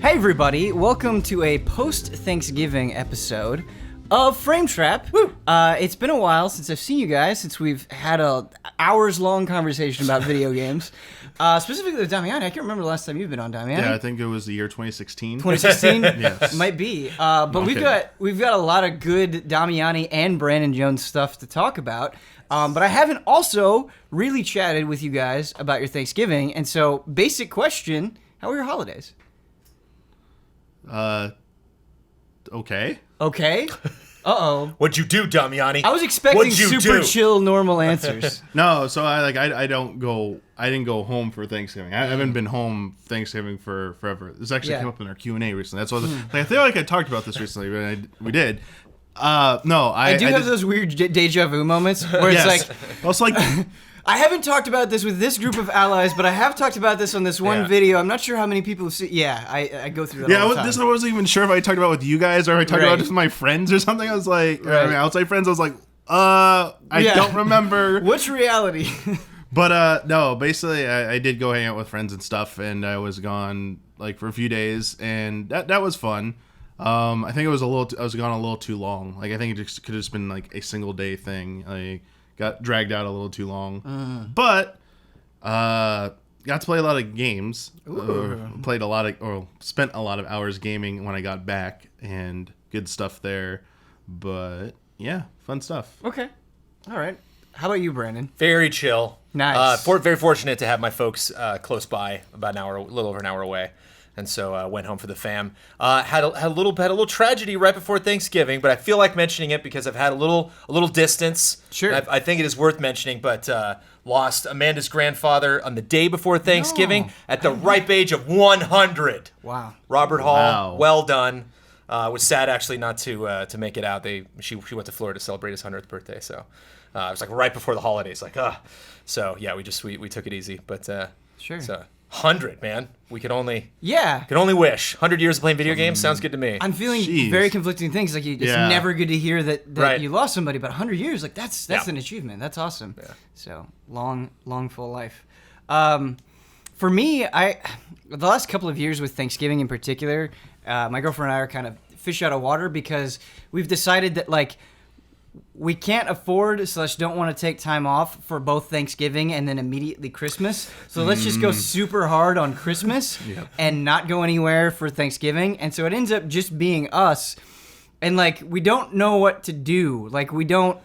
Hey everybody, welcome to a post-Thanksgiving episode of Frame Trap. Woo! It's been a while since I've seen you guys, since we've had a hours-long conversation about video games. Specifically with Damiani. I can't remember the last time you've been on, Damiani. Yeah, I think it was the year 2016. 2016? Yes. Might be. But okay. we've got a lot of good Damiani and Brandon Jones stuff to talk about. But I haven't also really chatted with you guys about your Thanksgiving. And so, basic question, how were your holidays? Okay. Okay? Uh-oh. What'd you do, Damiani? I was expecting super chill, normal answers. No, so I didn't go home for Thanksgiving. I haven't been home Thanksgiving for forever. This actually came up in our Q&A recently. That's what I feel like I talked about this recently, but we did. No, I do have those weird deja vu moments where it's like, also like I haven't talked about this with this group of allies, but I have talked about this on this one video. I'm not sure how many people have seen. Yeah, I go through that all the time. I wasn't even sure if I talked about it with you guys or if I talked about it with my friends or something. I was like, outside friends, I was like, I don't remember. What's reality? But no, basically, I did go hang out with friends and stuff, and I was gone like for a few days, and that was fun. I think I was gone a little too long. Like I think it just could have just been like a single day thing. I got dragged out a little too long, but got to play a lot of games. Spent a lot of hours gaming when I got back, and good stuff there. But yeah, fun stuff. Okay, all right. How about you, Brandon? Very chill. Nice. Very fortunate to have my folks close by, about a little over an hour away. And so went home for the fam. Had a little tragedy right before Thanksgiving, but I feel like mentioning it because I've had a little distance. Sure. I think it is worth mentioning, but lost Amanda's grandfather on the day before Thanksgiving at the ripe age of 100. Wow. Robert Hall, well done. Was sad actually not to make it out. She went to Florida to celebrate his 100th birthday, so it was like right before the holidays. So yeah, we took it easy, but sure. So 100, man. We could only wish. 100 years of playing video games sounds good to me. I'm feeling very conflicting things. Like it's never good to hear that you lost somebody, but 100 years, like that's an achievement. That's awesome. Yeah. So long full life. For me, the last couple of years with Thanksgiving in particular, my girlfriend and I are kind of fish out of water because we've decided that like we can't afford / don't want to take time off for both Thanksgiving and then immediately Christmas. So let's just go super hard on Christmas and not go anywhere for Thanksgiving. And so it ends up just being us. And like, we don't know what to do. Like we don't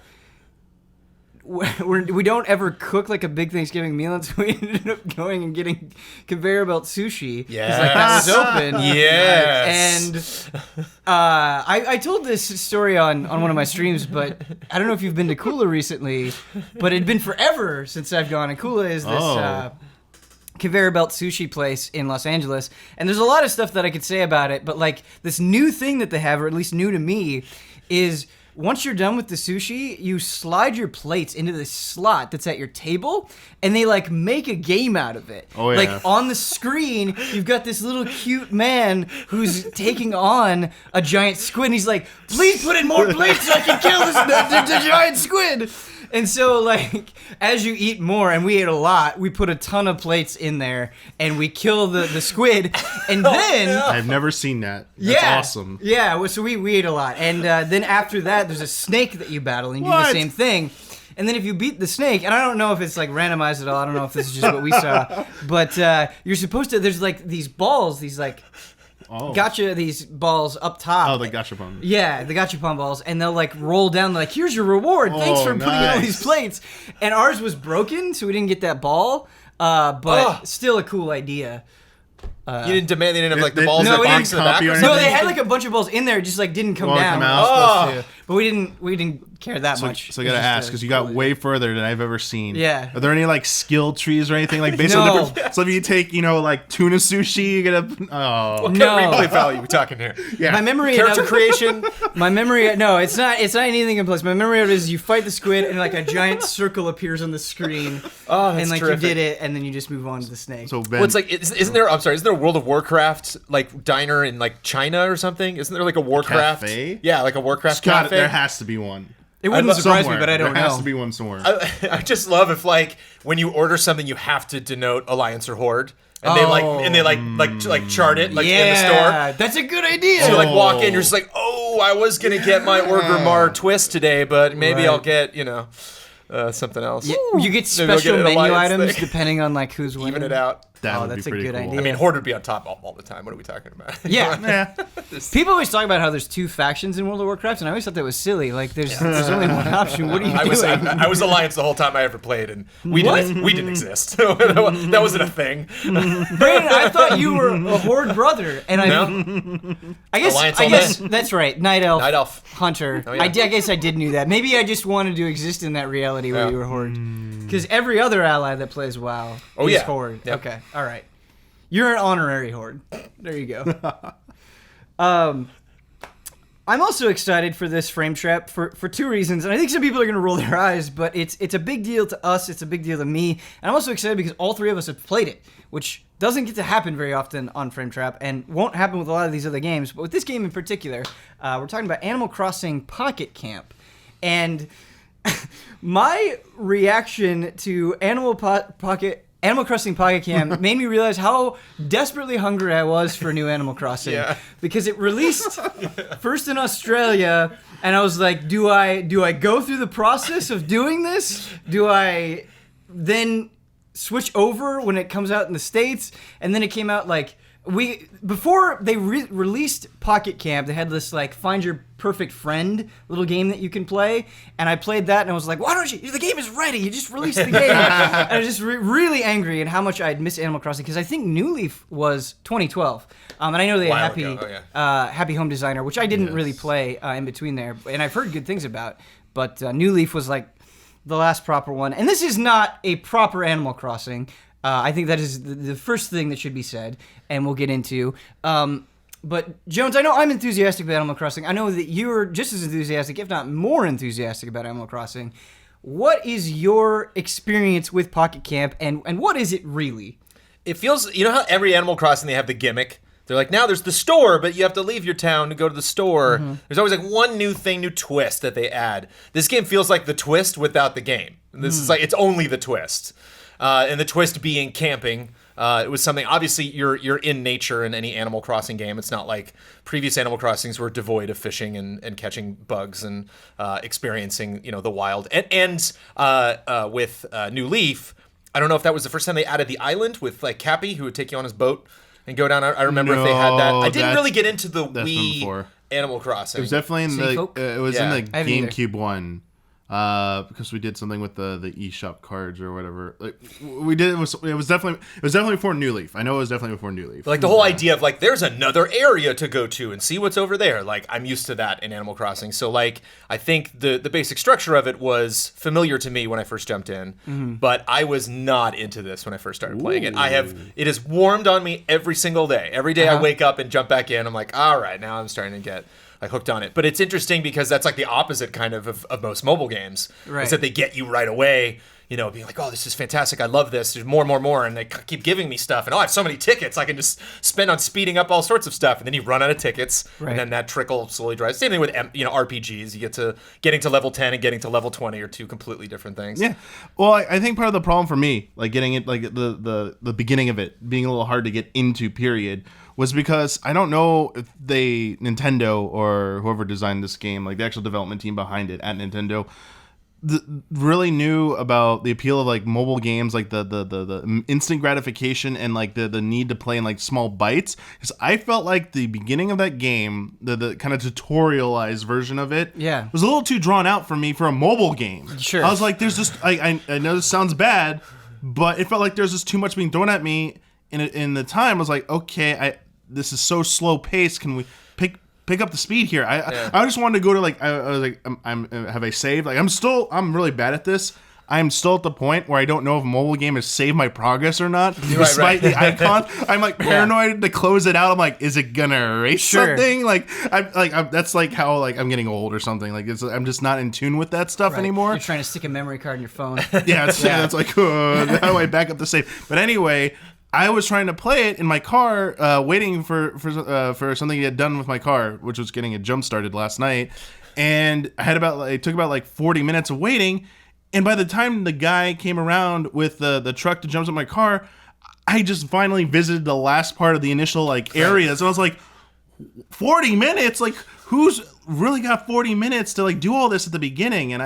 ever cook like a big Thanksgiving meal, and so we ended up going and getting conveyor belt sushi. Yeah, like that was open. Yes. And I told this story on one of my streams, but I don't know if you've been to Kula recently, but it'd been forever since I've gone. And Kula is this conveyor belt sushi place in Los Angeles, and there's a lot of stuff that I could say about it, but like this new thing that they have, or at least new to me, is once you're done with the sushi, you slide your plates into this slot that's at your table, and they like make a game out of it. Oh, yeah. Like on the screen, you've got this little cute man who's taking on a giant squid, and he's like, "Please put in more plates so I can kill the giant squid." And so, like, as you eat more, and we ate a lot, we put a ton of plates in there, and we kill the squid, and then... I've never seen that. That's awesome. Yeah, so we ate a lot. And then after that, there's a snake that you battle, and you do the same thing. And then if you beat the snake, and I don't know if it's, like, randomized at all, I don't know if this is just what we saw, but you're supposed to... There's, like, these balls, these, like... Gotcha, these balls up top. Oh, the gachapon. Yeah, the gachapon balls, and they'll like roll down. They're like, "Here's your reward. Thanks for putting in all these plates." And ours was broken, so we didn't get that ball. But still a cool idea. You didn't demand. They didn't have like the balls in the box in the back. No, they had like a bunch of balls in there, just like didn't come down. But we didn't care that much. So I gotta ask, because you got way further than I've ever seen. Yeah. Are there any like skill trees or anything like based on different? So if you take like tuna sushi, you get a what kind of replay value are we talking here? Yeah. My memory character creation. My memory. No, it's not anything in place. My memory of it is you fight the squid and like a giant circle appears on the screen. And like terrific. You did it, and then you just move on to the snake. So Ben, well, it's like isn't there a World of Warcraft like diner in like China or something? Isn't there like a Warcraft cafe? Yeah, like a Warcraft cafe. There has to be one. It wouldn't surprise me, but I don't know. There has to be one somewhere. I just love if like when you order something, you have to denote Alliance or Horde. And they like chart it in the store. That's a good idea. So you like walk in, you're just like, oh, I was gonna get my Orgrimmar twist today, but maybe I'll get something else. Yeah, you get special menu items depending on like who's winning. Even it out. That's a good idea. I mean, Horde would be on top all the time. What are we talking about? Yeah. People always talk about how there's 2 factions in World of Warcraft, and I always thought that was silly. Like, there's only one option. What are you doing? I was Alliance the whole time I ever played, and we didn't exist. That wasn't a thing. Brandon, I thought you were a Horde brother, and I guess that's right. Night Elf. Hunter. Oh, yeah. I guess I did knew that. Maybe I just wanted to exist in that reality where you were Horde. Because every other ally that plays WoW is Horde. Yep. Okay, all right. You're an honorary Horde. There you go. I'm also excited for this frame trap for 2 reasons, and I think some people are going to roll their eyes, but it's a big deal to us, it's a big deal to me, and I'm also excited because all 3 of us have played it, which doesn't get to happen very often on Frame Trap, and won't happen with a lot of these other games, but with this game in particular, we're talking about Animal Crossing Pocket Camp, and my reaction to Animal Crossing Pocket Camp made me realize how desperately hungry I was for new Animal Crossing. Because it released first in Australia, and I was like, do I go through the process of doing this? Do I then switch over when it comes out in the States? And then it came out like before they released Pocket Camp, they had this like Find Your Perfect Friend little game that you can play, and I played that and I was like, why don't you? The game is ready. You just released the game. And I was just really angry at how much I'd missed Animal Crossing because I think New Leaf was 2012, and I know they had Happy Home Designer, which I didn't really play in between there, and I've heard good things about. But New Leaf was like the last proper one, and this is not a proper Animal Crossing. I think that is the first thing that should be said, and we'll get into. But, Jones, I know I'm enthusiastic about Animal Crossing. I know that you're just as enthusiastic, if not more enthusiastic about Animal Crossing. What is your experience with Pocket Camp, and what is it really? It feels, you know how every Animal Crossing, they have the gimmick? They're like, now there's the store, but you have to leave your town to go to the store. Mm-hmm. There's always like one new twist that they add. This game feels like the twist without the game. This is like, it's only the twist. And the twist being camping. It was something, obviously you're in nature in any Animal Crossing game. It's not like previous Animal Crossings were devoid of fishing and catching bugs and experiencing, the wild. And with New Leaf, I don't know if that was the first time they added the island with like Cappy, who would take you on his boat and go down. I remember if they had that. I didn't really get into the Wii Animal Crossing. It was definitely in the GameCube one. Because we did something with the eShop cards or whatever. Like we did, it was definitely before New Leaf. I know it was definitely before New Leaf. Like the whole idea of like there's another area to go to and see what's over there. Like I'm used to that in Animal Crossing. So like I think the basic structure of it was familiar to me when I first jumped in, but I was not into this when I first started playing it. It has warmed on me every single day. Every day I wake up and jump back in. I'm like, all right, now I'm starting to get like hooked on it. But it's interesting because that's like the opposite kind of most mobile games. Right. Is that they get you right away, being like, oh, this is fantastic. I love this. There's more. And they keep giving me stuff. And I have so many tickets. I can just spend on speeding up all sorts of stuff. And then you run out of tickets. Right. And then that trickle slowly dries. Same thing with, RPGs. You get to getting to level 10 and getting to level 20 are 2 completely different things. Yeah. Well, I think part of the problem for me, like getting it, like the beginning of it being a little hard to get into, period, was because I don't know if Nintendo or whoever designed this game, like the actual development team behind it at Nintendo, really knew about the appeal of like mobile games, like the instant gratification and like the need to play in like small bites. Because I felt like the beginning of that game, the kind of tutorialized version of it, was a little too drawn out for me for a mobile game. Sure, I was like, there's just I know this sounds bad, but it felt like there's just too much being thrown at me. In the time, I was like, okay, this is so slow paced. Can we pick up the speed here? I just wanted to go to like I was like, have I saved? Like I'm really bad at this. I'm still at the point where I don't know if a mobile game has saved my progress or not. Despite the icon, I'm like paranoid to close it out. I'm like, is it gonna erase something? Like that's like how like I'm getting old or something. Like I'm just not in tune with that stuff anymore. You're trying to stick a memory card in your phone. It's like how do I back up the save? But anyway, I was trying to play it in my car, waiting for something to get done with my car, which was getting it jump started last night, and it took about like 40 minutes of waiting, and by the time the guy came around with the truck to jump in my car, I just finally visited the last part of the initial like areas. And I was like, 40 minutes? Like, who's really got 40 minutes to like do all this at the beginning? And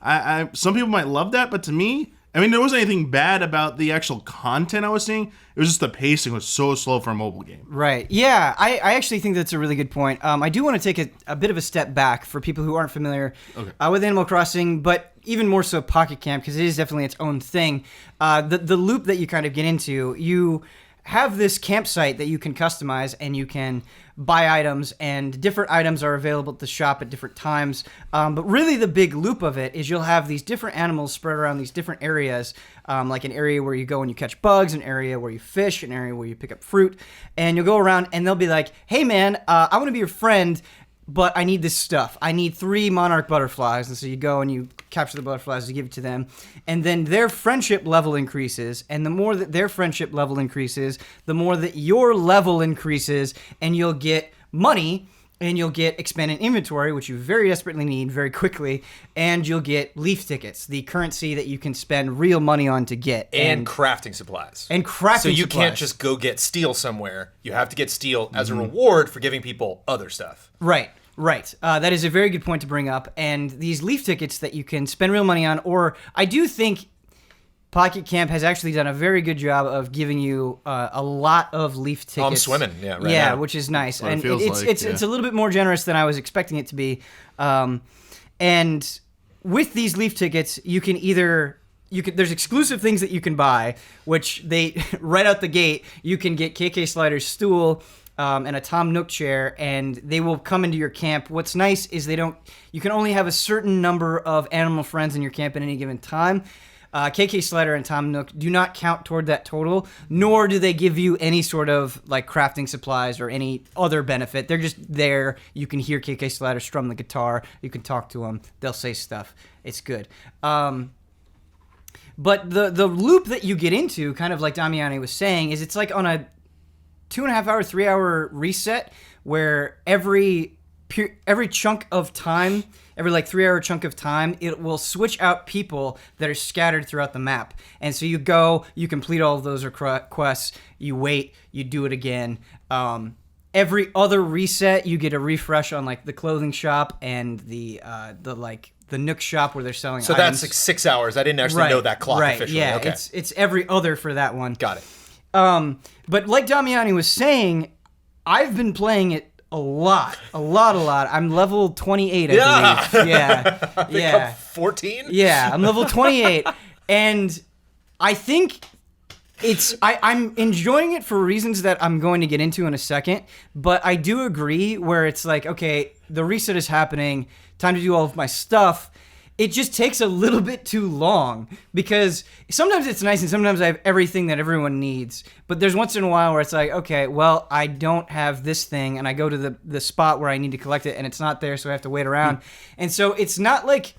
I some people might love that, but to me, I mean, there wasn't anything bad about the actual content I was seeing. It was just the pacing was so slow for a mobile game. Right. Yeah, I actually think that's a really good point. I do want to take a bit of a step back for people who aren't familiar with Animal Crossing, but even more so Pocket Camp, because it is definitely its own thing. The loop that you kind of get into, you have this campsite that you can customize and you can buy items, and different items are available at the shop at different times. But really the big loop of it is you'll have these different animals spread around these different areas, like an area where you go and you catch bugs, an area where you fish, an area where you pick up fruit, and you'll go around and they'll be like, hey man, I want to be your friend, but I need this stuff. I need 3 monarch butterflies. And so you go and you capture the butterflies, you give it to them. And then their friendship level increases. And the more that their friendship level increases, the more that your level increases. And you'll get money, and you'll get expanded inventory, which you very desperately need very quickly. And you'll get leaf tickets, the currency that you can spend real money on to get. And crafting supplies. And crafting supplies. So you can't just go get steel somewhere. You have to get steel as a reward for giving people other stuff. Right. Right. That is a very good point to bring up. And these leaf tickets that you can spend real money on, or I do think Pocket Camp has actually done a very good job of giving you a lot of leaf tickets. Oh, I'm swimming, right now. Which is nice. Well, and it's a little bit more generous than I was expecting it to be. And with these leaf tickets, you can either... there's exclusive things that you can buy, which they right out the gate, you can get KK Slider's stool, and a Tom Nook chair, and they will come into your camp. What's nice is you can only have a certain number of animal friends in your camp at any given time. KK Slider and Tom Nook do not count toward that total, nor do they give you any sort of like crafting supplies or any other benefit. They're just there. You can hear KK Slider strum the guitar. You can talk to them. They'll say stuff. It's good. But the loop that you get into, kind of like Damiani was saying, is it's like on a 2.5 hour, 3 hour reset where every chunk of time, every like 3 hour chunk of time, it will switch out people that are scattered throughout the map. And so you go, you complete all of those quests, you wait, you do it again. Every other reset, you get a refresh on like the clothing shop and the Nook shop where they're selling items. So that's like 6 hours. I didn't actually know that clock officially. Yeah, okay. It's every other for that one. Got it. But like Damiani was saying, I've been playing it a lot. I'm level 28, I believe. Yeah. Yeah. 14? Yeah, I'm level 28. And I think I'm enjoying it for reasons that I'm going to get into in a second. But I do agree where it's like, okay, the reset is happening. Time to do all of my stuff. It just takes a little bit too long because sometimes it's nice and sometimes I have everything that everyone needs. But there's once in a while where it's like, okay, well, I don't have this thing, and I go to the spot where I need to collect it and it's not there, so I have to wait around. And so it's not like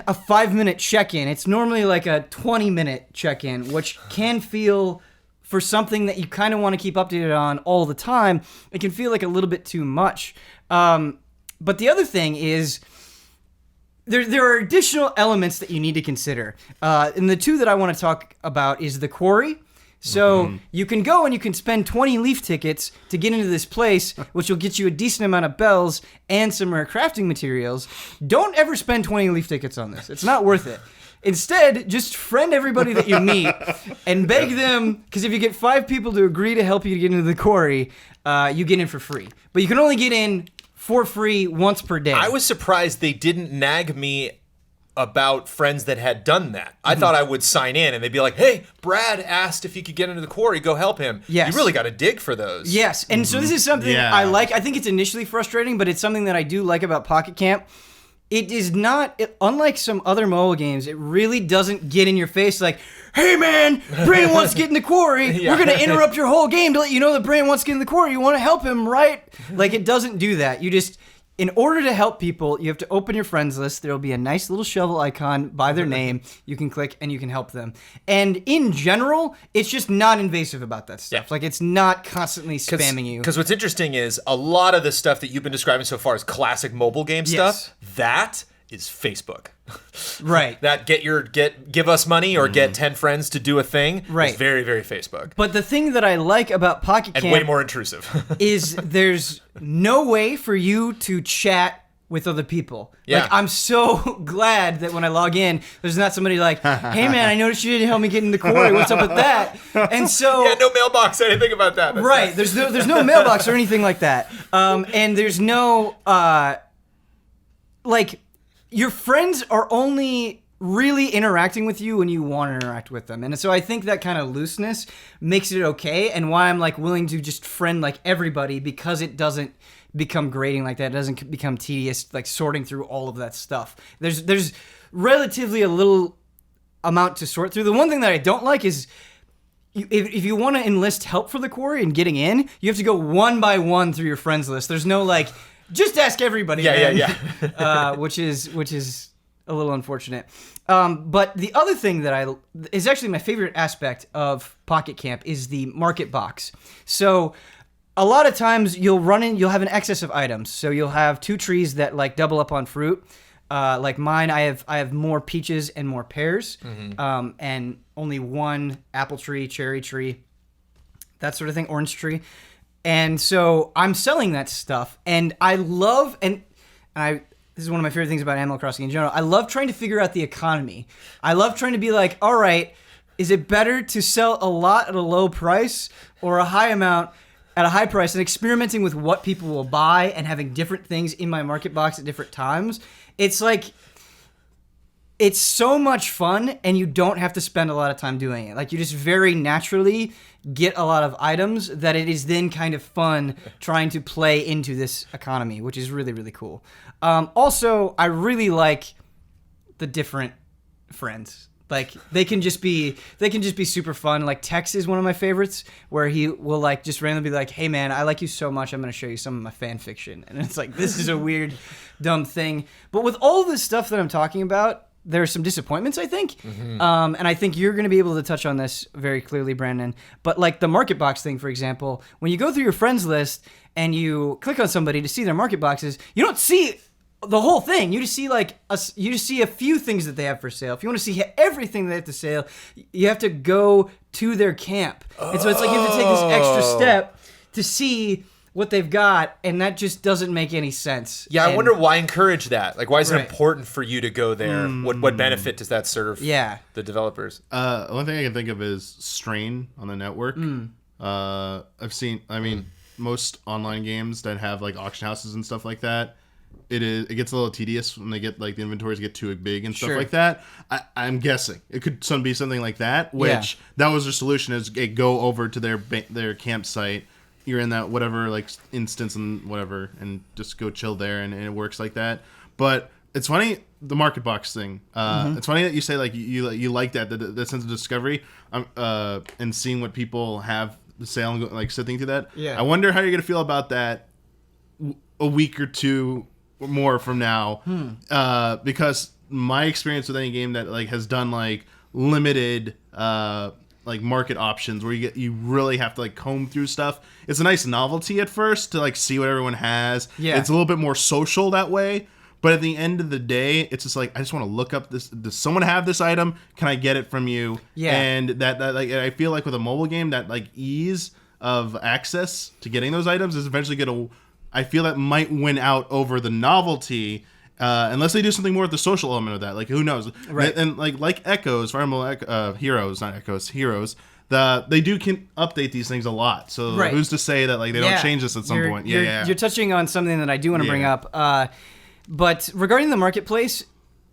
a 5-minute check-in. It's normally like a 20-minute check-in, which can feel, for something that you kind of want to keep updated on all the time, it can feel like a little bit too much. But the other thing is, there are additional elements that you need to consider. And the two that I want to talk about is the quarry. So you can go and you can spend 20 leaf tickets to get into this place, which will get you a decent amount of bells and some rare crafting materials. Don't ever spend 20 leaf tickets on this. It's not worth it. Instead, just friend everybody that you meet and beg them, because if you get 5 people to agree to help you to get into the quarry, you get in for free. But you can only get in for free once per day. I was surprised they didn't nag me about friends that had done that. I thought I would sign in and they'd be like, hey, Brad asked if you could get into the quarry, go help him. Yes. You really got to dig for those. Yes, and so this is something I like. I think it's initially frustrating, but it's something that I do like about Pocket Camp. It is not, unlike some other mobile games, it really doesn't get in your face like, hey man, Brandon wants to get in the quarry. We're going to interrupt your whole game to let you know that Brandon wants to get in the quarry. You want to help him, right? Like, it doesn't do that. You just, in order to help people, you have to open your friends list. There'll be a nice little shovel icon by their name. You can click and you can help them. And in general, it's just not invasive about that stuff. Yeah. Like, it's not constantly spamming you. Because what's interesting is a lot of the stuff that you've been describing so far is classic mobile game stuff. That is Facebook. Right. That give us money or get 10 friends to do a thing right. is very, very Facebook. But the thing that I like about Pocket Camp... And way more intrusive. is there's no way for you to chat with other people. Yeah. Like, I'm so glad that when I log in, there's not somebody like, hey man, I noticed you didn't help me get in the quarry. What's up with that? And so... Yeah, no mailbox or anything about that. That's right. Nice. There's no mailbox or anything like that. And there's no... like, your friends are only really interacting with you when you want to interact with them. And so I think that kind of looseness makes it okay, and why I'm like willing to just friend like everybody, because it doesn't become grading like that. It doesn't become tedious, like sorting through all of that stuff. There's relatively a little amount to sort through. The one thing that I don't like is if you want to enlist help for the quarry and getting in, you have to go one by one through your friends list. There's no like, just ask everybody. Yeah. Which is a little unfortunate. But the other thing that is actually my favorite aspect of Pocket Camp is the market box. So a lot of times you'll have an excess of items. So you'll have 2 trees that like double up on fruit. Like mine, I have more peaches and more pears, and only 1 apple tree, cherry tree, that sort of thing, orange tree. And so I'm selling that stuff, and I love, this is one of my favorite things about Animal Crossing in general. I love trying to figure out the economy. I love trying to be like, all right, is it better to sell a lot at a low price or a high amount at a high price, and experimenting with what people will buy and having different things in my market box at different times. It's like, it's so much fun, and you don't have to spend a lot of time doing it. Like, you just very naturally get a lot of items that it is then kind of fun trying to play into this economy, which is really, really cool. Also, I really like the different friends. Like, they can just be super fun. Like, Tex is one of my favorites, where he will like just randomly be like, hey man, I like you so much, I'm going to show you some of my fan fiction. And it's like, this is a weird, dumb thing. But with all this stuff that I'm talking about, there are some disappointments, I think. And I think you're going to be able to touch on this very clearly, Brandon. But like the market box thing, for example, when you go through your friends list and you click on somebody to see their market boxes, you don't see the whole thing. You just see a few things that they have for sale. If you want to see everything they have to sale, you have to go to their camp. And so it's like you have to take this extra step to see what they've got, and that just doesn't make any sense. Yeah, I wonder why encourage that. Like, why is it important for you to go there? What benefit does that serve the developers? One thing I can think of is strain on the network. I've seen, most online games that have like auction houses and stuff like that, it gets a little tedious when they get like the inventories get too big and stuff like that. I'm guessing it could be something like that, which that was their solution, is go over to their campsite. You're in that whatever like instance and whatever, and just go chill there, and it works like that. But it's funny, the market box thing. It's funny that you say like you like that the sense of discovery, and seeing what people have to sale and like sitting through that. Yeah. I wonder how you're gonna feel about that a week or two more from now, because my experience with any game that like has done like limited like market options where you really have to like comb through stuff. It's a nice novelty at first to like see what everyone has. Yeah. It's a little bit more social that way. But at the end of the day, it's just like, I just want to look up this. Does someone have this item? Can I get it from you? Yeah. And that like, I feel like with a mobile game, that like ease of access to getting those items is eventually going to, I feel that might win out over the novelty. Unless they do something more with the social element of that, like who knows? Right. And like Echoes, Fire Emblem Heroes, not Echoes, Heroes. They can update these things a lot. So who's to say that like they don't change this at some point? You're touching on something that I do want to bring up. But regarding the marketplace,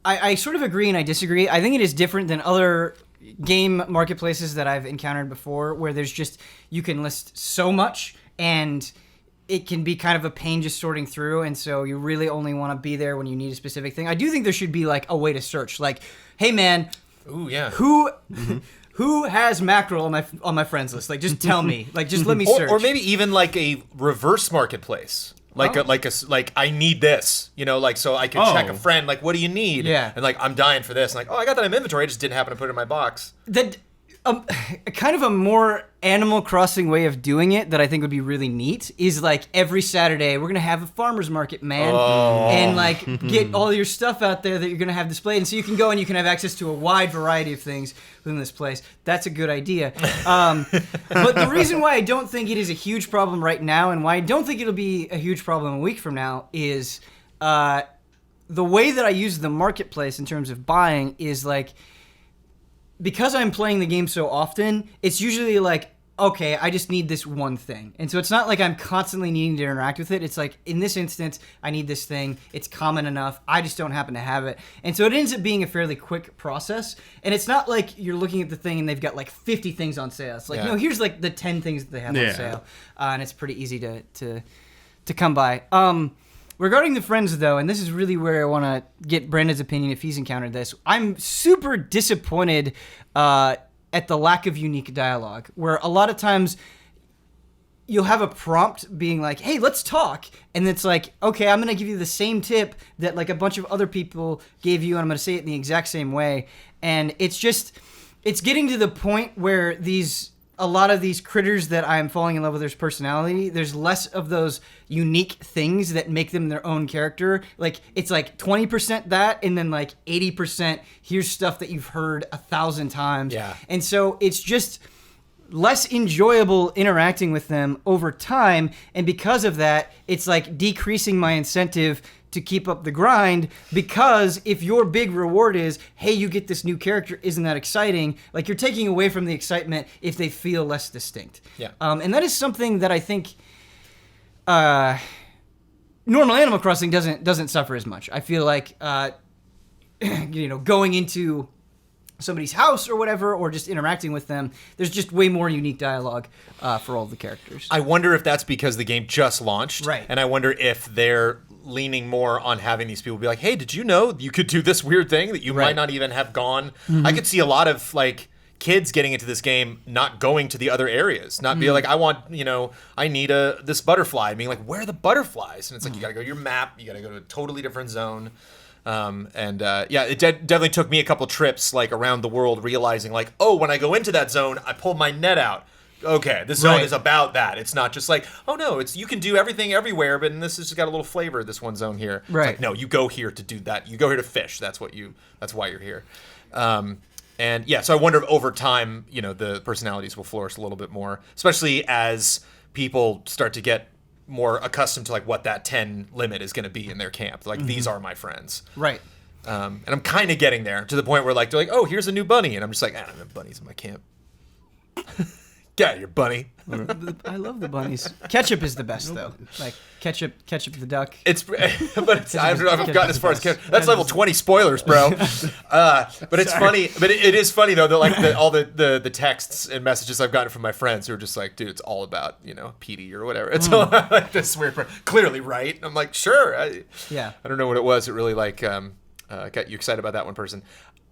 I sort of agree and I disagree. I think it is different than other game marketplaces that I've encountered before, where there's just, you can list so much and it can be kind of a pain just sorting through, and so you really only want to be there when you need a specific thing. I do think there should be like a way to search, like, hey man, who has mackerel on my friends list? Like, just tell me, like, just let me search. Or maybe even like a reverse marketplace. Like I need this, like, so I can check a friend, like, what do you need? Yeah. And like, I'm dying for this. And like, I got that in inventory, I just didn't happen to put it in my box. kind of a more Animal Crossing way of doing it that I think would be really neat is like every Saturday we're gonna have a farmer's market, man, and like get all your stuff out there that you're gonna have displayed, and so you can go and you can have access to a wide variety of things within this place. That's a good idea. But the reason why I don't think it is a huge problem right now, and why I don't think it'll be a huge problem a week from now, is the way that I use the marketplace in terms of buying is like, because I'm playing the game so often, it's usually like, okay, I just need this one thing. And so it's not like I'm constantly needing to interact with it. It's like, in this instance, I need this thing. It's common enough. I just don't happen to have it. And so it ends up being a fairly quick process. And it's not like you're looking at the thing and they've got like 50 things on sale. It's like, no, here's like the 10 things that they have on sale. And it's pretty easy to come by. Regarding the friends, though, and this is really where I want to get Brandon's opinion if he's encountered this, I'm super disappointed at the lack of unique dialogue, where a lot of times you'll have a prompt being like, hey, let's talk, and it's like, okay, I'm going to give you the same tip that like a bunch of other people gave you, and I'm going to say it in the exact same way, and it's getting to the point where a lot of these critters that I'm falling in love with their personality, there's less of those unique things that make them their own character. Like, it's like 20% that, and then like 80% here's stuff that you've heard 1,000 times. Yeah. And so it's just less enjoyable interacting with them over time, and because of that, it's like decreasing my incentive to keep up the grind, because if your big reward is, hey, you get this new character, isn't that exciting? Like, you're taking away from the excitement if they feel less distinct. Yeah. And that is something that I think normal Animal Crossing doesn't suffer as much. I feel like going into somebody's house or whatever, or just interacting with them, there's just way more unique dialogue for all the characters. I wonder if that's because the game just launched, right? And I wonder if they're leaning more on having these people be like, hey, did you know you could do this weird thing that you might not even have gone? I could see a lot of like kids getting into this game not going to the other areas, not be like, I need this butterfly, being like, where are the butterflies? And it's like, you gotta go to your map, you gotta go to a totally different zone. It definitely took me a couple trips like around the world, realizing like, oh, when I go into that zone, I pull my net out. Okay, this zone is about that. It's not just like, oh no, it's you can do everything everywhere, but this has got a little flavor, this one zone here. It's like, no, you go here to do that. You go here to fish. That's why you're here. So I wonder if over time, the personalities will flourish a little bit more, especially as people start to get more accustomed to like what that 10 limit is going to be in their camp. Like, these are my friends. Right. And I'm kind of getting there to the point where like, they're like, oh, here's a new bunny. And I'm just like, I don't have bunnies in my camp. Get out of here, bunny. I love the bunnies. Ketchup is the best, though. Like, ketchup the duck. I haven't gotten as far as ketchup. That's level 20 spoilers, bro. But it's funny. But it is funny, though, that like all the texts and messages I've gotten from my friends who are just like, dude, it's all about, PD or whatever. It's all like this weird, clearly right. And I'm like, sure. I don't know what it was. It really like got you excited about that one person.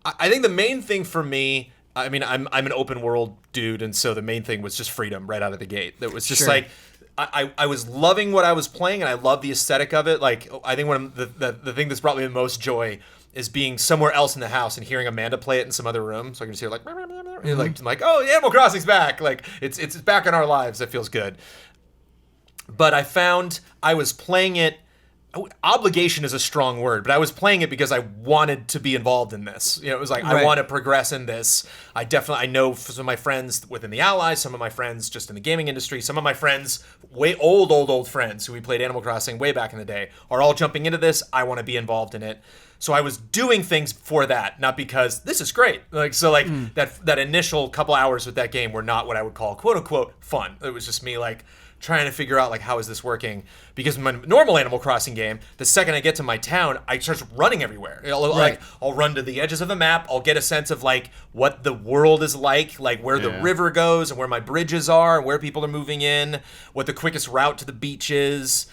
I think the main thing for me, I mean, I'm an open world dude, and so the main thing was just freedom right out of the gate. That was just like, I was loving what I was playing, and I love the aesthetic of it. Like, I think one of the thing that's brought me the most joy is being somewhere else in the house and hearing Amanda play it in some other room. So I can just hear like, like, oh, Animal Crossing's back. Like, it's back in our lives. That feels good. But I found I was playing it. Obligation is a strong word, but I was playing it because I wanted to be involved in this. It was like, I want to progress in this. I know some of my friends within the Allies, some of my friends just in the gaming industry, some of my friends, way old friends who we played Animal Crossing way back in the day, are all jumping into this. I want to be involved in it. So I was doing things for that, not because this is great. That initial couple hours with that game were not what I would call quote unquote fun. It was just me like trying to figure out like, how is this working? Because in my normal Animal Crossing game, the second I get to my town, I start running everywhere. I'll run to the edges of the map. I'll get a sense of like what the world is like where the river goes and where my bridges are and where people are moving in, what the quickest route to the beach is,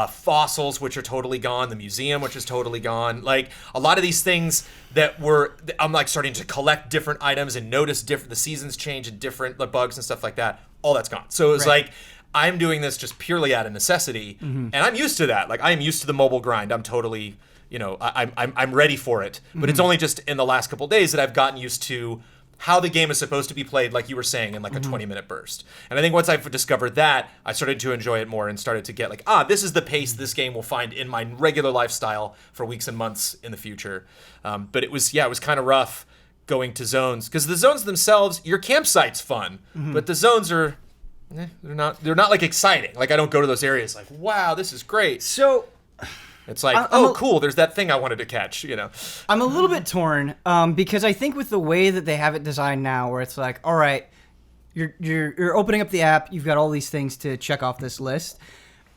fossils, which are totally gone, the museum, which is totally gone. Like, a lot of these things I'm like starting to collect different items and notice the seasons change and different bugs and stuff like that. All that's gone. So it was like, I'm doing this just purely out of necessity, and I'm used to that. Like, I am used to the mobile grind. I'm totally, I'm ready for it. But it's only just in the last couple of days that I've gotten used to how the game is supposed to be played, like you were saying, in like a 20-minute burst. And I think once I've discovered that, I started to enjoy it more and started to get like, this is the pace this game will find in my regular lifestyle for weeks and months in the future. But it was kind of rough going to zones, because the zones themselves, your campsite's fun, but the zones are, they're not like exciting. Like, I don't go to those areas like, wow, this is great. So it's like, cool, there's that thing I wanted to catch, you know. I'm a little bit torn because I think with the way that they have it designed now, where it's like, all right, you're opening up the app, you've got all these things to check off this list.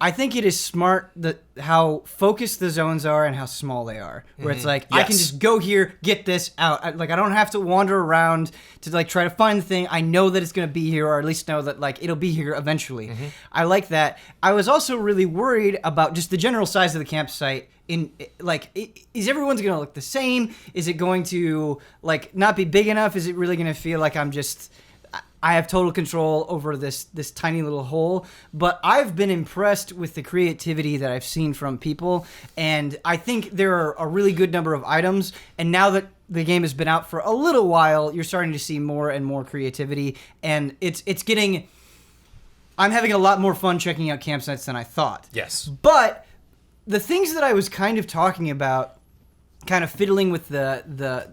I think it is smart how focused the zones are and how small they are. Where it's like, I can just go here, get this out. I don't have to wander around to like try to find the thing. I know that it's going to be here, or at least know that like it'll be here eventually. I like that. I was also really worried about just the general size of the campsite. Is everyone's going to look the same? Is it going to like not be big enough? Is it really going to feel like I have total control over this tiny little hole? But I've been impressed with the creativity that I've seen from people, and I think there are a really good number of items, and now that the game has been out for a little while, you're starting to see more and more creativity, and I'm having a lot more fun checking out campsites than I thought. Yes. But the things that I was kind of talking about, kind of fiddling with the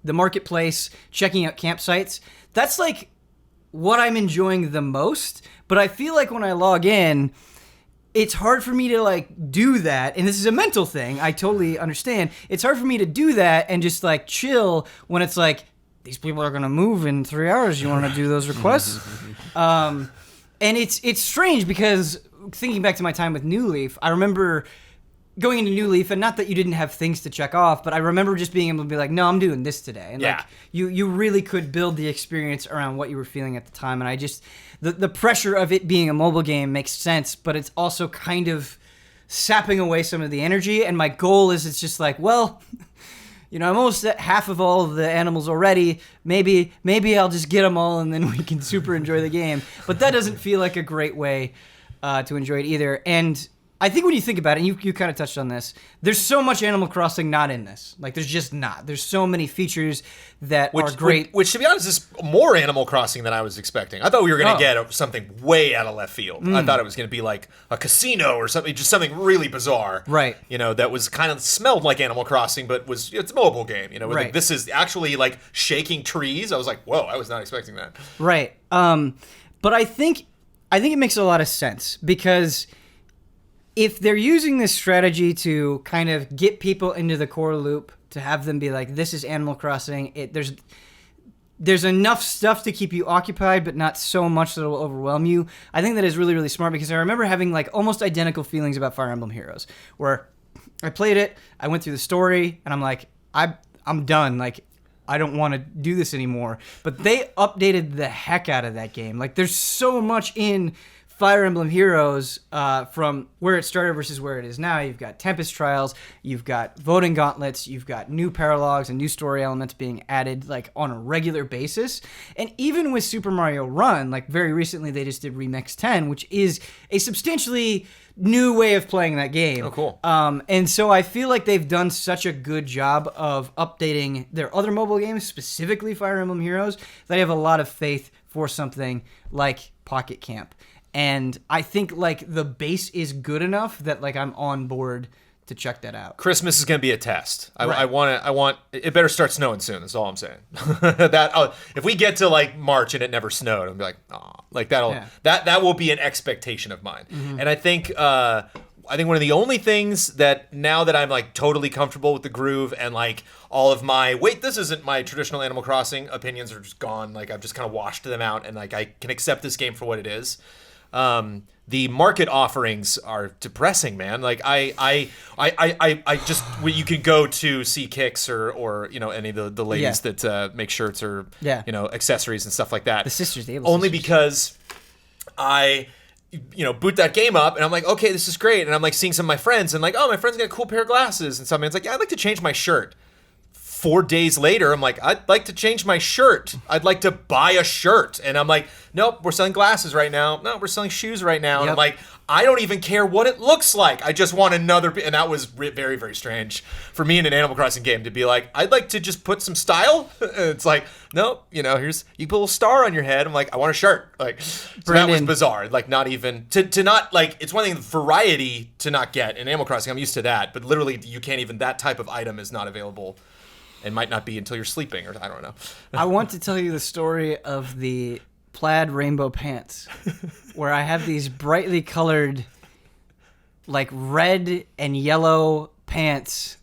marketplace, checking out campsites, that's like what I'm enjoying the most. But I feel like when I log in, it's hard for me to like do that. And this is a mental thing. I totally understand. It's hard for me to do that and just like chill when it's like, these people are going to move in 3 hours. You want to do those requests? And it's strange because thinking back to my time with New Leaf, I remember going into New Leaf, and not that you didn't have things to check off, but I remember just being able to be like, no, I'm doing this today. And like you really could build the experience around what you were feeling at the time. And I just, the pressure of it being a mobile game makes sense, but it's also kind of sapping away some of the energy. And my goal is, it's just like, well, you know, I'm almost at half of all of the animals already. Maybe I'll just get them all and then we can super enjoy the game. But that doesn't feel like a great way to enjoy it either. And I think when you think about it, and you kind of touched on this, there's so much Animal Crossing not in this. Like, there's just not. There's so many features that are great. Which, to be honest, is more Animal Crossing than I was expecting. I thought we were going to get something way out of left field. I thought it was going to be like a casino or something, just something really bizarre. Right. You know, that was kind of smelled like Animal Crossing, but it's a mobile game. You know, right. Like, this is actually like shaking trees. I was like, whoa, I was not expecting that. Right. But I think it makes a lot of sense, because if they're using this strategy to kind of get people into the core loop, to have them be like, this is Animal Crossing, there's enough stuff to keep you occupied, but not so much that it will overwhelm you. I think that is really, really smart, because I remember having like almost identical feelings about Fire Emblem Heroes, where I played it, I went through the story, and I'm like, I'm done. Like, I don't want to do this anymore. But they updated the heck out of that game. Like, there's so much in Fire Emblem Heroes from where it started versus where it is now. You've got Tempest Trials, you've got voting gauntlets, you've got new paralogs and new story elements being added like on a regular basis. And even with Super Mario Run, like very recently they just did Remix 10, which is a substantially new way of playing that game. Oh, cool. And so I feel like they've done such a good job of updating their other mobile games, specifically Fire Emblem Heroes, that I have a lot of faith for something like Pocket Camp. And I think like the base is good enough that like I'm on board to check that out. Christmas is going to be a test. Right. I want it better start snowing soon. That's all I'm saying. If we get to like March and it never snowed, I'll be like, oh, like that will be an expectation of mine. Mm-hmm. And I think one of the only things that now that I'm like totally comfortable with the groove and like all of my this isn't my traditional Animal Crossing opinions are just gone. Like I've just kind of washed them out, and like I can accept this game for what it is. The market offerings are depressing, man. Like I just you can go to see Kicks or you know any of the ladies that make shirts or you know accessories and stuff like that. The sisters, the only sisters. Because I boot that game up and I'm like, okay, this is great, and I'm like seeing some of my friends and like, oh, my friend's got a cool pair of glasses, and somebody's like, yeah, I'd like to change my shirt. 4 days later, I'm like, I'd like to change my shirt. I'd like to buy a shirt. And I'm like, nope, we're selling glasses right now. No, we're selling shoes right now. And I'm like, I don't even care what it looks like. I just want another. And that was very, very strange for me in an Animal Crossing game to be like, I'd like to just put some style. And it's like, nope, you know, here's, you put a little star on your head. I'm like, I want a shirt. Like, so that was bizarre. Like, not even, to not, like, it's one thing, variety to not get. In Animal Crossing, I'm used to that. But literally, you can't even, that type of item is not available. And might not be until you're sleeping, or I don't know. I want to tell you the story of the plaid rainbow pants, where I have these brightly colored, like red and yellow pants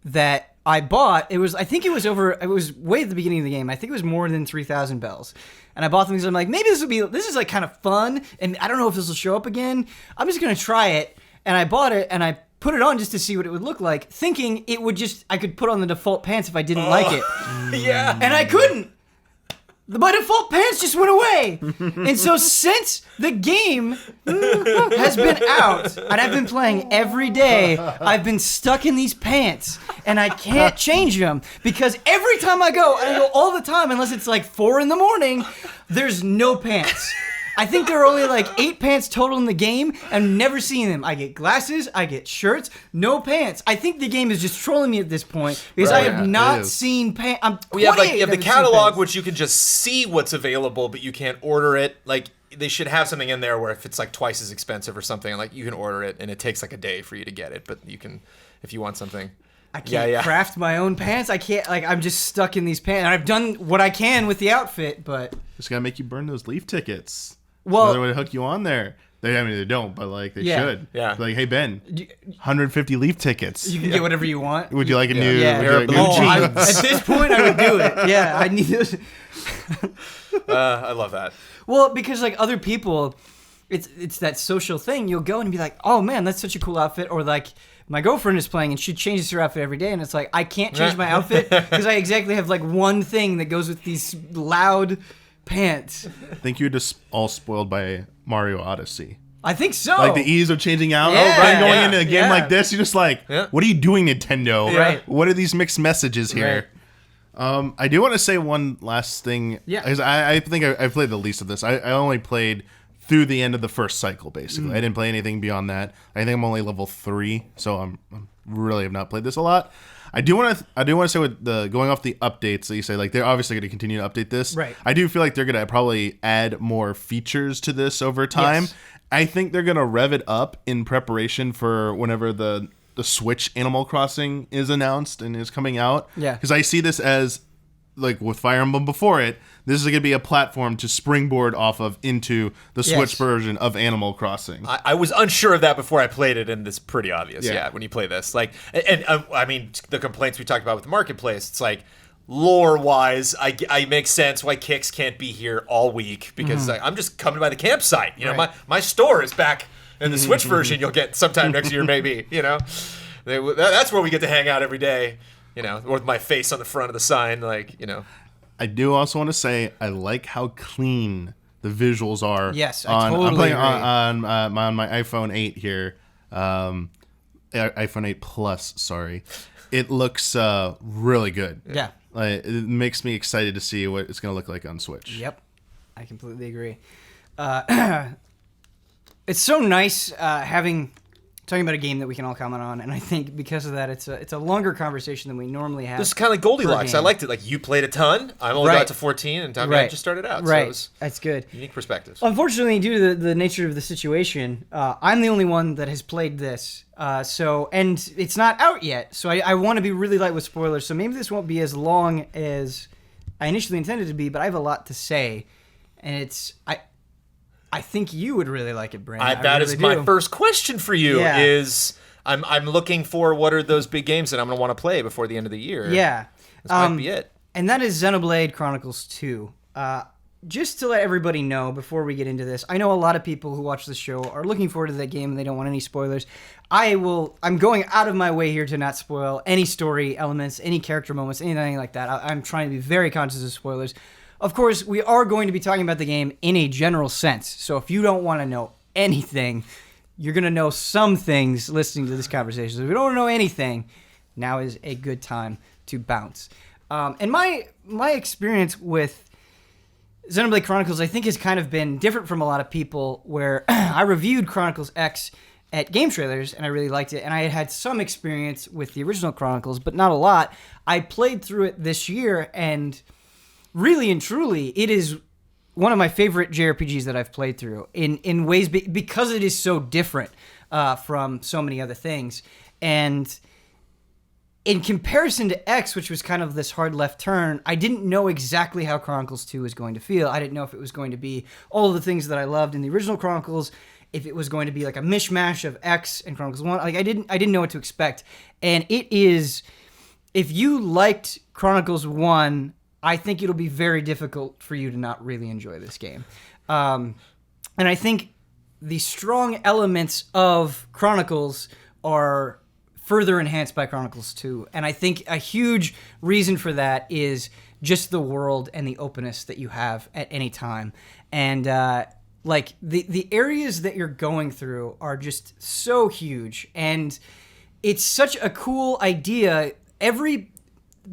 that I bought. It was way at the beginning of the game. I think it was more than 3,000 bells. And I bought them because I'm like, maybe this is like kind of fun, and I don't know if this will show up again. I'm just going to try it. And I bought it, and I put it on just to see what it would look like, thinking I could put on the default pants if I didn't like it. Yeah. And I couldn't. My default pants just went away. And so since the game has been out, and I've been playing every day, I've been stuck in these pants, and I can't change them, because every time I go all the time, unless it's like 4 a.m, there's no pants. I think there are only like 8 pants total in the game, and never seen them. I get glasses, I get shirts, no pants. I think the game is just trolling me at this point, because I have not seen pants. We have you have the catalog, which you can just see what's available, but you can't order it. Like, they should have something in there where if it's like twice as expensive or something, like you can order it, and it takes like a day for you to get it. But you can, if you want something. I can't craft my own pants. I can't, like, I'm just stuck in these pants. And I've done what I can with the outfit, but just gotta make you burn those leaf tickets. Well, they would hook you on there. They don't, but like they should. Yeah. Like, hey Ben, 150 leaf tickets. You can get whatever you want. Would you like a new? Yeah. Would you like new jeans? At this point, I would do it. Yeah, I need those. I love that. Well, because like other people, it's that social thing. You'll go and be like, oh man, that's such a cool outfit, or like, my girlfriend is playing and she changes her outfit every day, and it's like, I can't change my outfit because I exactly have like one thing that goes with these loud pants. I think you're just all spoiled by Mario Odyssey. I think so. Like the ease of changing out. Yeah, going into a game like this, you're just like, what are you doing, Nintendo? Right. What are these mixed messages here? Right. I do want to say one last thing. Yeah. Because I think I played the least of this. I only played through the end of the first cycle, basically. I didn't play anything beyond that. I think I'm only level 3, so I'm really have not played this a lot. I do want to say, with the going off the updates that you say, like, they're obviously going to continue to update this. Right. I do feel like they're going to probably add more features to this over time. Yes. I think they're going to rev it up in preparation for whenever the Switch Animal Crossing is announced and is coming out. Yeah. Because I see this as, like with Fire Emblem before it, this is going to be a platform to springboard off of into the Switch version of Animal Crossing. I was unsure of that before I played it, and it's pretty obvious, when you play this. Like, and I mean, the complaints we talked about with the marketplace, it's like, lore-wise, I make sense why Kix can't be here all week, because I'm just coming by the campsite. You know, my store is back in the Switch version you'll get sometime next year, maybe, you know? That's where we get to hang out every day, you know, with my face on the front of the sign, like, you know. I do also want to say I like how clean the visuals are. Yes, I totally agree. I'm playing on my iPhone 8 here, iPhone 8 Plus. Sorry, it looks really good. Yeah, it makes me excited to see what it's going to look like on Switch. Yep, I completely agree. It's so nice talking about a game that we can all comment on, and I think because of that, it's a longer conversation than we normally have. This is kind of like Goldilocks. I liked it. Like, you played a ton. I've only got to 14, and I just started out. Right, so that's good. Unique perspectives. Unfortunately, due to the nature of the situation, I'm the only one that has played this. And it's not out yet, so I want to be really light with spoilers. So maybe this won't be as long as I initially intended to be, but I have a lot to say, and I think you would really like it, Brandon. That is my first question for you. Is I'm looking for what are those big games that I'm going to want to play before the end of the year. Yeah, this might be it. And that is Xenoblade Chronicles 2. Just to let everybody know before we get into this, I know a lot of people who watch the show are looking forward to that game and they don't want any spoilers. I'm going out of my way here to not spoil any story elements, any character moments, anything like that. I'm trying to be very conscious of spoilers. Of course, we are going to be talking about the game in a general sense. So if you don't want to know anything, you're going to know some things listening to this conversation. So if you don't want to know anything, now is a good time to bounce. And my experience with Xenoblade Chronicles, I think, has kind of been different from a lot of people, where I reviewed Chronicles X at Game Trailers, and I really liked it, and I had some experience with the original Chronicles, but not a lot. I played through it this year, and really and truly, it is one of my favorite JRPGs that I've played through in ways because it is so different from so many other things. And in comparison to X, which was kind of this hard left turn, I didn't know exactly how Chronicles 2 was going to feel. I didn't know if it was going to be all of the things that I loved in the original Chronicles, if it was going to be like a mishmash of X and Chronicles 1. Like I didn't know what to expect. And it is, if you liked Chronicles 1, I think it'll be very difficult for you to not really enjoy this game. And I think the strong elements of Chronicles are further enhanced by Chronicles 2. And I think a huge reason for that is just the world and the openness that you have at any time. And like the areas that you're going through are just so huge. And it's such a cool idea. Every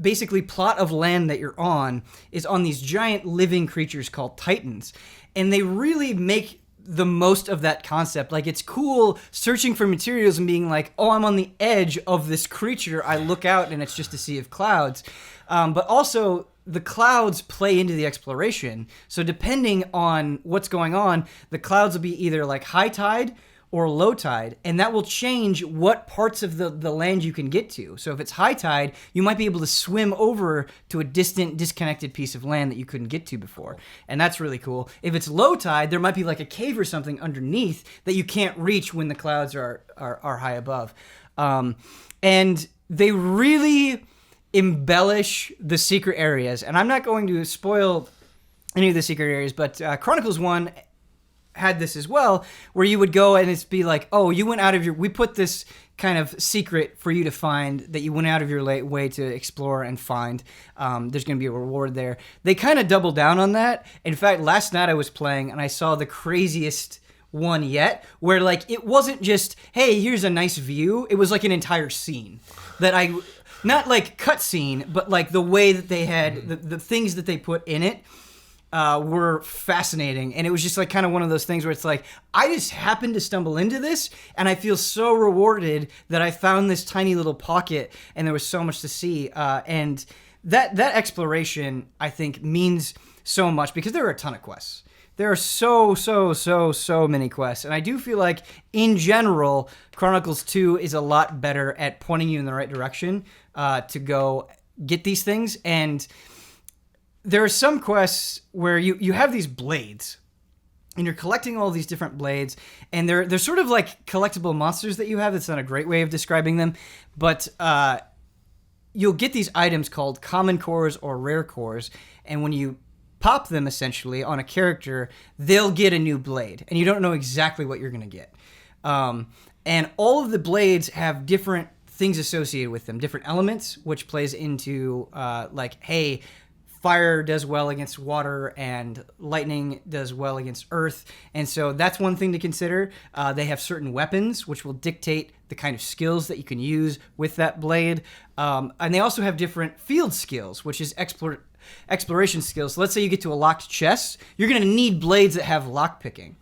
basically plot of land that you're on is on these giant living creatures called Titans. And they really make the most of that concept. Like, it's cool searching for materials and being like, oh, I'm on the edge of this creature. I look out and it's just a sea of clouds. But also, the clouds play into the exploration. So depending on what's going on, the clouds will be either like high tide or low tide, and that will change what parts of the land you can get to. So if it's high tide, you might be able to swim over to a distant, disconnected piece of land that you couldn't get to before, and that's really cool. If it's low tide, there might be like a cave or something underneath that you can't reach when the clouds are high above. And they really embellish the secret areas, and I'm not going to spoil any of the secret areas, but Chronicles 1 had this as well, where you would go and it's be like, oh, you went out of your, we put this kind of secret for you to find that you went out of your way to explore and find. There's going to be a reward there. They kind of double down on that. In fact, last night I was playing and I saw the craziest one yet, where like it wasn't just, hey, here's a nice view. It was like an entire scene that not like cut scene, but like the way that they had the things that they put in it were fascinating. And it was just like kind of one of those things where it's like, I just happened to stumble into this and I feel so rewarded that I found this tiny little pocket and there was so much to see. And that exploration, I think, means so much because there are a ton of quests. There are so many quests. And I do feel like, in general, Chronicles 2 is a lot better at pointing you in the right direction to go get these things. And there are some quests where you have these blades, and you're collecting all these different blades, and they're sort of like collectible monsters that you have. That's not a great way of describing them, but you'll get these items called common cores or rare cores, and when you pop them essentially on a character, they'll get a new blade, and you don't know exactly what you're going to get. And all of the blades have different things associated with them, different elements, which plays into like, hey, fire does well against water and lightning does well against earth. And so that's one thing to consider. They have certain weapons which will dictate the kind of skills that you can use with that blade. And they also have different field skills, which is exploration skills. So let's say you get to a locked chest, you're going to need blades that have lock picking.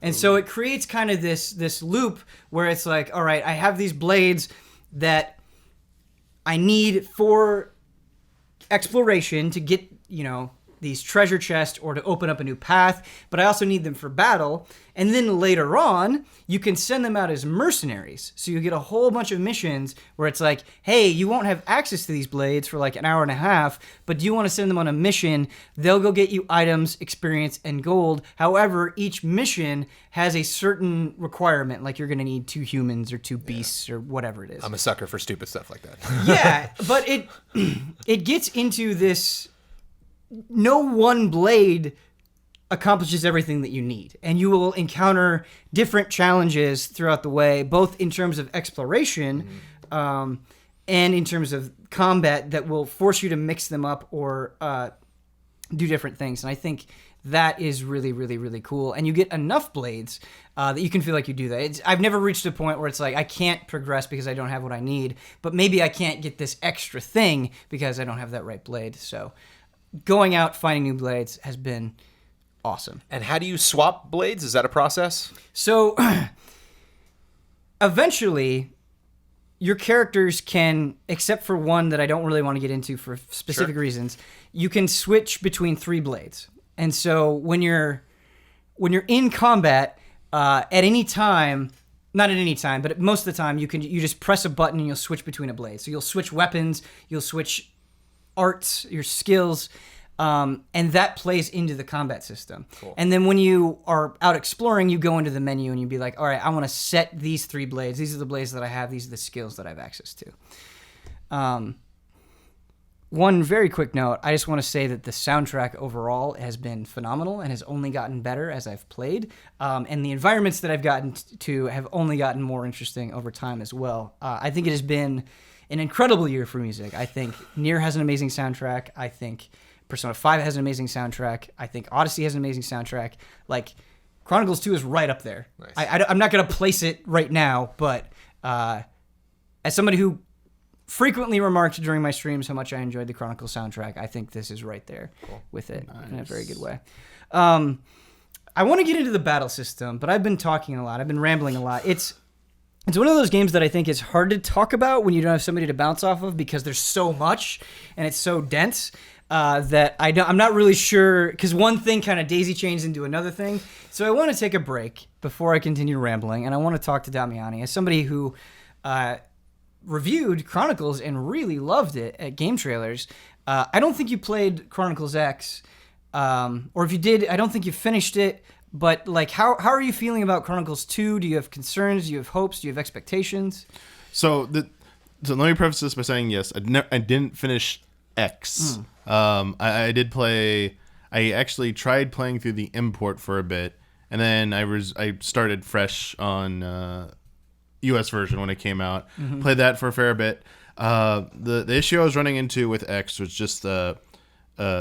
And so it creates kind of this loop where it's like, all right, I have these blades that I need for exploration to get, these treasure chests or to open up a new path, but I also need them for battle. And then later on, you can send them out as mercenaries. So you get a whole bunch of missions where it's like, hey, you won't have access to these blades for like an hour and a half, but do you want to send them on a mission? They'll go get you items, experience, and gold. However, each mission has a certain requirement, like you're going to need 2 humans or 2 beasts or whatever it is. I'm a sucker for stupid stuff like that. Yeah, but it gets into this, no one blade accomplishes everything that you need, and you will encounter different challenges throughout the way, both in terms of exploration and in terms of combat, that will force you to mix them up or do different things. And I think that is really, really, really cool. And you get enough blades that you can feel like you do that. I've never reached a point where it's like, I can't progress because I don't have what I need, but maybe I can't get this extra thing because I don't have that right blade. So going out, finding new blades has been awesome. And how do you swap blades? Is that a process? So eventually, your characters can, except for one that I don't really want to get into for specific reasons, you can switch between 3 blades. And so when you're in combat, at any time, not at any time, but most of the time, you just press a button and you'll switch between a blade. So you'll switch weapons, you'll switch arts, your skills, and that plays into the combat system. Cool. And then when you are out exploring, you go into the menu and you be like, all right, I want to set these 3 blades. These are the blades that I have. These are the skills that I have access to. One very quick note, I just want to say that the soundtrack overall has been phenomenal and has only gotten better as I've played. And the environments that I've gotten to have only gotten more interesting over time as well. I think it has been an incredible year for music. I think Nier has an amazing soundtrack. I think Persona 5 has an amazing soundtrack. I think Odyssey has an amazing soundtrack. Like, Chronicles 2 is right up there. Nice. I'm not going to place it right now, but as somebody who frequently remarked during my streams how much I enjoyed the Chronicles soundtrack, I think this is right there with it in a very good way. I want to get into the battle system, but I've been talking a lot. I've been rambling a lot. It's one of those games that I think is hard to talk about when you don't have somebody to bounce off of because there's so much and it's so dense that I'm not really sure, because one thing kind of daisy chains into another thing. So I want to take a break before I continue rambling, and I want to talk to Damiani as somebody who reviewed Chronicles and really loved it at Game Trailers. I don't think you played Chronicles X, or if you did, I don't think you finished it. But like, how are you feeling about Chronicles 2? Do you have concerns? Do you have hopes? Do you have expectations? So let me preface this by saying yes, I didn't finish X. I did play. I actually tried playing through the import for a bit, and then I started fresh on US version when it came out. Mm-hmm. Played that for a fair bit. The issue I was running into with X was just a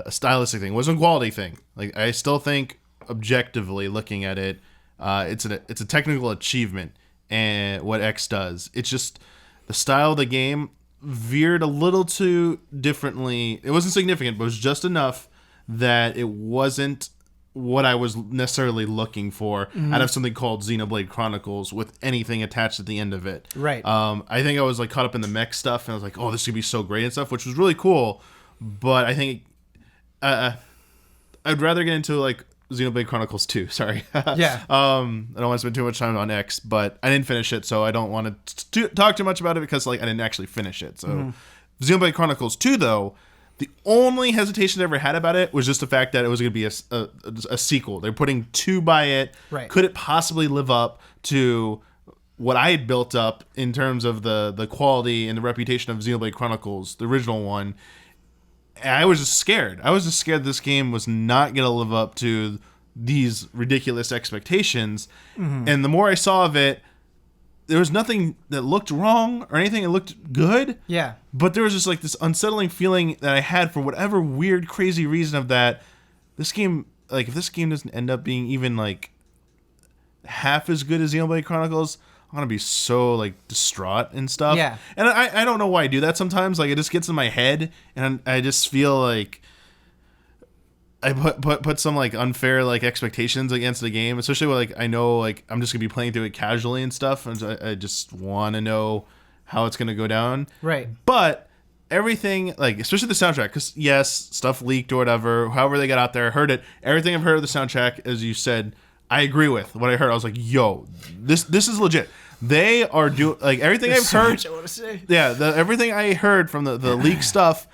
stylistic thing. It wasn't a quality thing. Like, I still think objectively looking at it, it's a technical achievement, and what X does, it's just the style of the game veered a little too differently. It wasn't significant, but it was just enough that it wasn't what I was necessarily looking for out of something called Xenoblade Chronicles with anything attached at the end of it. Right. I think I was like caught up in the mech stuff, and I was like, oh, this could be so great and stuff, which was really cool. But I think I'd rather get into like Xenoblade Chronicles 2. Sorry. Yeah. I don't want to spend too much time on X, but I didn't finish it, so I don't want to talk too much about it because like I didn't actually finish it. So Xenoblade Chronicles 2, though, the only hesitation I ever had about it was just the fact that it was going to be a sequel. They're putting 2 by it. Right. Could it possibly live up to what I had built up in terms of the quality and the reputation of Xenoblade Chronicles, the original one? And I was just scared. I was just scared this game was not going to live up to these ridiculous expectations. Mm-hmm. And the more I saw of it, there was nothing that looked wrong or anything that looked good. Yeah. But there was just like this unsettling feeling that I had for whatever weird, crazy reason of that. This game, like, if this game doesn't end up being even like half as good as Xenoblade Chronicles, I'm gonna be so like distraught and stuff. Yeah. And I don't know why I do that sometimes. Like, it just gets in my head, and I just feel like I put some like unfair like expectations against the game, especially when like I know like I'm just gonna be playing through it casually and stuff, and I just want to know how it's gonna go down. Right. But everything, like, especially the soundtrack, because yes, stuff leaked or whatever, however they got out there, heard it. Everything I've heard of the soundtrack, as you said, I agree with what I heard. I was like, yo, this is legit. They are doing like everything I've heard. Much I want to say. Yeah, everything I heard from the leak stuff,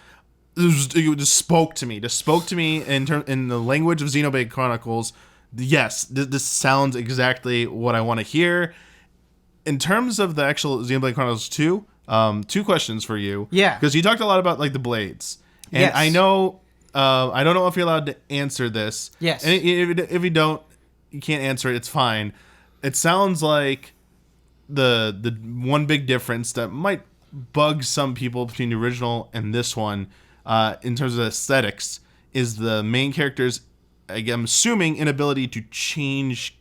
it just spoke to me. Just spoke to me in the language of Xenoblade Chronicles. Yes, this sounds exactly what I want to hear. In terms of the actual Xenoblade Chronicles 2, 2 questions for you. Yeah, because you talked a lot about like the blades, and yes. I know I don't know if you're allowed to answer this. Yes, and if you don't, you can't answer it. It's fine. It sounds like the one big difference that might bug some people between the original and this one, in terms of aesthetics, is the main character's I'm assuming, inability to change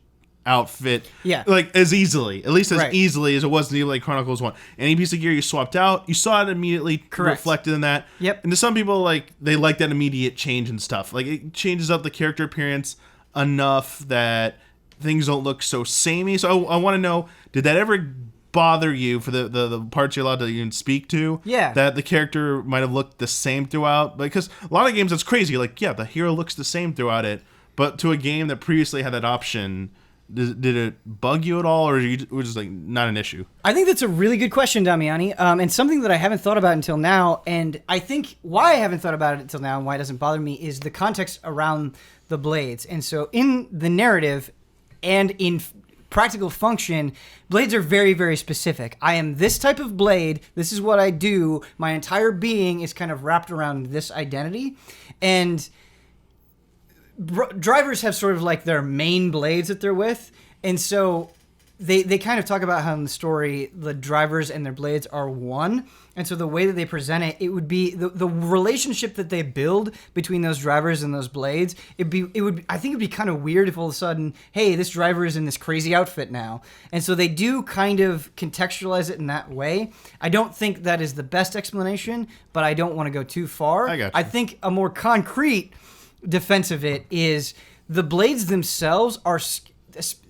outfit Yeah. like as easily, at least as Right. easily as it was in Xenoblade Chronicles 1. Any piece of gear you swapped out, you saw it immediately Correct. reflected in that. Yep. And to some people, like, they like that immediate change and stuff. Like, it changes up the character appearance enough that things don't look so samey. So I want to know, did that ever bother you for the parts you're allowed to even speak to? Yeah. That the character might have looked the same throughout? Because a lot of games, it's crazy. Like, yeah, the hero looks the same throughout it. But to a game that previously had that option, did it bug you at all, or was it just like not an issue? I think that's a really good question, Damiani, and something that I haven't thought about until now. And I think why I haven't thought about it until now and why it doesn't bother me is the context around the blades. And so in the narrative and in practical function, blades are very, very specific. I am this type of blade. This is what I do. My entire being is kind of wrapped around this identity. And drivers have sort of like their main blades that they're with, and so they kind of talk about how in the story the drivers and their blades are one, and so the way that they present it, it would be the relationship that they build between those drivers and those blades. I think it'd be kind of weird if all of a sudden, hey, this driver is in this crazy outfit now, and so they do kind of contextualize it in that way. I don't think that is the best explanation, but I don't want to go too far. I got you. I think a more concrete defense of it is the blades themselves are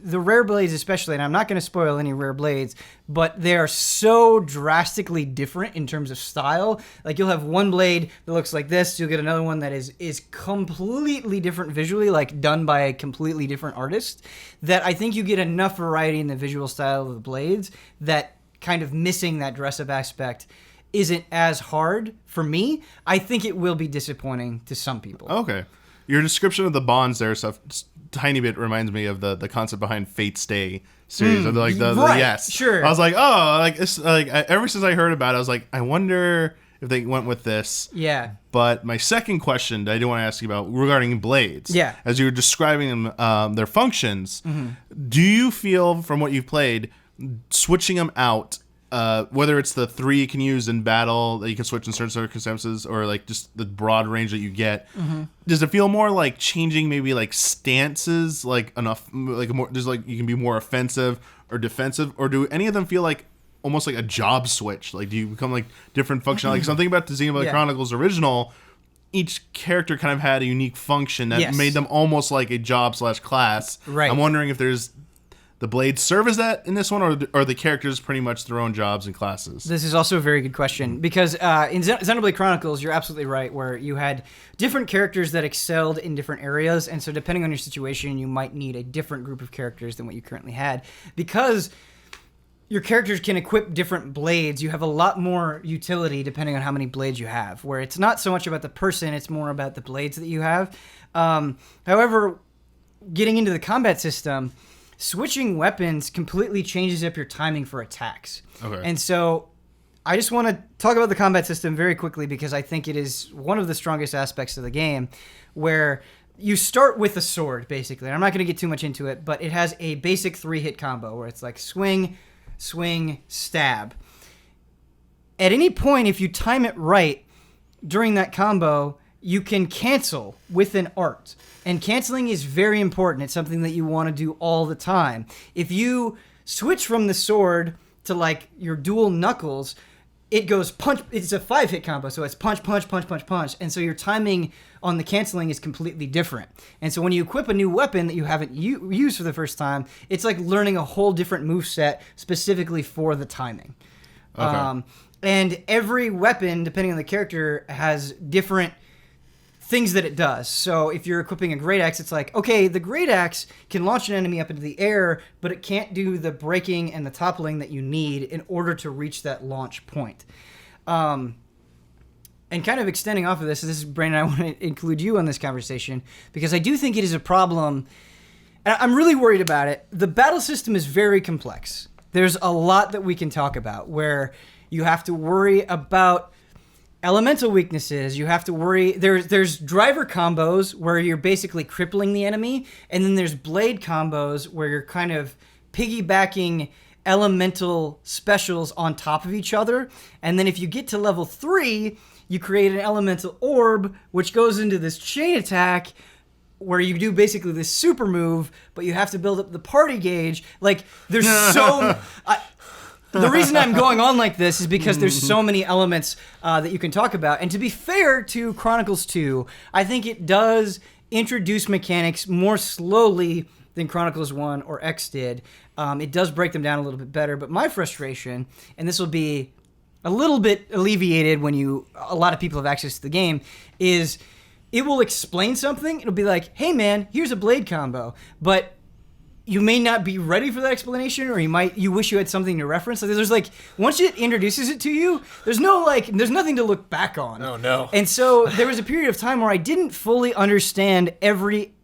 the rare blades especially, and I'm not going to spoil any rare blades, but they are so drastically different in terms of style. Like, you'll have one blade that looks like this, you'll get another one that is completely different visually, like done by a completely different artist, that I think you get enough variety in the visual style of the blades that kind of missing that dress-up aspect isn't as hard for me. I think it will be disappointing to some people. Okay. Your description of the bonds there, stuff, tiny bit reminds me of the concept behind Fate's Day series. Of like the right, yes, sure. I was like, oh, like it's like ever since I heard about it, I was like, I wonder if they went with this. Yeah. But my second question that I do want to ask you about regarding blades, Yeah. as you were describing them, their functions, do you feel from what you've played, switching them out, whether it's the 3 you can use in battle that you can switch in certain circumstances, or like just the broad range that you get, does it feel more like changing maybe like stances, like enough, like more, just like you can be more offensive or defensive, or do any of them feel like almost like a job switch? Like, do you become like different functionality? Like, something about the Xenoblade Chronicles original, each character kind of had a unique function that made them almost like a job/class. Right. I'm wondering if there's the blades serve as that in this one, or are the characters pretty much their own jobs and classes? This is also a very good question, because in Xenoblade Chronicles, you're absolutely right, where you had different characters that excelled in different areas, and so depending on your situation, you might need a different group of characters than what you currently had. Because your characters can equip different blades, you have a lot more utility depending on how many blades you have, where it's not so much about the person, it's more about the blades that you have. However, getting into the combat system, switching weapons completely changes up your timing for attacks. Okay. And so I just want to talk about the combat system very quickly, because I think it is one of the strongest aspects of the game, where you start with a sword, basically. And I'm not going to get too much into it, but it has a basic 3-hit combo where it's like swing, swing, stab. At any point, if you time it right during that combo, you can cancel with an art. And canceling is very important. It's something that you want to do all the time. If you switch from the sword to like your dual knuckles, it goes punch. It's a 5-hit combo, so it's punch, punch, punch, punch, punch. And so your timing on the canceling is completely different. And so when you equip a new weapon that you haven't used for the first time, it's like learning a whole different moveset specifically for the timing. Okay. And every weapon, depending on the character, has different things that it does. So if you're equipping a great axe, it's like, okay, the great axe can launch an enemy up into the air, but it can't do the breaking and the toppling that you need in order to reach that launch point. And kind of extending off of this is Brandon, I want to include you on this conversation, because I do think it is a problem, and I'm really worried about it. The battle system is very complex. There's a lot that we can talk about, where you have to worry about elemental weaknesses. You have to worry. There's driver combos where you're basically crippling the enemy, and then there's blade combos where you're kind of piggybacking elemental specials on top of each other. And then if you get to level 3, you create an elemental orb, which goes into this chain attack, where you do basically this super move, but you have to build up the party gauge. Like, there's so... The reason I'm going on like this is because there's so many elements that you can talk about. And to be fair to Chronicles 2, I think it does introduce mechanics more slowly than Chronicles 1 or X did. It does break them down a little bit better. But my frustration, and this will be a little bit alleviated when a lot of people have access to the game, is it will explain something. It'll be like, hey man, here's a blade combo. But you may not be ready for that explanation, or you wish you had something to reference. Like, there's like, once it introduces it to you, there's nothing to look back on. Oh no. And so there was a period of time where I didn't fully understand every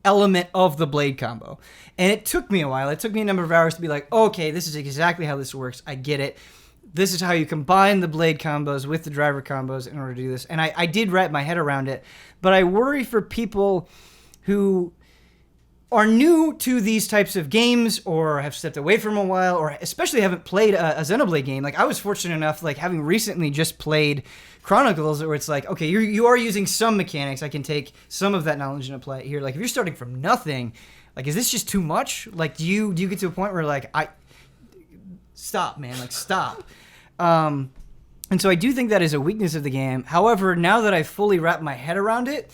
element of the blade combo. And it took me a while. It took me a number of hours to be like, okay, this is exactly how this works. I get it. This is how you combine the blade combos with the driver combos in order to do this. And I did wrap my head around it. But I worry for people who are new to these types of games, or have stepped away from a while, or especially haven't played a Xenoblade game. Like, I was fortunate enough, like, having recently just played Chronicles, where it's like, okay, you are using some mechanics. I can take some of that knowledge and apply it here. Like, if you're starting from nothing, like, is this just too much? Like, do you get to a point where, like, stop, man, like, stop. And so I do think that is a weakness of the game. However, now that I've fully wrapped my head around it,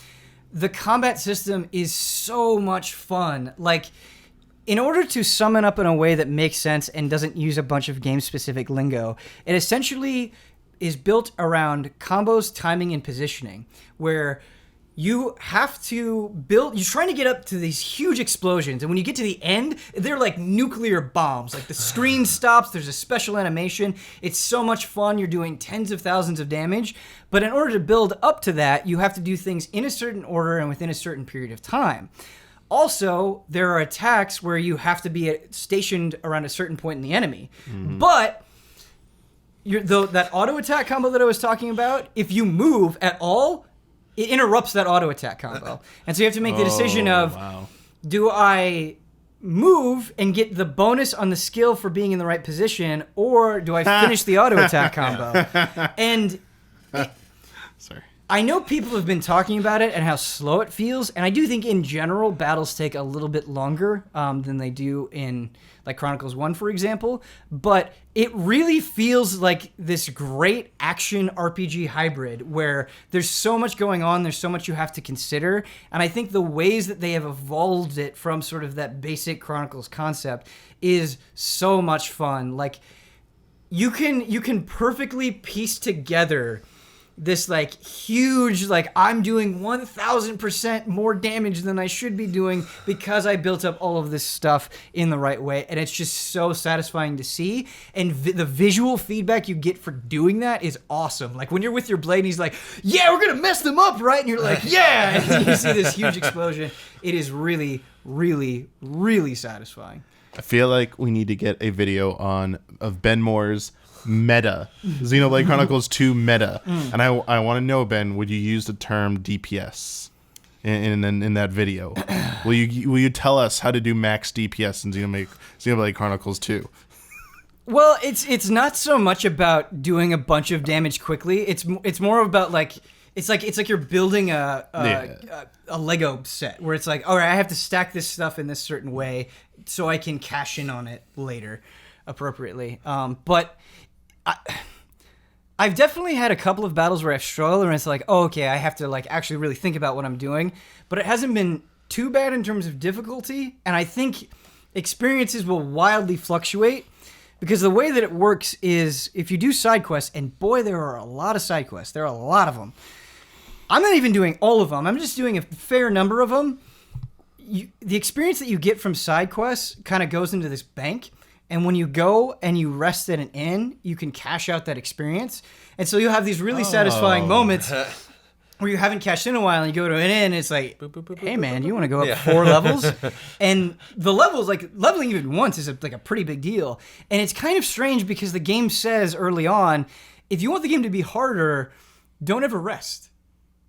the combat system is so much fun. Like, in order to sum it up in a way that makes sense and doesn't use a bunch of game-specific lingo, it essentially is built around combos, timing, and positioning, where you have to build... You're trying to get up to these huge explosions, and when you get to the end, they're like nuclear bombs. Like, the screen stops, there's a special animation. It's so much fun. You're doing tens of thousands of damage. But in order to build up to that, you have to do things in a certain order and within a certain period of time. Also, there are attacks where you have to be stationed around a certain point in the enemy. Mm-hmm. But that auto attack combo that I was talking about, if you move at all, it interrupts that auto attack combo. And so you have to make the decision of, do I move and get the bonus on the skill for being in the right position, or do I finish the auto attack combo? And sorry. I know people have been talking about it and how slow it feels, and I do think in general battles take a little bit longer than they do in like Chronicles 1, for example, but it really feels like this great action RPG hybrid where there's so much going on, there's so much you have to consider, and I think the ways that they have evolved it from sort of that basic Chronicles concept is so much fun. Like, you can perfectly piece together this like huge, like, I'm doing 1,000% more damage than I should be doing because I built up all of this stuff in the right way, and it's just so satisfying to see. And the visual feedback you get for doing that is awesome. Like, when you're with your blade and he's like, yeah, we're gonna mess them up, right? And you're like, yeah, and you see this huge explosion. It is really, really, really satisfying. I feel like we need to get a video of Ben Moore's meta, Xenoblade Chronicles 2 meta. And I want to know, Ben, would you use the term DPS in that video? Will you tell us how to do max DPS in Xenoblade Chronicles 2? Well, it's not so much about doing a bunch of damage quickly. It's more about like it's like you're building a Lego set where it's like, all right, I have to stack this stuff in this certain way so I can cash in on it later appropriately. But I've definitely had a couple of battles where I've struggled and it's like, oh, okay, I have to like actually really think about what I'm doing. But it hasn't been too bad in terms of difficulty. And I think experiences will wildly fluctuate because the way that it works is if you do side quests, and boy, there are a lot of side quests. There are a lot of them. I'm not even doing all of them. I'm just doing a fair number of them. The experience that you get from side quests kind of goes into this bank. And when you go and you rest at an inn, you can cash out that experience. And so you'll have these really satisfying moments where you haven't cashed in a while and you go to an inn and it's like, hey man, you want to go up 4 levels? And the levels, like leveling even once is like a pretty big deal. And it's kind of strange because the game says early on, if you want the game to be harder, don't ever rest.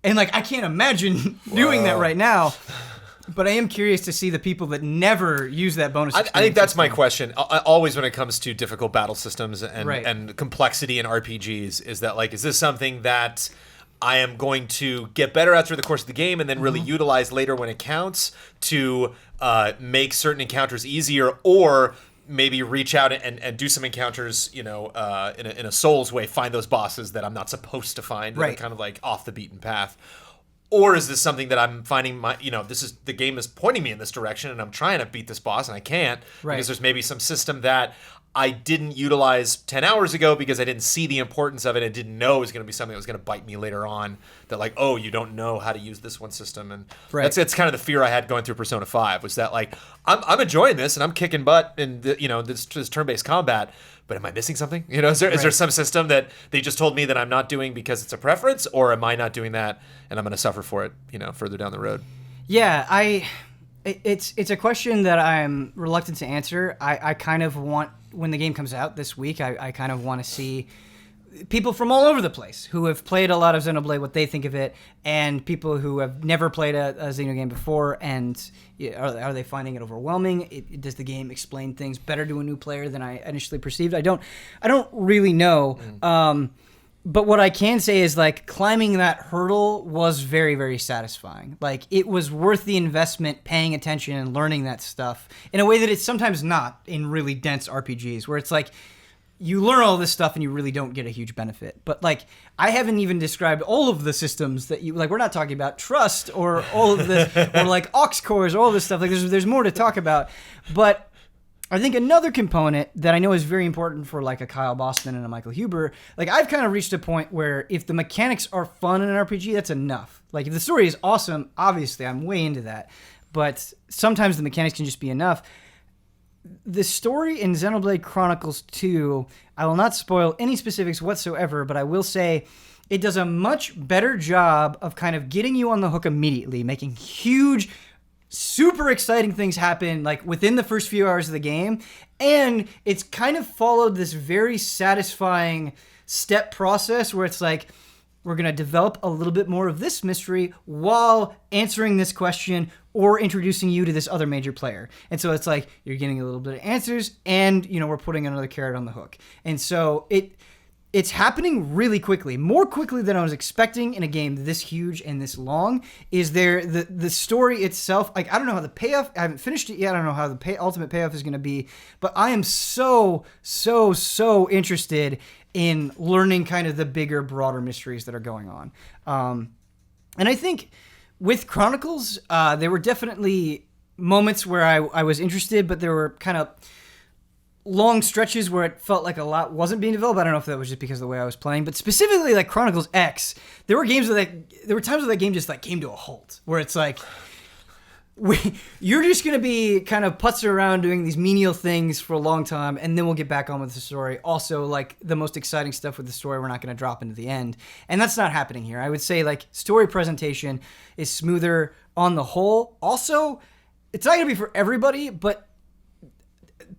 And like, I can't imagine doing that right now. But I am curious to see the people that never use that bonus experience. I think that's my question. Always when it comes to difficult battle systems and complexity in RPGs is that, like, is this something that I am going to get better at through the course of the game and then really utilize later when it counts to make certain encounters easier, or maybe reach out and do some encounters, in a Souls way, find those bosses that I'm not supposed to find, that are kind of like off the beaten path. Or is this something that I'm finding the game is pointing me in this direction and I'm trying to beat this boss and I can't because there's maybe some system that I didn't utilize 10 hours ago because I didn't see the importance of it and didn't know it was going to be something that was going to bite me later on, that like, oh, you don't know how to use this one system. And that's kind of the fear I had going through Persona 5, was that like, I'm enjoying this and I'm kicking butt in this turn-based combat, but am I missing something? Is there some system that they just told me that I'm not doing because it's a preference, or am I not doing that and I'm going to suffer for it, further down the road? Yeah, it's a question that I'm reluctant to answer. I kind of want, when the game comes out this week, I kind of want to see people from all over the place who have played a lot of Xenoblade, what they think of it, and people who have never played a Xeno game before, and are they finding it overwhelming? Does the game explain things better to a new player than I initially perceived? I don't really know. But what I can say is, like, climbing that hurdle was very, very satisfying. Like, it was worth the investment, paying attention and learning that stuff in a way that it's sometimes not in really dense RPGs, where it's like, you learn all this stuff and you really don't get a huge benefit. But, like, I haven't even described all of the systems that you, like, we're not talking about trust or all of this, or, like, aux cores, or all this stuff. Like, there's more to talk about. But I think another component that I know is very important for like a Kyle Boston and a Michael Huber, like I've kind of reached a point where if the mechanics are fun in an RPG, that's enough. Like if the story is awesome, obviously I'm way into that, but sometimes the mechanics can just be enough. The story in Xenoblade Chronicles 2, I will not spoil any specifics whatsoever, but I will say it does a much better job of kind of getting you on the hook immediately, making huge, super exciting things happen like within the first few hours of the game, and it's kind of followed this very satisfying step process where it's like, we're going to develop a little bit more of this mystery while answering this question or introducing you to this other major player. And so it's like you're getting a little bit of answers and we're putting another carrot on the hook. And so it's happening really quickly, more quickly than I was expecting in a game this huge and this long. Is there the story itself? Like, I don't know how the payoff, I haven't finished it yet. I don't know how the ultimate payoff is going to be, but I am so interested in learning kind of the bigger, broader mysteries that are going on. And I think with Chronicles, there were definitely moments where I was interested, but there were kind of long stretches where it felt like a lot wasn't being developed. I don't know if that was just because of the way I was playing, but specifically like Chronicles X, there were times where that game just like came to a halt, where it's like, you're just going to be kind of putzing around doing these menial things for a long time, and then we'll get back on with the story. Also, like, the most exciting stuff with the story we're not going to drop into the end. And that's not happening here. I would say, like, story presentation is smoother on the whole. Also, it's not going to be for everybody, but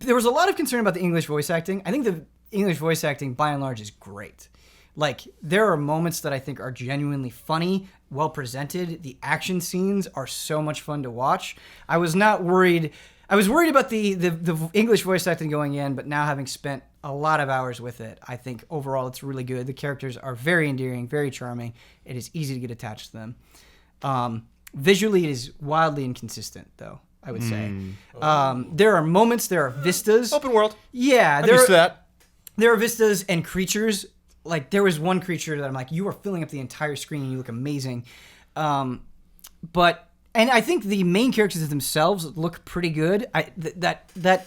there was a lot of concern about the English voice acting. I think the English voice acting, by and large, is great. Like, there are moments that I think are genuinely funny, well presented. The action scenes are so much fun to watch. I was not worried. I was worried about the English voice acting going in, but now having spent a lot of hours with it, I think overall it's really good. The characters are very endearing, very charming. It is easy to get attached to them. Visually, it is wildly inconsistent, though, I would say. There are moments, there are vistas. Open world. Yeah. I'm used to that. There are vistas and creatures. Like, there was one creature that I'm like, you are filling up the entire screen and you look amazing. And I think the main characters themselves look pretty good. That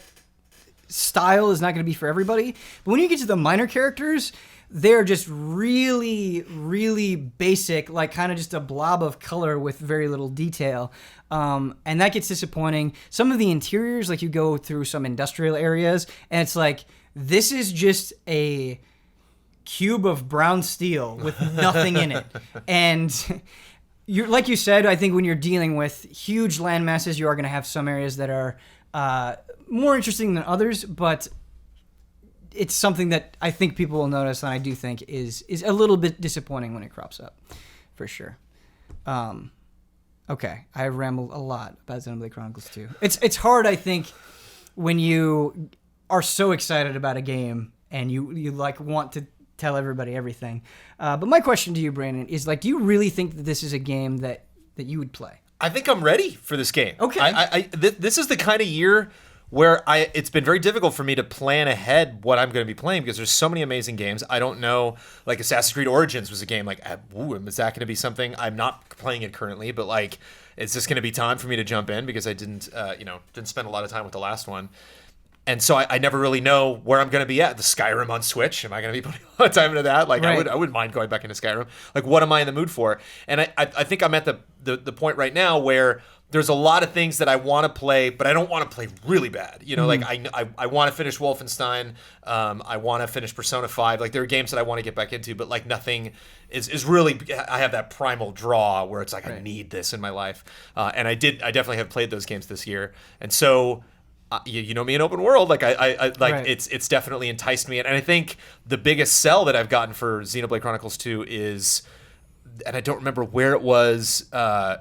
style is not going to be for everybody. But when you get to the minor characters, they're just really, really basic, like kind of just a blob of color with very little detail. And that gets disappointing. Some of the interiors, like you go through some industrial areas, and it's like, this is just a cube of brown steel with nothing in it. And you're, like you said, I think when you're dealing with huge land masses, you are going to have some areas that are more interesting than others, but it's something that I think people will notice, and I do think is a little bit disappointing when it crops up, for sure. Okay, I rambled a lot about Xenoblade Chronicles 2. It's hard, I think, when you are so excited about a game and you like want to tell everybody everything. But my question to you, Brandon, is like, do you really think that this is a game that you would play? I think I'm ready for this game. Okay. This is the kind of year where it's been very difficult for me to plan ahead what I'm going to be playing because there's so many amazing games. I don't know, like Assassin's Creed Origins was a game like, is that going to be something? I'm not playing it currently, but like, is this going to be time for me to jump in because I didn't spend a lot of time with the last one. And so I never really know where I'm going to be at. The Skyrim on Switch, am I going to be putting a lot of time into that? Like, right. I wouldn't mind going back into Skyrim. Like, what am I in the mood for? And I think I'm at the point right now where there's a lot of things that I want to play, but I don't want to play really bad. You know, like I want to finish Wolfenstein. I want to finish Persona 5. Like, there are games that I want to get back into, but like nothing is really. I have that primal draw where it's like I need this in my life, and I definitely have played those games this year, and so. You know me in open world, like I like it's definitely enticed me, and I think the biggest sell that I've gotten for Xenoblade Chronicles 2 is, and I don't remember where it was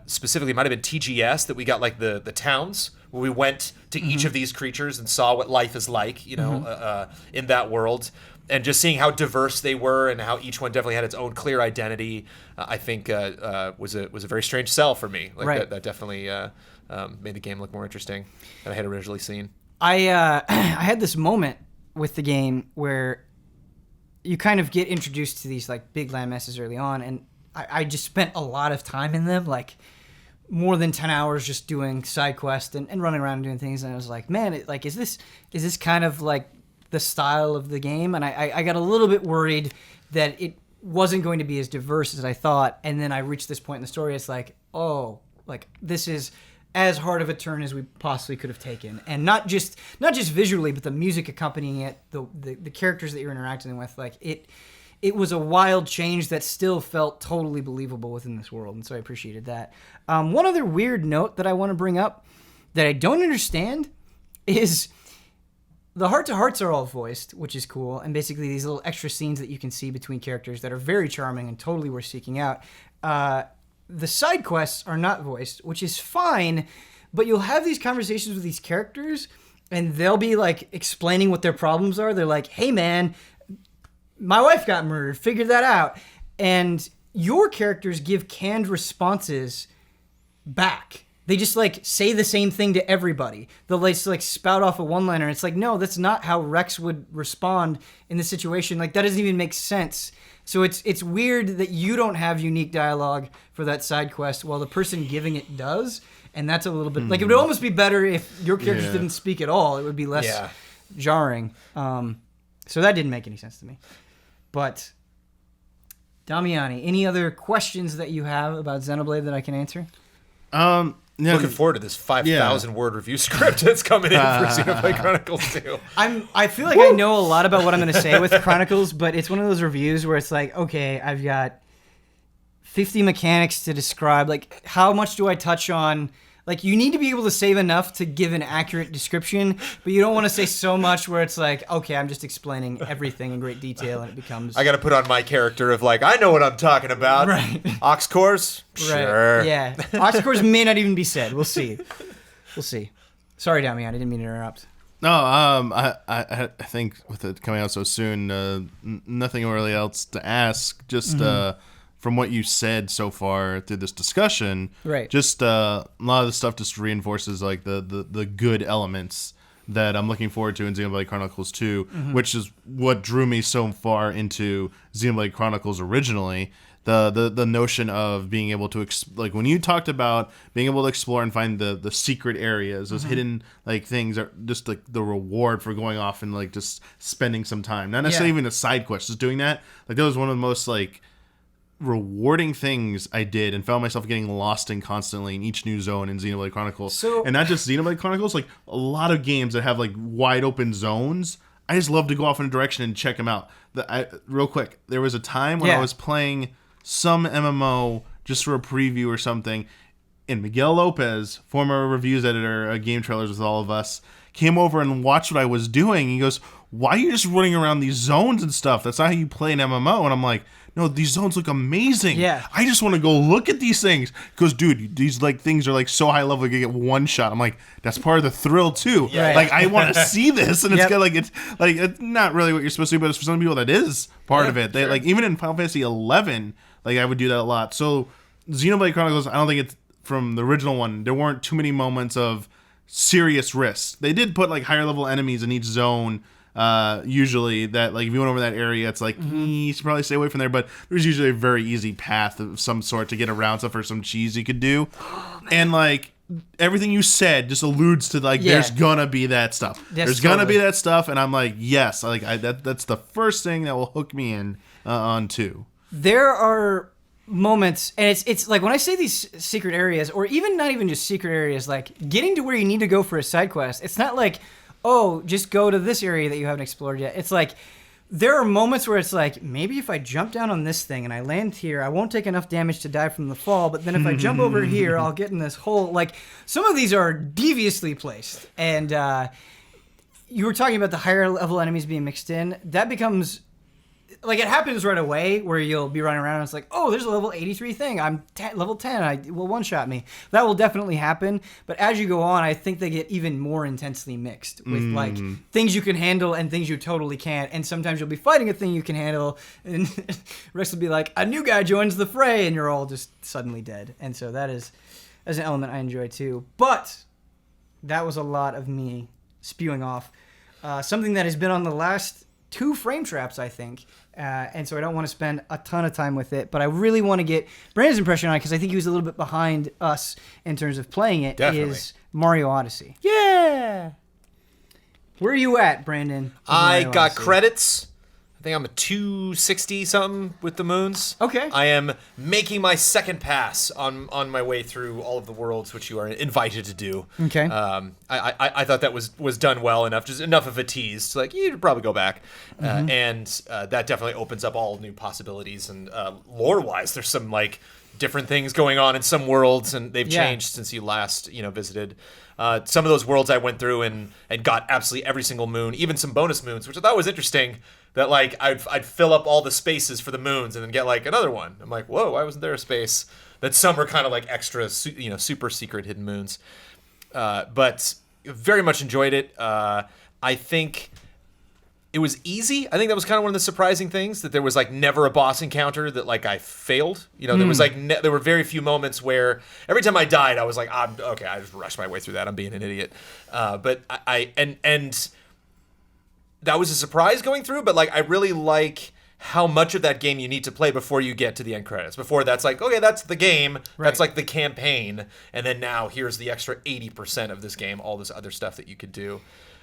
specifically, it might have been TGS that we got like the towns where we went to each of these creatures and saw what life is like, you know, in that world, and just seeing how diverse they were and how each one definitely had its own clear identity. I think was a very strange sell for me. Like that definitely. Made the game look more interesting than I had originally seen. I had this moment with the game where you kind of get introduced to these like big land masses early on, and I just spent a lot of time in them, like more than 10 hours just doing side quests and running around and doing things. And I was like, man, is this kind of like the style of the game? And I got a little bit worried that it wasn't going to be as diverse as I thought. And then I reached this point in the story. It's like, oh, like this is as hard of a turn as we possibly could have taken, and not just visually, but the music accompanying it, the characters that you're interacting with, like it was a wild change that still felt totally believable within this world, and so I appreciated that. One other weird note that I want to bring up that I don't understand is the heart-to-hearts are all voiced, which is cool, and basically these little extra scenes that you can see between characters that are very charming and totally worth seeking out. The side quests are not voiced, which is fine, but you'll have these conversations with these characters, and they'll be like explaining what their problems are. They're like, hey man, my wife got murdered, figure that out. And your characters give canned responses back. They just like say the same thing to everybody. They'll like spout off a one-liner. It's like, no, that's not how Rex would respond in this situation. Like, that doesn't even make sense. So it's weird that you don't have unique dialogue for that side quest while the person giving it does. And that's a little bit like, it would almost be better if your characters didn't speak at all. It would be less jarring. So that didn't make any sense to me. But Damiani, any other questions that you have about Xenoblade that I can answer? Looking forward to this 5,000 word review script that's coming in for Xenoblade Chronicles 2. I feel like I know a lot about what I'm going to say with Chronicles, but it's one of those reviews where it's like, okay, I've got 50 mechanics to describe. Like, how much do I touch on? Like, you need to be able to save enough to give an accurate description, but you don't want to say so much where it's like, okay, I'm just explaining everything in great detail, and it becomes... I got to put on my character of like, I know what I'm talking about. Right. Ox cores? Sure. Right. Yeah. Ox cores may not even be said. We'll see. Sorry, Damian, I didn't mean to interrupt. No, I think with it coming out so soon, nothing really else to ask. Just... from what you said so far through this discussion, right? Just a lot of the stuff just reinforces like the good elements that I'm looking forward to in Xenoblade Chronicles 2, which is what drew me so far into Xenoblade Chronicles originally. The notion of being able to like when you talked about being able to explore and find the secret areas, those hidden like things are just like the reward for going off and like just spending some time, not necessarily even a side quest, just doing that. Like that was one of the most like rewarding things I did, and found myself getting lost in constantly in each new zone in Xenoblade Chronicles. And not just Xenoblade Chronicles, like a lot of games that have like wide open zones, I just love to go off in a direction and check them out. Real quick, there was a time when I was playing some MMO just for a preview or something, and Miguel Lopez, former reviews editor, Game Trailers with all of us, came over and watched what I was doing. He goes, why are you just running around these zones and stuff? That's not how you play an MMO. And I'm like, no, these zones look amazing. Yeah. I just want to go look at these things. Because, dude, these like things are like so high level, you get one shot. I'm like, that's part of the thrill too. Yeah. Like, I want to see this, and it's got like it's not really what you're supposed to do, but it's for some people that is part of it. They like even in Final Fantasy XI, like I would do that a lot. So Xenoblade Chronicles, I don't think it's from the original one. There weren't too many moments of serious risks. They did put like higher level enemies in each zone. Usually that like if you went over that area, it's like you should probably stay away from there, but there's usually a very easy path of some sort to get around stuff or some cheese you could do. And like everything you said just alludes to like there's gonna be that stuff. There's gonna be that stuff, and I'm like, yes, like that's the first thing that will hook me in on 2. There are moments, and it's like when I say these secret areas, or even not even just secret areas, like getting to where you need to go for a side quest. It's not like, oh, just go to this area that you haven't explored yet. It's like there are moments where it's like, maybe if I jump down on this thing and I land here, I won't take enough damage to die from the fall, but then if I jump over here, I'll get in this hole. Like, some of these are deviously placed. And you were talking about the higher level enemies being mixed in. That becomes... like, it happens right away where you'll be running around and it's like, oh, there's a level 83 thing. I'm level 10. Will one-shot me. That will definitely happen. But as you go on, I think they get even more intensely mixed with, like, things you can handle and things you totally can't. And sometimes you'll be fighting a thing you can handle, and Rex will be like, a new guy joins the fray, and you're all just suddenly dead. And so that's an element I enjoy, too. But that was a lot of me spewing off. Something that has been on the last 2 frame traps, I think. And so I don't want to spend a ton of time with it, but I really want to get Brandon's impression on it because I think he was a little bit behind us in terms of playing it. Definitely. Is Mario Odyssey. Yeah. Where are you at, Brandon? I got credits. I think I'm a 260 something with the moons. Okay. I am making my second pass on my way through all of the worlds, which you are invited to do. Okay. I thought that was done well enough, just enough of a tease. Like, you'd probably go back. And that definitely opens up all new possibilities. And lore-wise, there's some, like, different things going on in some worlds, and they've changed since you last, visited. Some of those worlds I went through and got absolutely every single moon, even some bonus moons, which I thought was interesting. That like I'd fill up all the spaces for the moons and then get like another one. I'm like, whoa, why wasn't there a space? That some are kind of like extra, super secret hidden moons. But very much enjoyed it. I think it was easy. I think that was kind of one of the surprising things, that there was like never a boss encounter that like I failed. There was like there were very few moments where every time I died, I was like, okay, I just rushed my way through that. I'm being an idiot. But and that was a surprise going through, but like I really like how much of that game you need to play before you get to the end credits. Before that's like, okay, that's the game. Right. That's like the campaign. And then now here's the extra 80% of this game, all this other stuff that you could do.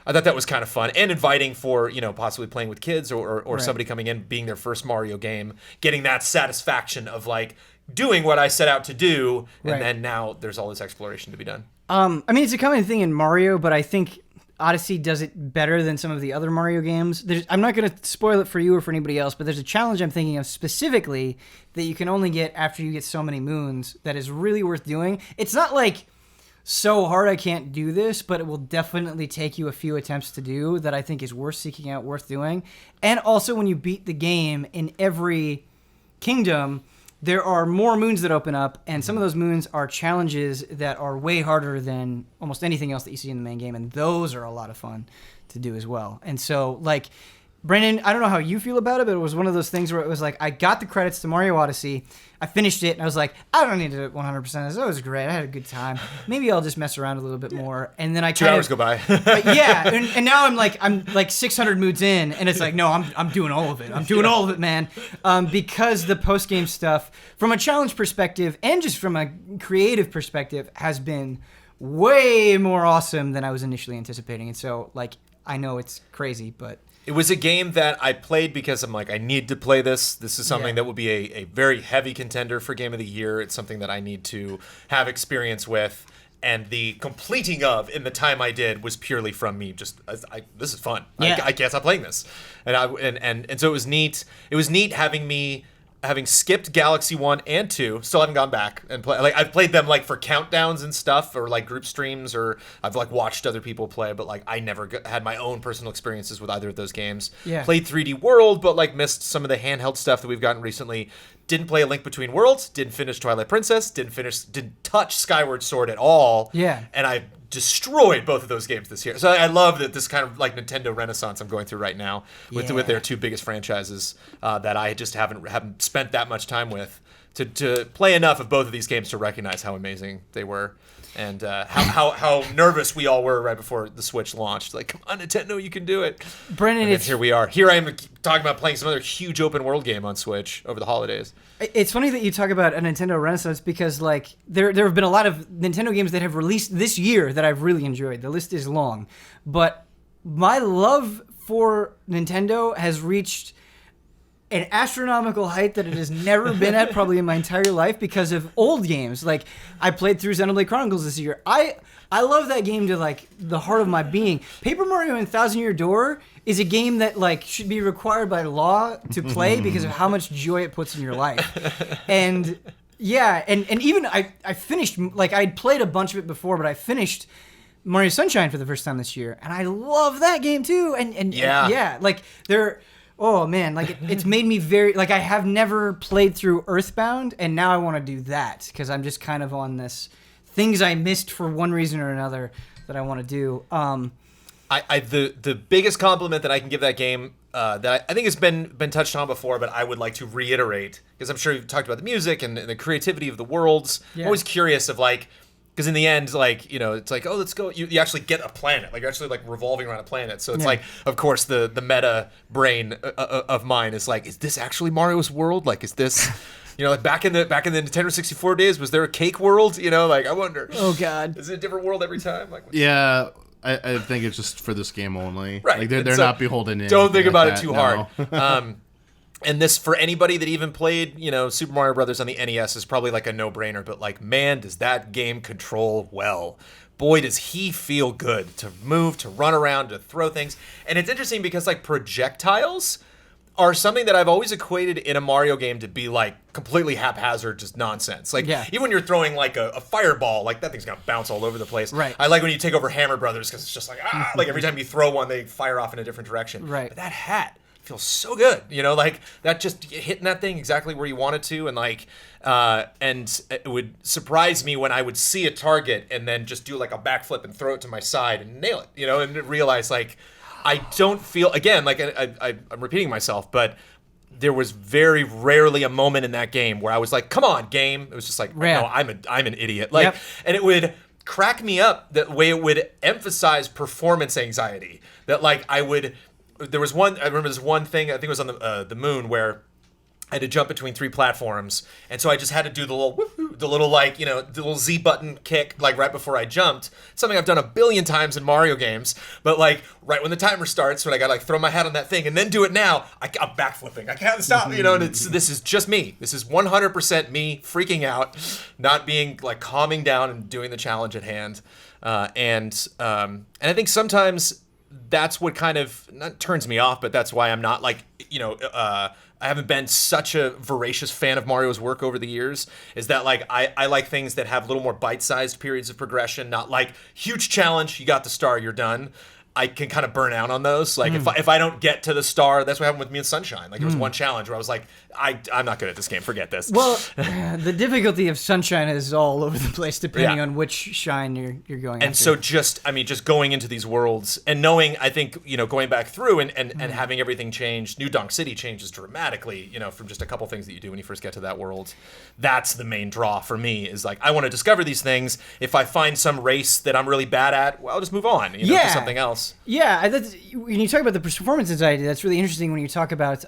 I thought that was kind of fun and inviting for, possibly playing with kids or right. somebody coming in, being their first Mario game, getting that satisfaction of like doing what I set out to do. And right. then now there's all this exploration to be done. I mean, it's a common thing in Mario, but I think Odyssey does it better than some of the other Mario games. I'm not going to spoil it for you or for anybody else, but there's a challenge I'm thinking of specifically that you can only get after you get so many moons that is really worth doing. It's not like so hard I can't do this, but it will definitely take you a few attempts to do that I think is worth seeking out, worth doing. And also when you beat the game in every kingdom, there are more moons that open up, and some of those moons are challenges that are way harder than almost anything else that you see in the main game, and those are a lot of fun to do as well. And so, like, Brandon, I don't know how you feel about it, but it was one of those things where it was like, I got the credits to Mario Odyssey, I finished it, and I was like, I don't need to do it 100%. That was great. I had a good time. Maybe I'll just mess around a little bit more. And then I 2 hours go by. Yeah, and now I'm like 600 moods in, and it's like, no, I'm doing all of it. I'm doing all of it, man. Because the post-game stuff, from a challenge perspective and just from a creative perspective, has been way more awesome than I was initially anticipating. And so, like, I know it's crazy, but... It was a game that I played because I'm like, I need to play this. This is something that will be a very heavy contender for Game of the Year. It's something that I need to have experience with. And the completing of in the time I did was purely from me. Just, this is fun. Yeah. I can't stop playing this. And so it was neat. It was neat having me having skipped Galaxy 1 and 2, still haven't gone back and play. Like, I've played them like for countdowns and stuff, or like group streams, or I've like watched other people play, but like I never had my own personal experiences with either of those games. Yeah. Played 3D World, but like missed some of the handheld stuff that we've gotten recently. Didn't play A Link Between Worlds, didn't finish Twilight Princess, didn't touch Skyward Sword at all. Yeah. And I destroyed both of those games this year. So I love that this kind of like Nintendo renaissance I'm going through right now with their two biggest franchises that I just haven't spent that much time with to play enough of both of these games to recognize how amazing they were. And how nervous we all were right before the Switch launched. Like, come on, Nintendo, you can do it. Brendan, here we are. Here I am talking about playing some other huge open world game on Switch over the holidays. It's funny that you talk about a Nintendo Renaissance because, like, there have been a lot of Nintendo games that have released this year that I've really enjoyed. The list is long. But my love for Nintendo has reached an astronomical height that it has never been at probably in my entire life because of old games. Like, I played through Xenoblade Chronicles this year. I love that game to, like, the heart of my being. Paper Mario and Thousand Year Door is a game that, like, should be required by law to play because of how much joy it puts in your life. And, yeah, and even I finished, like, I'd played a bunch of it before, but I finished Mario Sunshine for the first time this year. And I love that game, too. And like, oh man, like it's made me very, like I have never played through Earthbound, and now I want to do that because I'm just kind of on this things I missed for one reason or another that I want to do. The biggest compliment that I can give that game that I think has been touched on before, but I would like to reiterate because I'm sure you've talked about the music and the creativity of the worlds. Yeah. I'm always curious of like. Because in the end, like, you know, it's like, oh, let's go. You actually get a planet. Like, you're actually, like, revolving around a planet. So it's like, of course, the meta brain of mine is like, is this actually Mario's world? Like, is this, you know, like back in the Nintendo 64 days, was there a cake world? You know, like, I wonder. Oh, God. Is it a different world every time? Like, yeah, I think it's just for this game only. Right. Like, they're not beholden in. Don't think about it too no. hard. And this, for anybody that even played, you know, Super Mario Brothers on the NES is probably like a no-brainer, but like, man, does that game control well. Boy, does he feel good to move, to run around, to throw things. And it's interesting because like projectiles are something that I've always equated in a Mario game to be like completely haphazard, just nonsense. Like even when you're throwing like a fireball, like that thing's gonna bounce all over the place. Right. I like when you take over Hammer Brothers because it's just like, like every time you throw one, they fire off in a different direction. Right. But that hat feels so good, you know, like that just hitting that thing exactly where you want it to, and like and it would surprise me when I would see a target and then just do like a backflip and throw it to my side and nail it, you know, and realize like I don't feel, again, like I'm repeating myself, but there was very rarely a moment in that game where I was like, come on, game. It was just like, no, I'm an idiot. Like, and it would crack me up the way it would emphasize performance anxiety, that like I remember this one thing, I think it was on the moon, where I had to jump between 3 platforms, and so I just had to do the little like, you know, the little Z button kick like right before I jumped. Something I've done a billion times in Mario games, but like right when the timer starts, when I gotta like throw my hat on that thing and then do it now, I'm backflipping. I can't stop, you know. And this is just me. This is 100% me freaking out, not being like calming down and doing the challenge at hand, and I think sometimes that's what kind of not turns me off, but that's why I'm not like, you know, I haven't been such a voracious fan of Mario's work over the years, is that like I like things that have a little more bite-sized periods of progression, not like huge challenge, you got the star, you're done. I can kind of burn out on those. Like if I don't get to the star, that's what happened with me in Sunshine. Like there was one challenge where I was like, I'm not good at this game. Forget this. Well, the difficulty of Sunshine is all over the place depending on which shine you're going and after. So just going into these worlds and knowing, I think, you know, going back through and having everything change. New Donk City changes dramatically, you know, from just a couple things that you do when you first get to that world. That's the main draw for me, is like, I want to discover these things. If I find some race that I'm really bad at, well, I'll just move on, you know, to something else. Yeah, when you talk about the performance anxiety, that's really interesting when you talk about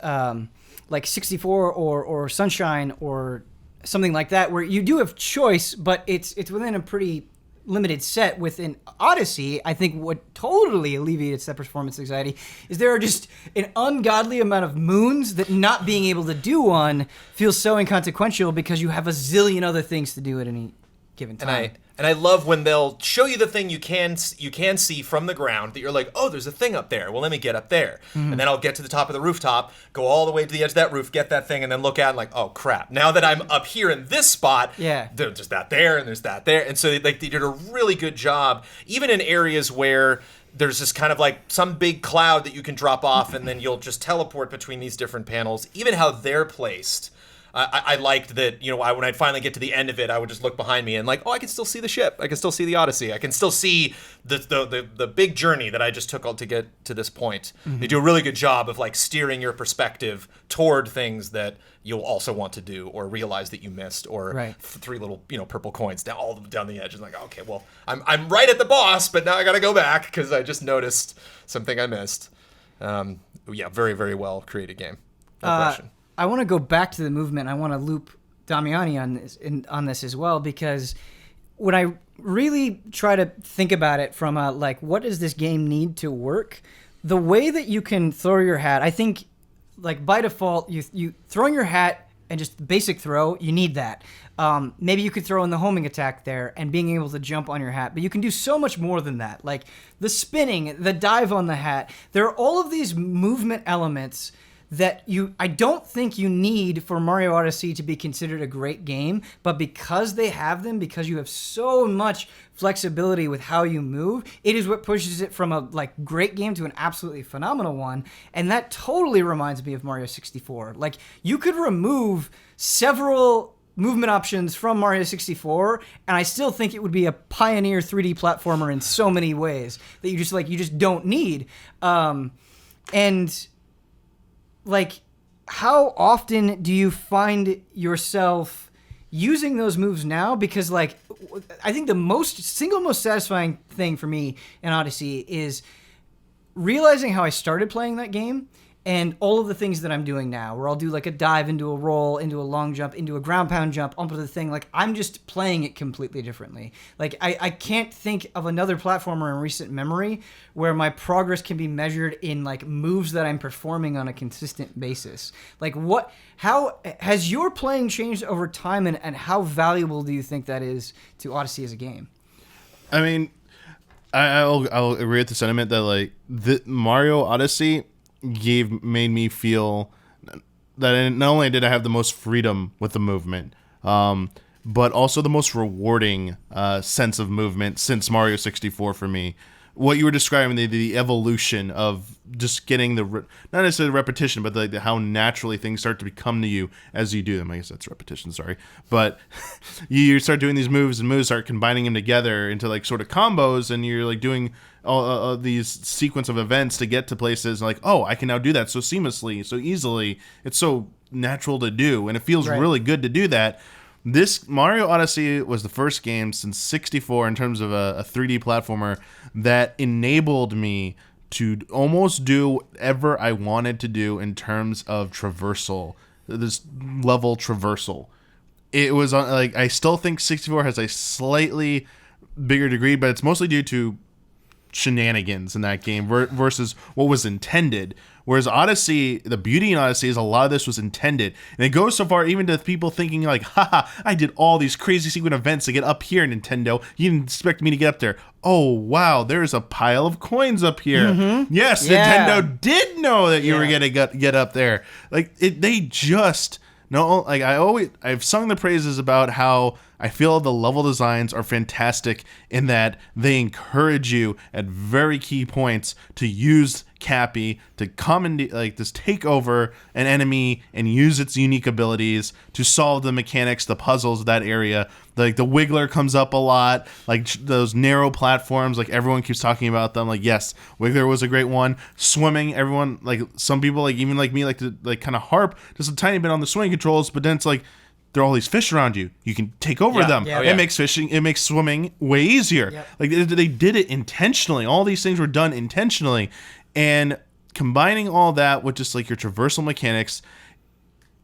like 64 or Sunshine or something like that, where you do have choice, but it's within a pretty limited set. Within Odyssey, I think what totally alleviates that performance anxiety is there are just an ungodly amount of moons that not being able to do one feels so inconsequential because you have a zillion other things to do at any given time. And I love when they'll show you the thing you can see from the ground that you're like, oh, there's a thing up there. Well, let me get up there. And then I'll get to the top of the rooftop, go all the way to the edge of that roof, get that thing, and then look out and like, oh, crap. Now that I'm up here in this spot, there's that there and there's that there. And so they did a really good job, even in areas where there's this kind of like some big cloud that you can drop off and then you'll just teleport between these different panels, even how they're placed. I liked that, when I'd finally get to the end of it, I would just look behind me and like, oh, I can still see the ship. I can still see the Odyssey. I can still see the big journey that I just took to get to this point. They do a really good job of like steering your perspective toward things that you'll also want to do or realize that you missed, or 3 little purple coins down the edge. It's like, okay, well, I'm right at the boss, but now I got to go back because I just noticed something I missed. Very, very well created game. No question. I want to go back to the movement. I want to loop Damiani on this as well, because when I really try to think about it from a, like, what does this game need to work? The way that you can throw your hat, I think, like, by default, you throwing your hat and just basic throw, you need that. Maybe you could throw in the homing attack there and being able to jump on your hat, but you can do so much more than that. Like the spinning, the dive on the hat. There are all of these movement elements that I don't think you need for Mario Odyssey to be considered a great game, but because they have them, because you have so much flexibility with how you move, it is what pushes it from a like great game to an absolutely phenomenal one. And that totally reminds me of Mario 64. Like, you could remove several movement options from Mario 64, and I still think it would be a pioneer 3D platformer in so many ways that you just don't need. And like, how often do you find yourself using those moves now? Because like, I think the single most satisfying thing for me in Odyssey is realizing how I started playing that game and all of the things that I'm doing now, where I'll do like a dive into a roll, into a long jump, into a ground pound jump, onto the thing. Like, I'm just playing it completely differently. Like, I can't think of another platformer in recent memory where my progress can be measured in like moves that I'm performing on a consistent basis. Like, how has your playing changed over time, and how valuable do you think that is to Odyssey as a game? I mean, I'll agree with the sentiment that like the Mario Odyssey made me feel that not only did I have the most freedom with the movement, but also the most rewarding sense of movement since Mario 64 for me. What you were describing, the evolution of just getting not necessarily repetition, but like how naturally things start to become to you as you do them. I guess that's repetition, sorry. But you start doing these moves, and moves start combining them together into like sort of combos, and you're like doing all these sequence of events to get to places like, oh, I can now do that so seamlessly, so easily. It's so natural to do, and it feels really good to do that. This Mario Odyssey was the first game since 64 in terms of a 3D platformer that enabled me to almost do whatever I wanted to do in terms of traversal, this level traversal. It was like, I still think 64 has a slightly bigger degree, but it's mostly due to shenanigans in that game versus what was intended. Whereas Odyssey, the beauty in Odyssey is a lot of this was intended. And it goes so far even to people thinking like, haha, I did all these crazy sequence events to get up here, Nintendo. You didn't expect me to get up there. Oh, wow, there's a pile of coins up here. Mm-hmm. Yes, yeah. Nintendo did know that you were going to get up there. Like, they just... No, like I've sung the praises about how I feel the level designs are fantastic in that they encourage you at very key points to use Cappy to come and like just take over an enemy and use its unique abilities to solve the mechanics, the puzzles of that area. Like the Wiggler comes up a lot, like those narrow platforms, like everyone keeps talking about them. Like, yes, Wiggler was a great one. Swimming, everyone, like some people, like even like me, like to like kind of harp just a tiny bit on the swimming controls, but then it's like there are all these fish around you. You can take over them. Yeah. It makes swimming way easier. Yep. Like they did it intentionally. All these things were done intentionally, and combining all that with just like your traversal mechanics.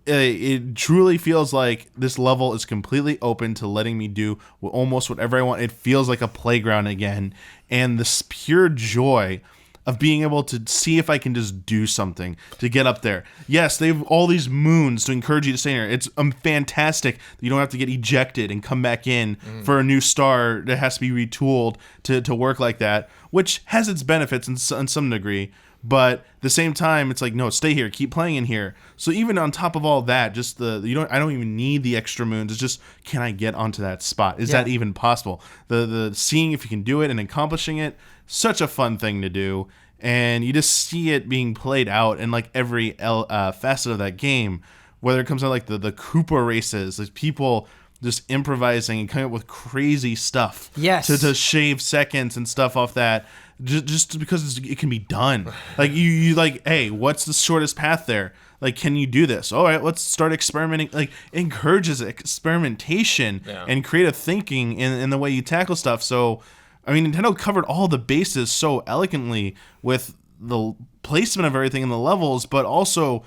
It truly feels like this level is completely open to letting me do almost whatever I want. It feels like a playground again. And this pure joy of being able to see if I can just do something to get up there. Yes, they have all these moons to encourage you to stay there. It's fantastic that you don't have to get ejected and come back in for a new star that has to be retooled to work like that, which has its benefits in some degree. But at the same time, it's like, no, stay here, keep playing in here. So even on top of all that, just I don't even need the extra moons. It's just, can I get onto that spot? Is that even possible? The seeing if you can do it and accomplishing it, such a fun thing to do. And you just see it being played out in like every facet of that game, whether it comes to like the Koopa races, like people just improvising and coming up with crazy stuff to shave seconds and stuff off that. Just because it can be done. Like you like, hey, what's the shortest path there? Like, can you do this? All right, let's start experimenting. Like, it encourages experimentation and creative thinking in the way you tackle stuff. So, I mean, Nintendo covered all the bases so elegantly with the placement of everything in the levels, but also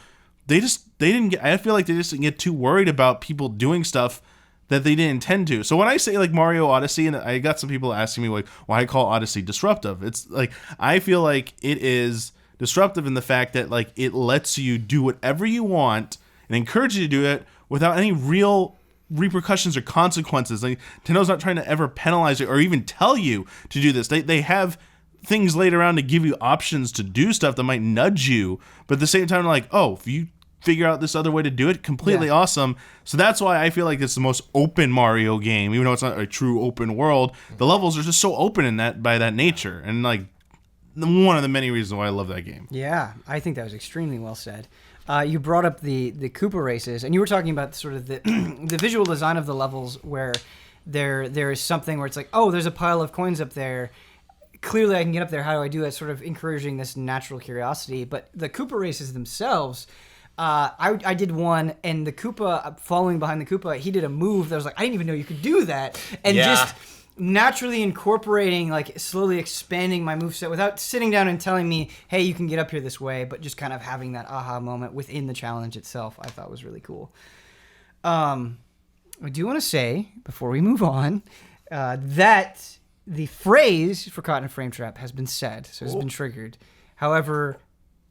I feel like they just didn't get too worried about people doing stuff that they didn't intend to. So when I say like Mario Odyssey, and I got some people asking me like why I call Odyssey disruptive, it's like I feel like it is disruptive in the fact that like it lets you do whatever you want and encourages you to do it without any real repercussions or consequences. Like Nintendo's not trying to ever penalize you or even tell you to do this. They have things laid around to give you options to do stuff that might nudge you, but at the same time, like, oh, if you figure out this other way to do it, completely awesome. So that's why I feel like it's the most open Mario game, even though it's not a true open world. The levels are just so open in that by that nature, and like one of the many reasons why I love that game. Yeah, I think that was extremely well said. You brought up the Koopa races, and you were talking about sort of the the visual design of the levels where there is something where it's like, oh, there's a pile of coins up there. Clearly, I can get up there. How do I do that? Sort of encouraging this natural curiosity. But the Koopa races themselves, I did one, and the Koopa, following behind the Koopa, he did a move that was like, I didn't even know you could do that. And just naturally incorporating, like slowly expanding my moveset without sitting down and telling me, hey, you can get up here this way, but just kind of having that aha moment within the challenge itself, I thought was really cool. I do want to say, before we move on, that the phrase for Caught in a Frame Trap has been said, so it's been triggered. However,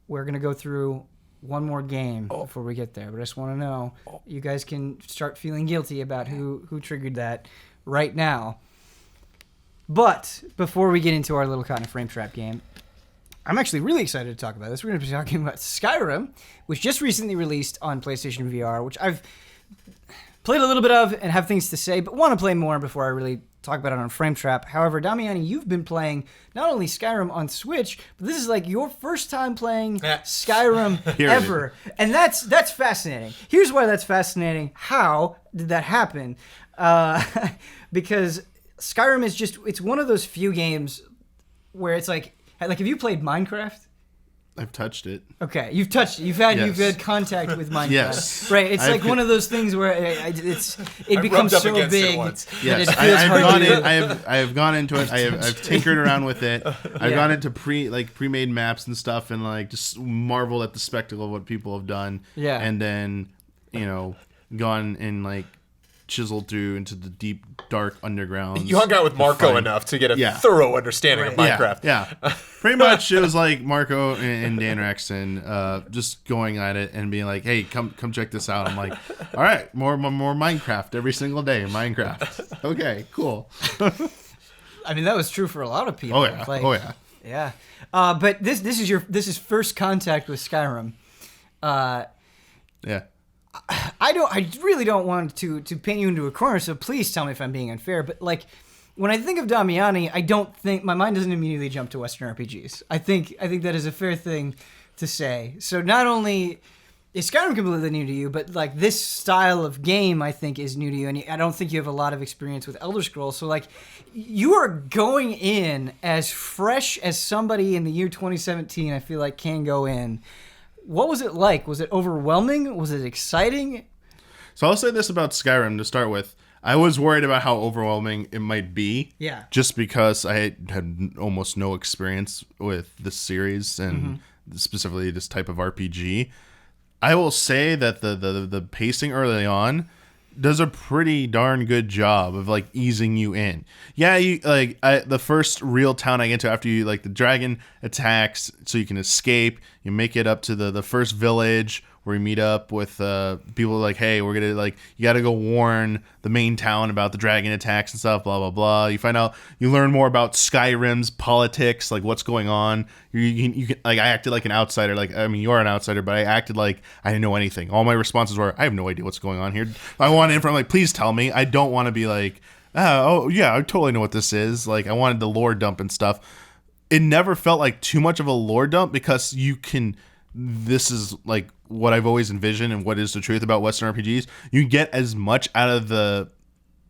we're going to go through one more game before we get there, but I just want to know, you guys can start feeling guilty about who triggered that right now. But before we get into our little Caught in a Frame Trap game, I'm actually really excited to talk about this. We're going to be talking about Skyrim, which just recently released on PlayStation VR, which I've played a little bit of and have things to say, but want to play more before I really talk about it on Frame Trap. However, Damiani, you've been playing not only Skyrim on Switch, but this is like your first time playing Skyrim ever. And that's fascinating. Here's why that's fascinating. How did that happen? Because Skyrim is it's one of those few games where it's like have you played Minecraft? I've touched it. Okay, you've touched it. You've had contact with Minecraft. Yes. Right. It's like one of those things where it becomes so big that yes. it feels hard to do. I have gone into it. I've tinkered around with it. I've gone into pre-made maps and stuff, and like just marveled at the spectacle of what people have done. Yeah. And then, gone and like chiseled through into the deep, dark underground. You hung out with Marco enough to get a thorough understanding of Minecraft. Yeah. Pretty much it was like Marco and Dan Rexon just going at it and being like, hey, come check this out. I'm like, all right, more Minecraft every single day. Minecraft. Okay, cool. I mean, that was true for a lot of people. Oh yeah. Yeah. But this is first contact with Skyrim. Yeah. I really don't want to paint you into a corner, so please tell me if I'm being unfair. But like, when I think of Damiani, I don't think my mind doesn't immediately jump to Western RPGs. I think that is a fair thing to say. So not only is Skyrim completely new to you, but like this style of game, I think, is new to you, and I don't think you have a lot of experience with Elder Scrolls. So like, you are going in as fresh as somebody in the year 2017. I feel like can go in. What was it like? Was it overwhelming? Was it exciting? So I'll say this about Skyrim to start with. I was worried about how overwhelming it might be. Yeah. Just because I had almost no experience with this series and specifically this type of RPG. I will say that the pacing early on does a pretty darn good job of like easing you in. Yeah, the first real town I get to after you like the dragon attacks, so you can escape. You make it up to the first village where you meet up with people like, hey, we're gonna like you got to go warn the main town about the dragon attacks and stuff. Blah blah blah. You find out, you learn more about Skyrim's politics, like what's going on. You can like I acted like an outsider. Like I mean, you are an outsider, but I acted like I didn't know anything. All my responses were, I have no idea what's going on here. I wanted info. I'm like, please tell me. I don't want to be like, oh yeah, I totally know what this is. Like I wanted the lore dump and stuff. It never felt like too much of a lore dump because you can. This is like what I've always envisioned and what is the truth about Western RPGs. You get as much out of the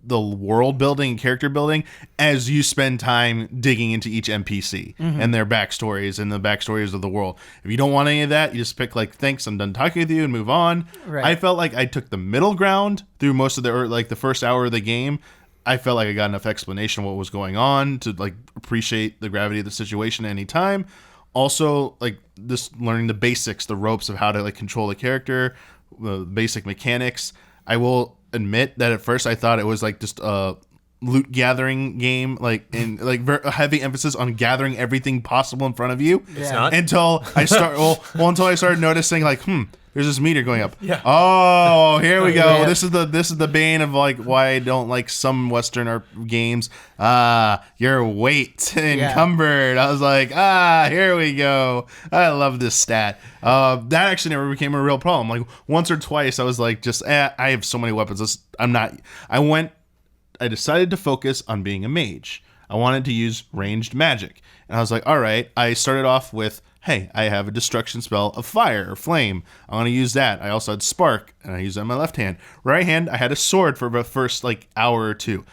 world building and character building as you spend time digging into each NPC and their backstories and the backstories of the world. If you don't want any of that, you just pick like, thanks, I'm done talking with you, and move on. Right. I felt like I took the middle ground through most of the first hour of the game. I felt like I got enough explanation of what was going on to like appreciate the gravity of the situation at any time. Also, like just learning the basics, the ropes of how to like control the character, the basic mechanics. I will admit that at first I thought it was like just a loot gathering game, like in like very heavy emphasis on gathering everything possible in front of you. It's not Until I until I started noticing like, there's this meter going up. Yeah. Oh, here we go. Yeah. This is the bane of like why I don't like some Western games. Your weight encumbered. I was like, here we go. I love this stat. That actually never became a real problem. Like once or twice, I was like, I have so many weapons. I decided to focus on being a mage. I wanted to use ranged magic, and I was like, all right. I started off with, hey, I have a destruction spell of fire or flame. I want to use that. I also had spark, and I used that in my left hand. Right hand, I had a sword for the first like hour or two,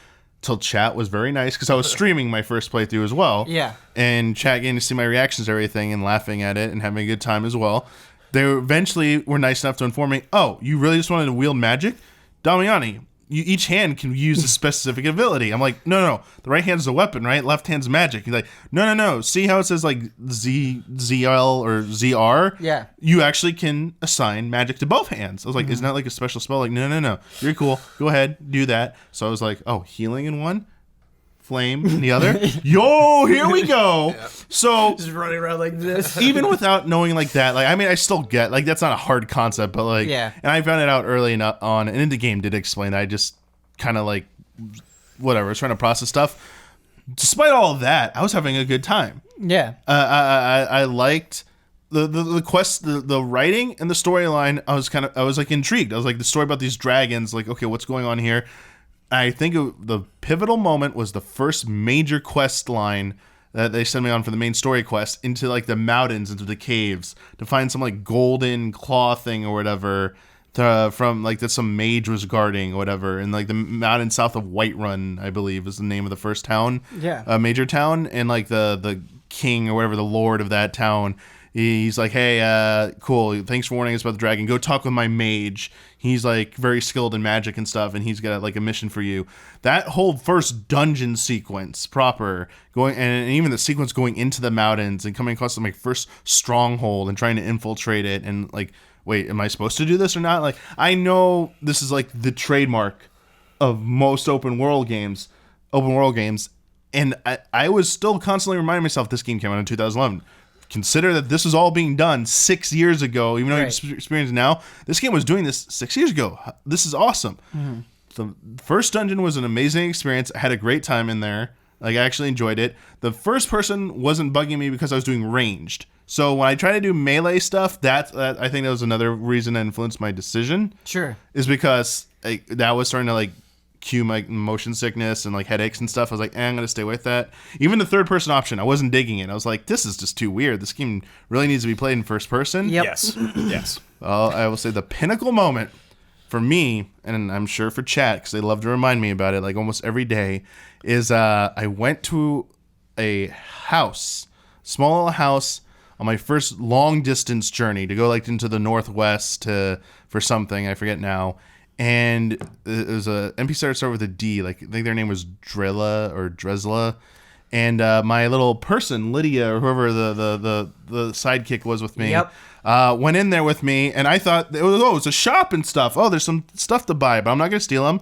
till chat was very nice because I was streaming my first playthrough as well. Yeah. And chat getting to see my reactions to everything and laughing at it and having a good time as well. They eventually were nice enough to inform me, oh, you really just wanted to wield magic? Damiani, each hand can use a specific ability. I'm like, no. The right hand's a weapon, right? Left hand's magic. He's like, no. See how it says like ZL or ZR? Yeah. You actually can assign magic to both hands. I was like, isn't that like a special spell? Like, no. You're cool. Go ahead, do that. So I was like, oh, healing in one, flame in the other. Yo, here we go. Yeah. So just running around like this. Even without knowing like that, like I mean, I still get like that's not a hard concept, but like, yeah. And I found it out early enough on, and the game did explain that. I just kind of like whatever, I was trying to process stuff. Despite all of that, I was having a good time. Yeah. I liked the quest, the writing and the storyline. I was like intrigued. I was like the story about these dragons. Like, okay, what's going on here? I think the pivotal moment was the first major quest line that they sent me on for the main story quest into like the mountains, into the caves to find some like golden claw thing or whatever from like that some mage was guarding or whatever, and like the mountain south of Whiterun, I believe, is the name of the first town. Yeah. Major town, and like the king or whatever, the lord of that town. He's like, hey, cool, thanks for warning us about the dragon. Go talk with my mage. He's like very skilled in magic and stuff, and he's got like a mission for you. That whole first dungeon sequence proper going, and even the sequence going into the mountains and coming across my first stronghold and trying to infiltrate it, and like, wait, am I supposed to do this or not? Like, I know this is like the trademark of most open world games, and I was still constantly reminding myself this game came out in 2011. Consider that this was all being done 6 years ago, even though you experience it now. This game was doing this 6 years ago. This is awesome. Mm-hmm. The first dungeon was an amazing experience. I had a great time in there. Like, I actually enjoyed it. The first person wasn't bugging me because I was doing ranged. So when I try to do melee stuff, that I think that was another reason that influenced my decision. Sure. Is because that was starting to like cue my motion sickness and like headaches and stuff. I was like, I'm gonna stay with that. Even the third person option, I wasn't digging it. I was like, this is just too weird. This game really needs to be played in first person. Yep. Yes. Well, I will say the pinnacle moment for me, and I'm sure for chat, because they love to remind me about it like almost every day, is I went to a house, small little house, on my first long distance journey to go like into the northwest for something, I forget now. And it was a NPC that started with a D. Like, I think their name was Drella or Dresla. and my little person, Lydia, or whoever the sidekick was with me, went in there with me, and I thought it's a shop and stuff. Oh, there's some stuff to buy, but I'm not gonna steal them.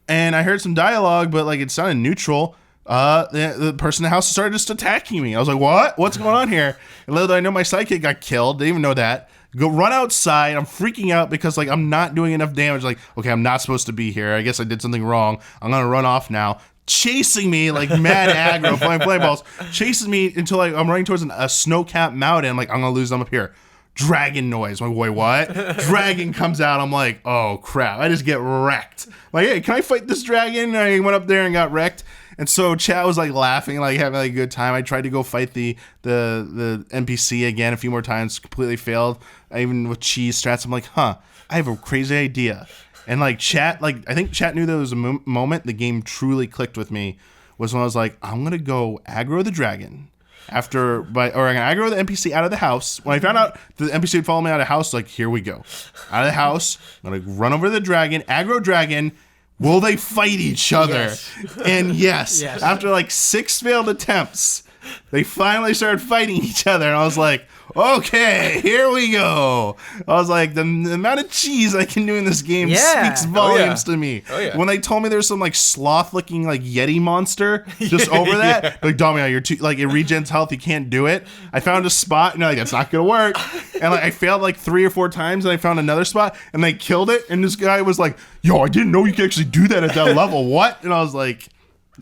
And I heard some dialogue, but like it sounded neutral. The person in the house started just attacking me. I was like, what? What's going on here? And little did I know my sidekick got killed. Didn't even know that. Go run outside. I'm freaking out because like I'm not doing enough damage. Like, okay, I'm not supposed to be here. I guess I did something wrong. I'm gonna run off now. Chasing me like mad aggro, flying play balls. Chases me until like I'm running towards a snow-capped mountain. I'm like, I'm gonna lose them up here. Dragon noise. I'm like, wait, what? Dragon comes out. I'm like, oh crap. I just get wrecked. Like, hey, can I fight this dragon? And I went up there and got wrecked. And so chat was like laughing, like having like a good time. I tried to go fight the NPC again a few more times, completely failed. I even with cheese strats, I'm like, I have a crazy idea. And like chat, like I think chat knew there was a moment the game truly clicked with me was when I was like, I'm gonna go aggro the dragon. I'm gonna aggro the NPC out of the house. When I found out the NPC would follow me out of the house, like, here we go. Out of the house, I'm gonna run over to the dragon, aggro dragon. Will they fight each other? Yes. And yes, after like 6 failed attempts, they finally started fighting each other. And I was like, okay, here we go. I was like, the amount of cheese I can do in this game speaks volumes to me. Oh, yeah. When they told me there's some like sloth-looking like Yeti monster just over that, like, Damiani, you're too, like, it regens health, you can't do it. I found a spot, and they're like, that's not gonna work. And like I failed like 3 or 4 times, and I found another spot, and they killed it. And this guy was like, yo, I didn't know you could actually do that at that level. What? And I was like,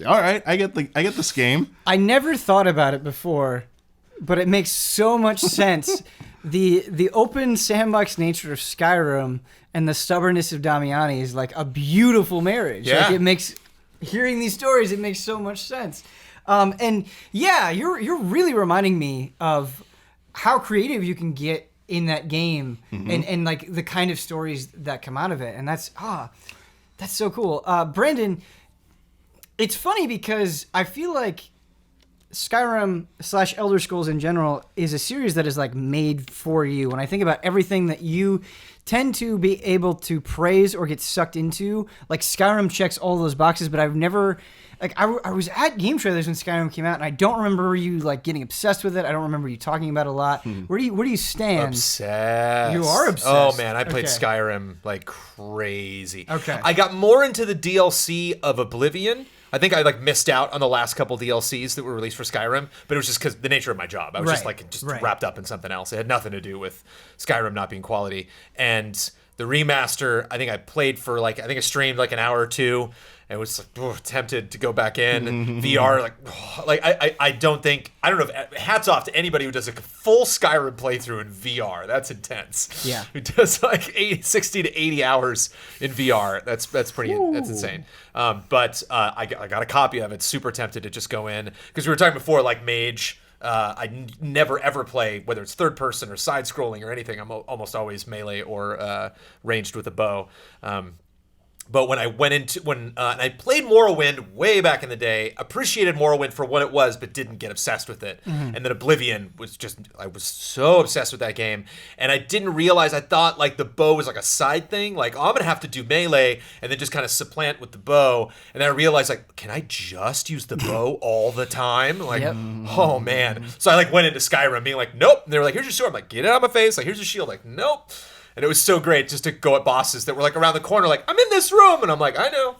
all right, I get this game. I never thought about it before, but it makes so much sense. The open sandbox nature of Skyrim and the stubbornness of Damiani is like a beautiful marriage. Yeah. Like it makes hearing these stories, it makes so much sense. And yeah, you're really reminding me of how creative you can get in that game, and like the kind of stories that come out of it. And that's so cool. Brandon, it's funny because I feel like Skyrim / Elder Scrolls in general is a series that is like made for you. When I think about everything that you tend to be able to praise or get sucked into, like Skyrim checks all those boxes, but I've never, like I was at game trailers when Skyrim came out, and I don't remember you like getting obsessed with it. I don't remember you talking about it a lot. Where do you stand? Obsessed. You are obsessed. Oh man, I played Skyrim like crazy. Okay. I got more into the DLC of Oblivion. I think I like missed out on the last couple DLCs that were released for Skyrim, but it was just because the nature of my job. I was just wrapped up in something else. It had nothing to do with Skyrim not being quality. And the remaster, I think I played for like, I think I streamed like an hour or two, and was like, tempted to go back in. VR, I don't know if, hats off to anybody who does a full Skyrim playthrough in VR. That's intense. Yeah. Who does like 60 to 80 hours in VR. That's that's insane. But I got a copy of it. Super tempted to just go in, because we were talking before, like Mage. I never ever play, whether it's third person or side scrolling or anything. I'm almost always melee or ranged with a bow. But when I went and I played Morrowind way back in the day, appreciated Morrowind for what it was, but didn't get obsessed with it. And then Oblivion was I was so obsessed with that game. And I didn't realize, I thought like the bow was like a side thing. Like, oh, I'm going to have to do melee and then just kind of supplant with the bow. And then I realized, like, can I just use the bow all the time? Like, oh man. So I like went into Skyrim being like, nope. And they were like, here's your sword. I'm like, get it out of my face. Like, here's your shield. Like, nope. And it was so great just to go at bosses that were like around the corner, like, I'm in this room. And I'm like, I know.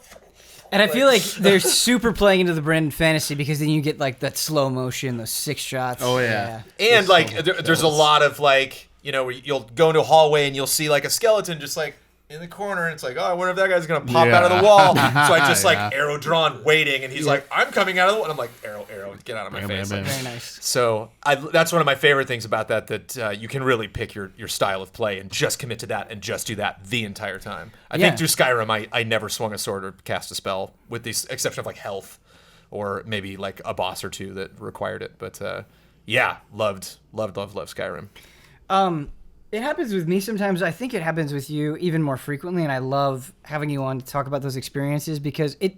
And I feel like they're super playing into the Brandon fantasy, because then you get like that slow motion, those 6 shots. Oh, yeah. And like, there's a lot of like, you know, where you'll go into a hallway and you'll see like a skeleton just like in the corner, and it's like, oh, I wonder if that guy's gonna pop out of the wall. So I just like arrow drawn, waiting, and he's like, I'm coming out of the wall, and I'm like, arrow, get out of my face. Very nice. So that's one of my favorite things about that you can really pick your style of play and just commit to that and just do that the entire time. I think through Skyrim, I never swung a sword or cast a spell, with the exception of like health, or maybe like a boss or two that required it. But loved Skyrim. It happens with me sometimes. I think it happens with you even more frequently, and I love having you on to talk about those experiences, because I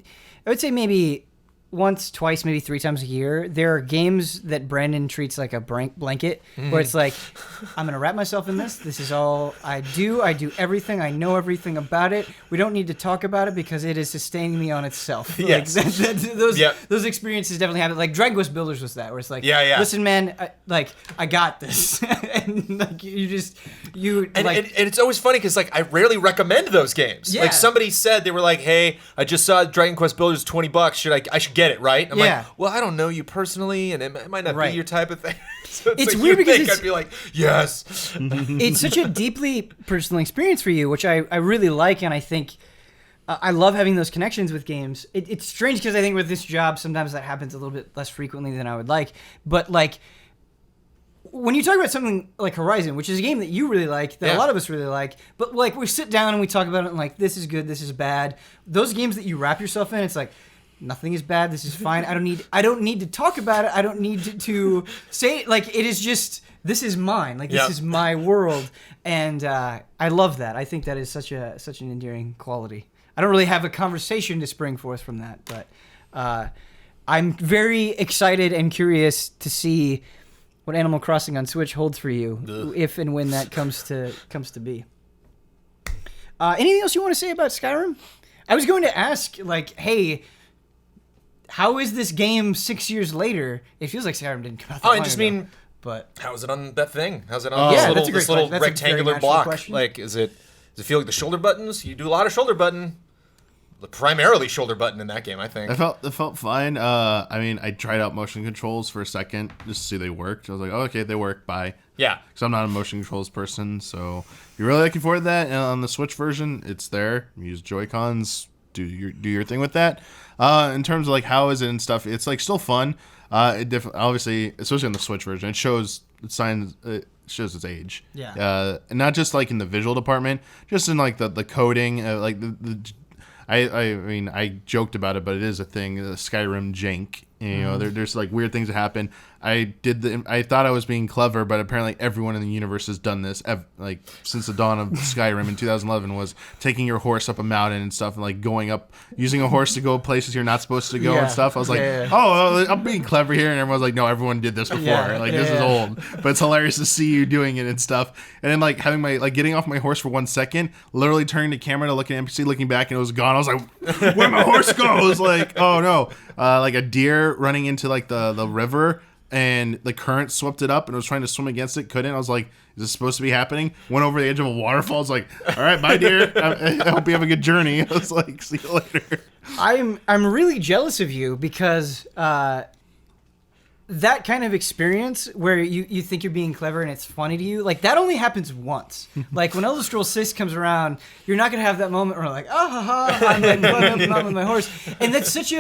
would say maybe once, twice, maybe 3 times a year, there are games that Brandon treats like a blanket, where it's like, I'm going to wrap myself in this. This is all I do. I do everything. I know everything about it. We don't need to talk about it because it is sustaining me on itself. Yes. Those experiences definitely happen. Like Dragon Quest Builders was that, where it's like, listen, man, I got this. And like, and it's always funny because like I rarely recommend those games. Yeah. Like somebody said, they were like, hey, I just saw Dragon Quest Builders $20. I should get it, right? I'm like, well, I don't know you personally, and it might not be your type of thing. So it's like, weird because I'd be like, yes. It's such a deeply personal experience for you, which I really like, and I think I love having those connections with games. It's strange because I think with this job, sometimes that happens a little bit less frequently than I would like. But like, when you talk about something like Horizon, which is a game that you really like, that a lot of us really like, but like we sit down and we talk about it and like, this is good, this is bad. Those games that you wrap yourself in, it's like, nothing is bad. This is fine. I don't need to talk about it. I don't need to say it. Like, it is just, this is mine. Like, this is my world. And I love that. I think that is such an endearing quality. I don't really have a conversation to spring forth from that, but I'm very excited and curious to see what Animal Crossing on Switch holds for you, if and when that comes to be. Anything else you want to say about Skyrim? I was going to ask, like, hey, how is this game 6 years later? It feels like Skyrim didn't come out that long ago. But how is it on that thing? How's it on this little rectangular block? Question. Like, does it feel like the shoulder buttons? You do a lot of shoulder button. Primarily shoulder button in that game, I think. It felt fine. I mean, I tried out motion controls for a second just to see they worked. I was like, oh, okay, they work. Bye. Yeah. Because I'm not a motion controls person, so if you're really looking forward to that, and on the Switch version, it's there. Use Joy-Cons. Do your thing with that. In terms of like how is it and stuff, it's like still fun. Obviously, especially on the Switch version, it shows signs. It shows its age. Yeah. And not just like in the visual department, just in like the coding, like I mean, I joked about it, but it is a thing. The Skyrim jank. You know, there's like weird things that happen. I thought I was being clever, but apparently everyone in the universe has done this. Like since the dawn of Skyrim in 2011, was taking your horse up a mountain and stuff, and like going up, using a horse to go places you're not supposed to go and stuff. I was like, oh, I'm being clever here, and everyone's like, no, everyone did this before. This is old, but it's hilarious to see you doing it and stuff. And then like having my getting off my horse for 1 second, literally turning the camera to look at NPC, looking back, and it was gone. I was like, where'd my horse go? I was like, oh no, like a deer running into like the river, and the current swept it up and it was trying to swim against it, couldn't. I was like, is this supposed to be happening? Went over the edge of a waterfall. I was like, all right, bye dear, I hope you have a good journey. I was like, see you later. I'm really jealous of you because that kind of experience where you think you're being clever and it's funny to you, like that only happens once. Like when Elder Scrolls 6 comes around, you're not gonna have that moment where like, I'm like running up with my horse. And that's such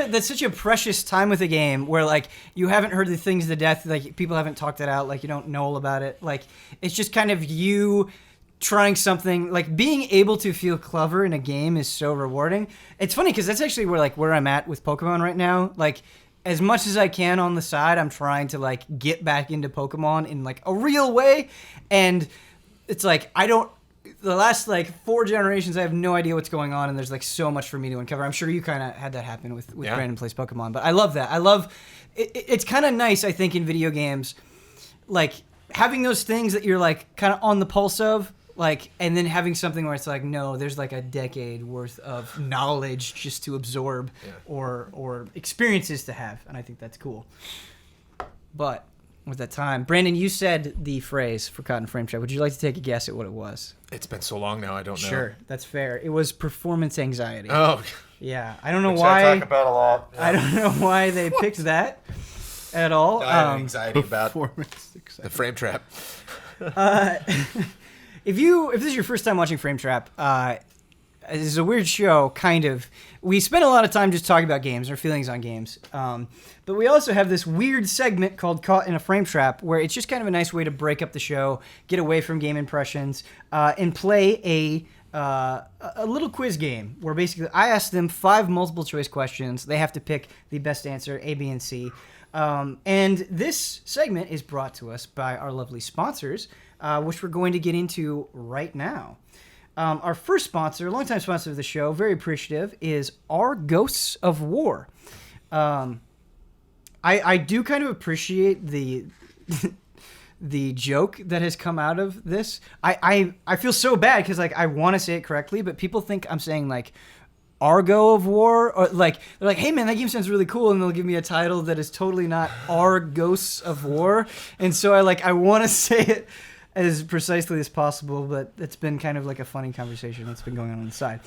a precious time with a game where like you haven't heard the things to death, like people haven't talked it out, like you don't know all about it. Like it's just kind of you trying something, like being able to feel clever in a game is so rewarding. It's funny because that's actually where I'm at with Pokemon right now. Like as much as I can on the side, I'm trying to like get back into Pokemon in like a real way. And it's like, the last like 4 generations, I have no idea what's going on. And there's like so much for me to uncover. I'm sure you kind of had that happen with Brandon Plays Pokemon, but I love that. It's kind of nice, I think, in video games, like having those things that you're like kind of on the pulse of, like, and then having something where it's like, no, there's like a decade worth of knowledge just to absorb or experiences to have. And I think that's cool. But with that time, Brandon, you said the phrase Forgotten Frame Trap. Would you like to take a guess at what it was? It's been so long now, I don't know. Sure, that's fair. It was performance anxiety. Oh. Yeah, I don't know why. I talk about a lot. Yeah. I don't know why they picked that at all. I have anxiety about the frame trap. If this is your first time watching Frame Trap, this is a weird show, kind of. We spend a lot of time just talking about games, our feelings on games. But we also have this weird segment called Caught in a Frame Trap, where it's just kind of a nice way to break up the show, get away from game impressions, and play a little quiz game where basically I ask them 5 multiple choice questions. They have to pick the best answer, A, B, and C. And this segment is brought to us by our lovely sponsors, which we're going to get into right now. Our first sponsor, longtime sponsor of the show, very appreciative, is Our Ghosts of War. I do kind of appreciate the the joke that has come out of this. I feel so bad because like I want to say it correctly, but people think I'm saying like Argo of War, or like they're like, hey man, that game sounds really cool, and they'll give me a title that is totally not Argos of War, and so I want to say it as precisely as possible, but it's been kind of like a funny conversation that's been going on the side.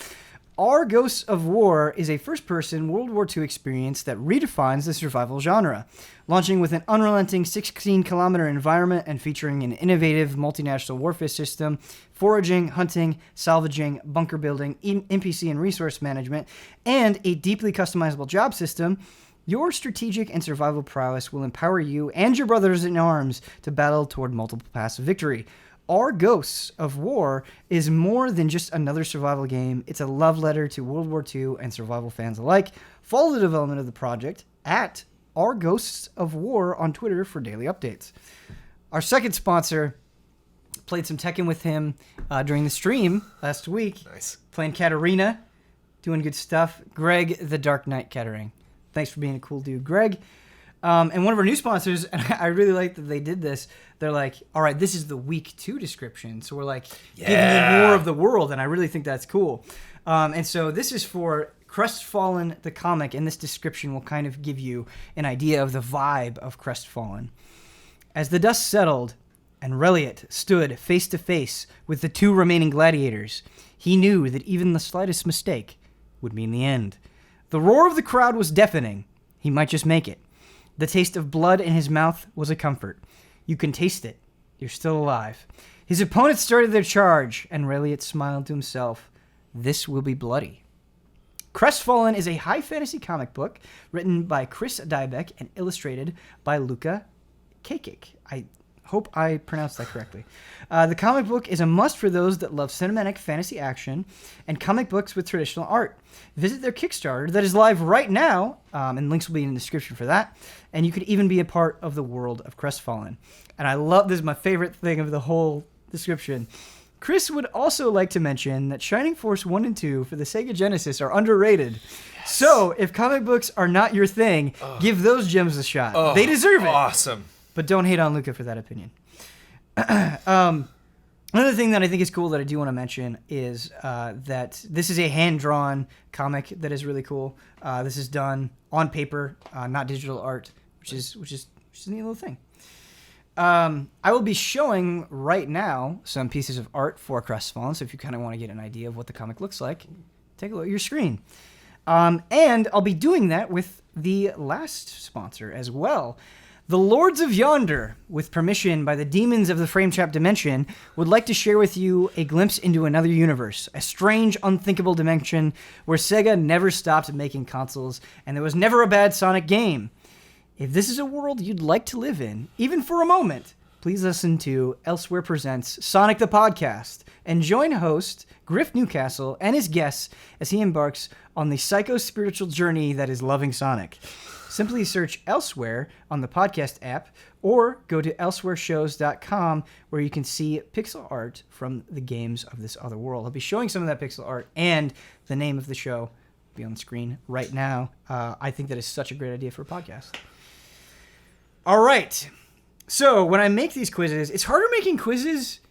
Argos of War is a first-person World War II experience that redefines the survival genre, launching with an unrelenting 16-kilometer environment and featuring an innovative multinational warfare system, foraging, hunting, salvaging, bunker building, NPC and resource management, and a deeply customizable job system. Your strategic and survival prowess will empower you and your brothers in arms to battle toward multiple paths of victory. Argos of War is more than just another survival game. It's a love letter to World War II and survival fans alike. Follow the development of the project at Argos of War on Twitter for daily updates. Our second sponsor, played some Tekken with him during the stream last week. Nice. Playing Katarina, doing good stuff. Greg, TheDarkKnight Kettering. Thanks for being a cool dude, Greg. And one of our new sponsors, and I really like that they did this, they're like, all right, this is the week 2 description. So we're like giving you more of the world, and I really think that's cool. And so this is for Crestfallen, the comic, and this description will kind of give you an idea of the vibe of Crestfallen. As the dust settled, and Reliot stood face to face with the 2 remaining gladiators, he knew that even the slightest mistake would mean the end. The roar of the crowd was deafening. He might just make it. The taste of blood in his mouth was a comfort. You can taste it. You're still alive. His opponents started their charge, and Reliot smiled to himself. This will be bloody. Crestfallen is a high fantasy comic book written by Chris Dybeck and illustrated by Luca Kakik. I hope I pronounced that correctly. The comic book is a must for those that love cinematic fantasy action and comic books with traditional art. Visit their Kickstarter that is live right now, and links will be in the description for that. And you could even be a part of the world of Crestfallen. And I love, this is my favorite thing of the whole description. Chris would also like to mention that Shining Force 1 and 2 for the Sega Genesis are underrated. Yes. So if comic books are not your thing, give those gems a shot. They deserve it. Awesome. But don't hate on Luca for that opinion. Another thing that I think is cool that I do want to mention is that this is a hand-drawn comic that is really cool. This is done on paper, not digital art, which is a neat little thing. I will be showing right now some pieces of art for Crestfallen, so if you kind of want to get an idea of what the comic looks like, take a look at your screen. And I'll be doing that with the last sponsor as well. The Lords of Yonder, with permission by the demons of the frame-trap dimension, would like to share with you a glimpse into another universe, a strange, unthinkable dimension where Sega never stopped making consoles, and there was never a bad Sonic game. If this is a world you'd like to live in, even for a moment, please listen to Elsewhere Presents Sonic the Podcast, and join host Griff Newcastle and his guests as he embarks on the psycho-spiritual journey that is loving Sonic. Simply search Elsewhere on the podcast app or go to elsewhereshows.com where you can see pixel art from the games of this other world. I'll be showing some of that pixel art, and the name of the show will be on the screen right now. I think that is such a great idea for a podcast. All right. So when I make these quizzes, it's harder making quizzes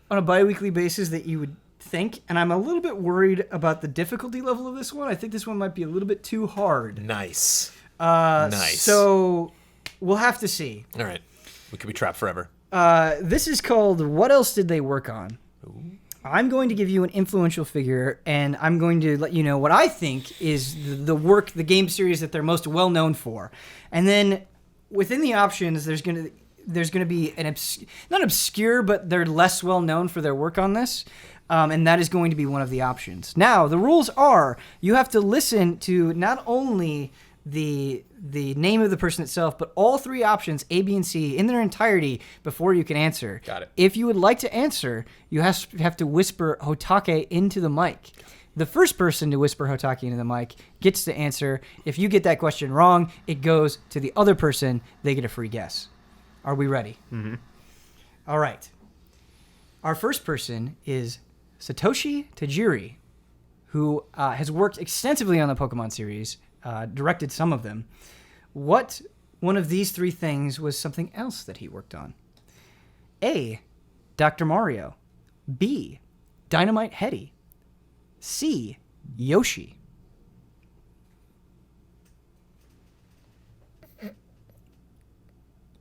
on a bi-weekly basis that you would think, and I'm a little bit worried about the difficulty level of this one. I think this one might be a little bit too hard. Nice. Nice. So we'll have to see. All right. We could be trapped forever. This is called What Else Did They Work On? Ooh. I'm going to give you an influential figure, and I'm going to let you know what I think is the game series that they're most well known for. And then within the options, there's going to be not obscure, but they're less well known for their work on this. And that is going to be one of the options. Now, the rules are you have to listen to not only the name of the person itself, but all 3 options, A, B, and C, in their entirety before you can answer. Got it. If you would like to answer, you have to whisper HOTTAKE into the mic. The first person to whisper HOTTAKE into the mic gets to answer. If you get that question wrong, it goes to the other person. They get a free guess. Are we ready? Mm-hmm. All right. Our first person is Satoshi Tajiri, who has worked extensively on the Pokemon series. directed some of them. What one of these three things was something else that he worked on? A. Dr. Mario. B. Dynamite Headdy. C. Yoshi.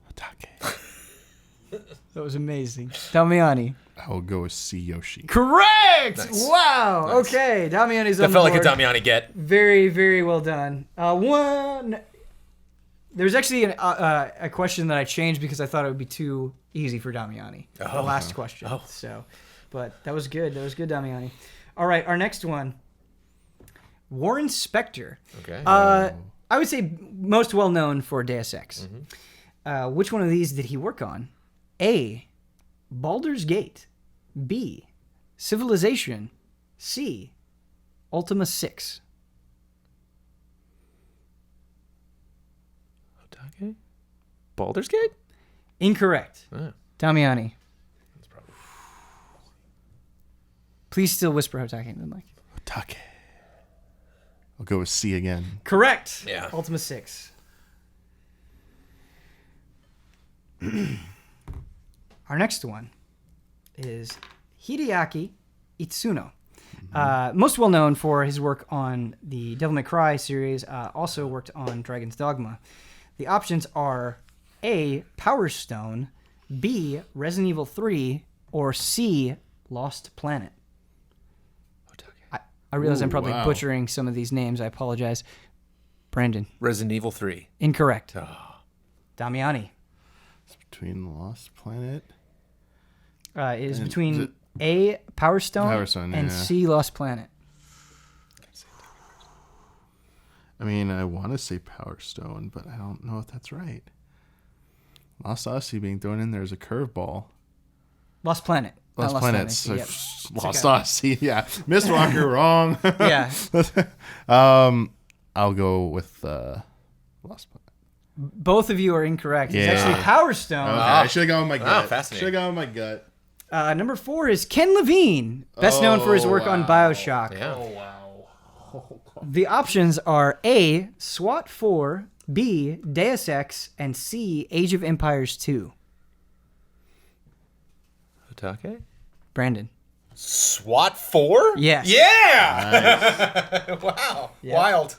HOTTAKE. That was amazing. Damiani. I will go with C. Yoshi. Correct! Nice. Wow. Nice. Okay. Damiani's That on felt the like a board. Damiani get. Very, very well done. There's actually a question that I changed because I thought it would be too easy for Damiani. The last question. So, but that was good. That was good, Damiani. All right, our next one. Warren Spector. Okay. I would say most well known for Deus Ex. Which one of these did he work on? A. Baldur's Gate. B. Civilization. C. Ultima 6. HOTTAKE? Baldur's Gate? Incorrect. Oh. Damiani. That's probably... Please still whisper HOTTAKE into the mic. HOTTAKE. I'll go with C again. Correct. Yeah. Ultima 6. Our next one is Hideaki Itsuno. Most well known for his work on the Devil May Cry series, also worked on Dragon's Dogma. The options are A. Power Stone, B. Resident Evil 3, or C. Lost Planet. I realize I'm probably butchering some of these names. I apologize. Brandon. Resident Evil 3. Incorrect. Damiani. It's between Lost Planet. It is between A. Power Stone, and C. Lost Planet. I mean, I want to say Power Stone, but I don't know if that's right. Lost Odyssey being thrown in there as a curveball. Lost Planet. Lost Planet. So Yep. Lost Odyssey. Yeah. Mistwalker, wrong. Yeah. I'll go with Lost Planet. Both of you are incorrect. It's Yeah. actually Power Stone. Okay, I should have gone with my gut. Fascinating. Should have gone with my gut. Number 4 is Ken Levine, best known for his work on BioShock. Yeah. Oh, wow. The options are A. SWAT 4, B. Deus Ex, and C. Age of Empires 2. HOTTAKE? Brandon. SWAT 4? Yes. Yeah! Nice. Wow. Yep. Wild.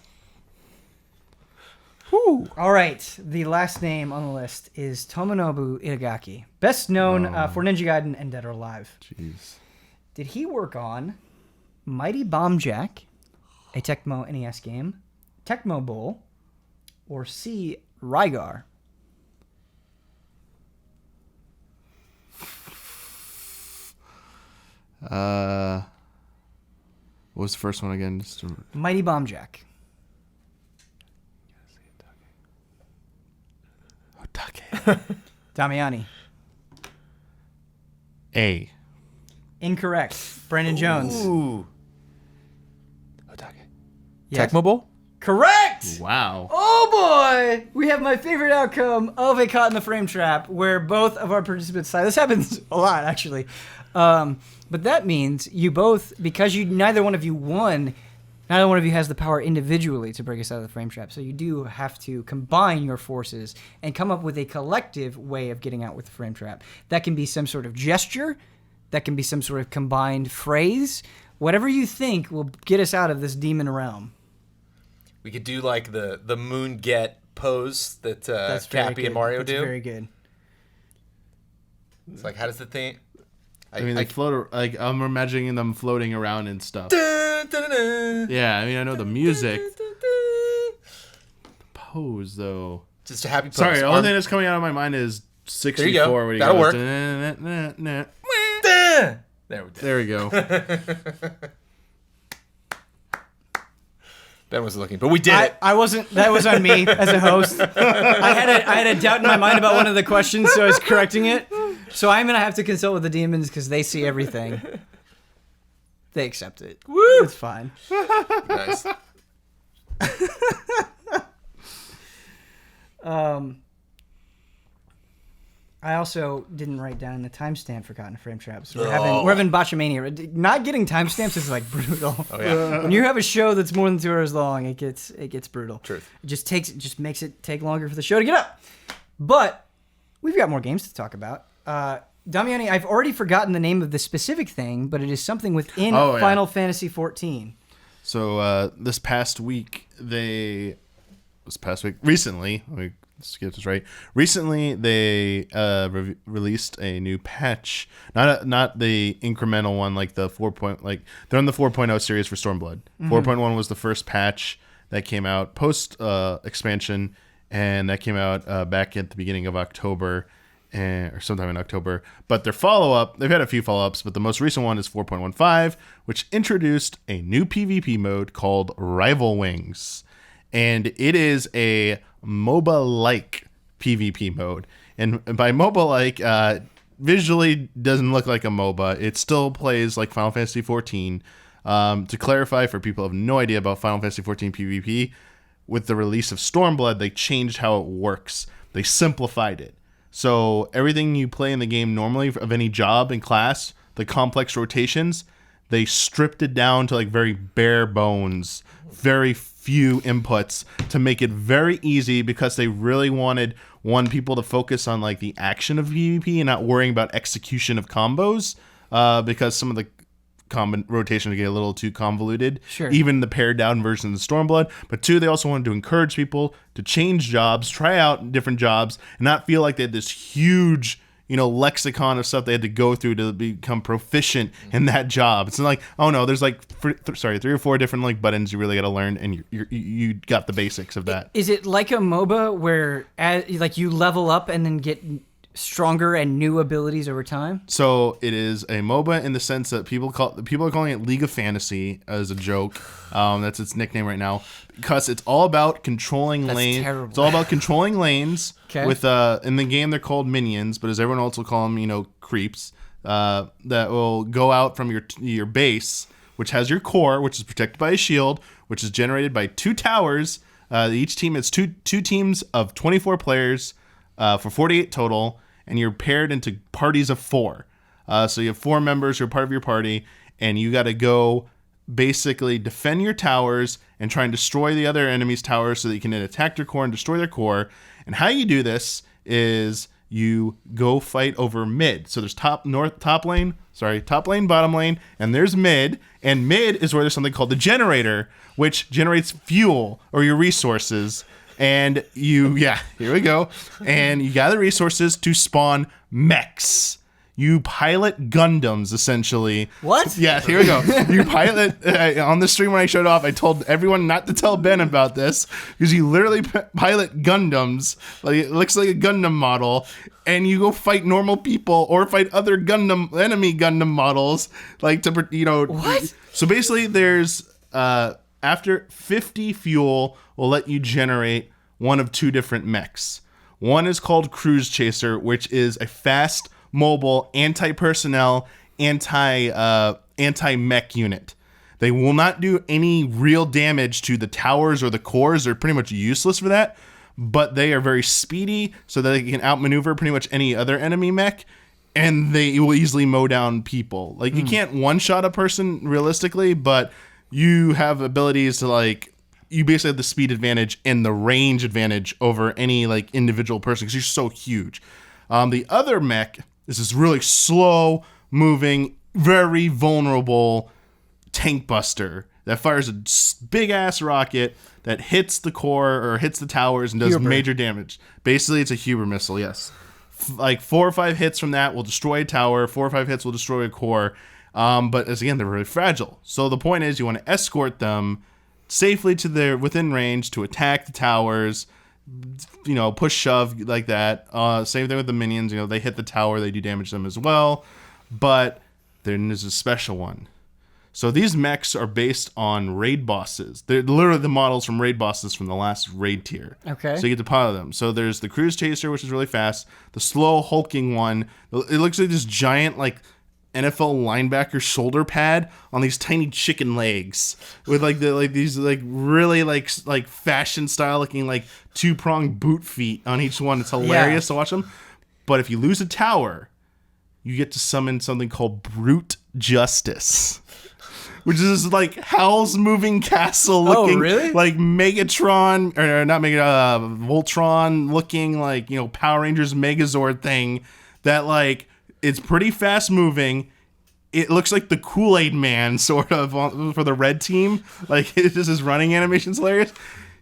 Whew. All right. The last name on the list is Tomonobu Itagaki, best known for Ninja Gaiden and Dead or Alive. Jeez. Did he work on Mighty Bomb Jack, a Tecmo NES game, Tecmo Bowl, or C. Rygar? What was the first one again? Mighty Bomb Jack. HOTTAKE. Damiani. A. Incorrect. Brandon Jones. Ooh. HOTTAKE. Yes. Tecmo Bowl? Correct! Wow. Oh boy! We have my favorite outcome of a Caught in the Frame Trap where both of our participants tie. This happens a lot, actually. But that means you both, because neither one of you won, neither one of you has the power individually to break us out of the frame trap. So you do have to combine your forces and come up with a collective way of getting out with the frame trap. That can be some sort of gesture. That can be some sort of combined phrase. Whatever you think will get us out of this demon realm. We could do like the moon get pose that That's very Cappy good. and Mario That's do. very good. It's like, how does the thing... I mean, they float. Like I'm imagining them floating around and stuff. Dun, dun, dun, dun. Yeah, I mean, I know the music. Pose though. Just a happy pose. Sorry, the only thing that's coming out of my mind is 64. go. Where he That'll goes, work. "Nah." There we go. There we go. Ben was looking, but we did it. I wasn't. That was on me as a host. I had a doubt in my mind about one of the questions, so I was correcting it. So I'm gonna have to consult with the demons because they see everything. They accept it. Woo! It's fine. Nice. I also didn't write down the timestamp for Caught in a Frame Trap. So we're having Botchamania. Not getting timestamps is like brutal. Oh yeah. When you have a show that's more than 2 hours long, it gets brutal. Truth. It just makes it take longer for the show to get up. But we've got more games to talk about. Damiani, I've already forgotten the name of the specific thing, but it is something within Final Fantasy XIV. So recently, let me get this right. Recently, they released a new patch, not the incremental one like the 4. They're on the 4.0 series for Stormblood. 4.1 was the first patch that came out post expansion, and that came out back at the beginning of October. Or sometime in October. But their follow-up, they've had a few follow-ups, but the most recent one is 4.15, which introduced a new PvP mode called Rival Wings. And it is a MOBA-like PvP mode. And by MOBA-like, visually doesn't look like a MOBA. It still plays like Final Fantasy XIV. To clarify, for people who have no idea about Final Fantasy XIV PvP, with the release of Stormblood, they changed how it works. They simplified it. So everything you play in the game normally of any job and class, the complex rotations, they stripped it down to like very bare bones, very few inputs to make it very easy, because they really wanted people to focus on like the action of PvP and not worrying about execution of combos, because some of the rotation to get a little too convoluted. Sure. Even the pared down version of the Stormblood. But 2, they also wanted to encourage people to change jobs, try out different jobs, and not feel like they had this huge, lexicon of stuff they had to go through to become proficient in that job. It's like, oh no, there's like 3 or 4 different like buttons you really got to learn, and you got the basics of that. Is it like a MOBA where like you level up and then get stronger and new abilities over time? So it is a MOBA in the sense that people are calling it League of Fantasy as a joke. That's its nickname right now, because it's all about controlling lanes. Terrible. It's all about controlling lanes. Okay. With in the game they're called minions, but as everyone else will call them, creeps. That will go out from your base, which has your core, which is protected by a shield, which is generated by 2 towers. Each team has two teams of 24 players for 48 total. And you're paired into parties of 4. So you have 4 members who are part of your party, and you got to go basically defend your towers and try and destroy the other enemy's towers so that you can then attack their core and destroy their core. And how you do this is you go fight over mid. So there's top lane, bottom lane, and there's mid. And mid is where there's something called the generator, which generates fuel or your resources. And here we go. And you gather resources to spawn mechs. You pilot Gundams, essentially. What? Yeah, here we go. You pilot, on the stream when I showed off, I told everyone not to tell Ben about this, because you literally pilot Gundams. Like, it looks like a Gundam model. And you go fight normal people or fight other enemy Gundam models. What? So basically, there's, after 50 fuel will let you generate one of 2 different mechs. One is called Cruise Chaser, which is a fast, mobile, anti-personnel, anti-mech unit. They will not do any real damage to the towers or the cores. They're pretty much useless for that, but they are very speedy, so that they can outmaneuver pretty much any other enemy mech, and they will easily mow down people. Like, you can't one-shot a person realistically, but you have abilities to, you basically have the speed advantage and the range advantage over any individual person, because you're so huge. The other mech is this really slow moving, very vulnerable tank buster that fires a big ass rocket that hits the core or hits the towers and does major damage. Basically, it's a Huber missile. Yes, 4 or 5 hits from that will destroy a tower. 4 or 5 hits will destroy a core. But again, they're really fragile. So the point is, you want to escort them safely to their within range to attack the towers, push shove like that. Same thing with the minions. They hit the tower, they do damage to them as well. But then there's a special one. So these mechs are based on raid bosses. They're literally the models from raid bosses from the last raid tier. Okay. So you get to pilot them. So there's the Cruise Chaser, which is really fast. The slow hulking one. It looks like this giant NFL linebacker shoulder pad on these tiny chicken legs with these really fashion style looking 2-pronged boot feet on each one. It's hilarious to watch them. But if you lose a tower, you get to summon something called Brute Justice, which is like Howl's Moving Castle looking, like Megatron, or not Voltron looking, like, you know, Power Rangers Megazord thing that, like, it's pretty fast moving. It looks like the Kool-Aid Man, sort of, for the red team. Like, it just, his running animation's hilarious.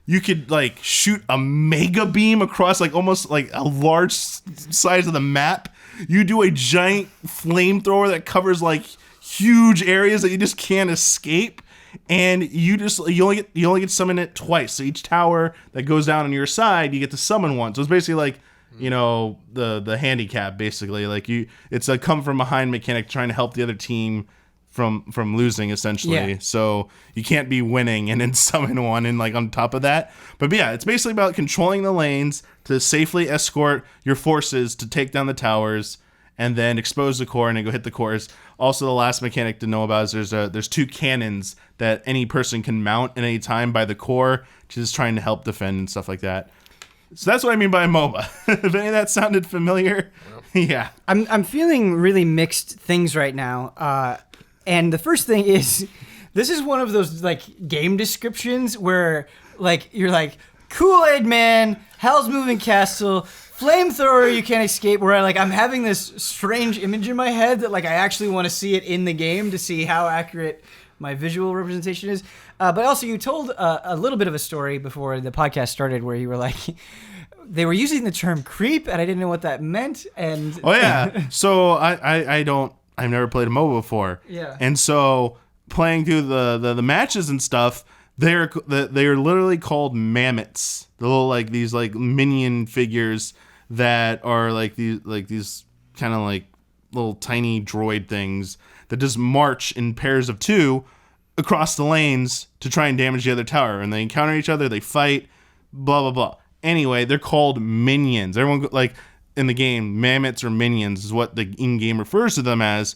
You could, like, shoot a mega beam across, like, almost, like, a large size of the map. You do a giant flamethrower that covers, like, huge areas that you just can't escape. And you only get to summon it twice. So each tower that goes down on your side, you get to summon one. So it's basically like, you know, the handicap, basically. Like, it's a come from behind mechanic trying to help the other team from losing, essentially. Yeah. So you can't be winning and then summon one and, like, on top of that. But yeah, it's basically about controlling the lanes to safely escort your forces to take down the towers and then expose the core and then go hit the cores. Also, the last mechanic to know about is there's 2 cannons that any person can mount at any time by the core, just trying to help defend and stuff like that. So that's what I mean by MOBA. If any of that sounded familiar, yeah. I'm feeling really mixed things right now. And the first thing is, this is one of those, like, game descriptions where, like, you're like, Kool-Aid Man, Howl's Moving Castle, flamethrower you can't escape, where I'm having this strange image in my head that, like, I actually want to see it in the game to see how accurate my visual representation is. But also, you told a little bit of a story before the podcast started where you were like, they were using the term creep, and I didn't know what that meant. And oh yeah, so I've never played a MOBA before. Yeah, and so playing through the matches and stuff, they're literally called mammoths. The little, like, these, like, minion figures that are like these kind of like little tiny droid things that just march in pairs of 2 across the lanes to try and damage the other tower. And they encounter each other, they fight, blah, blah, blah. Anyway, they're called minions. Everyone, like, in the game, mammoths or minions is what the in-game refers to them as.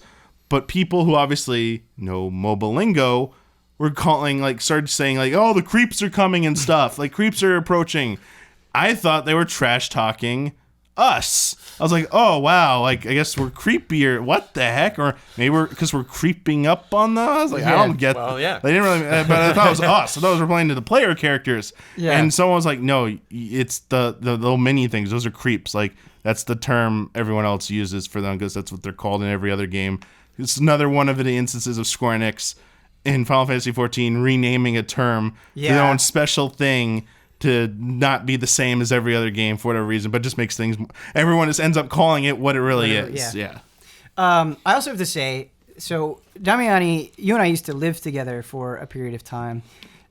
But people who obviously know MOBA lingo were started saying, like, oh, the creeps are coming and stuff. Like, creeps are approaching. I thought they were trash-talking us. I was like, oh, wow, like, I guess we're creepier. What the heck? Or maybe because we're creeping up on them. I was like, I don't get well, yeah. They didn't really, but I thought it was us. I thought we were playing to the player characters. Yeah. And someone was like, no, it's the little mini things. Those are creeps. Like, that's the term everyone else uses for them because that's what they're called in every other game. It's another one of the instances of Square Enix in Final Fantasy XIV renaming a term for their own special thing to not be the same as every other game for whatever reason, but just makes things... Everyone just ends up calling it what it really is. Yeah. I also have to say, so Damiani, you and I used to live together for a period of time.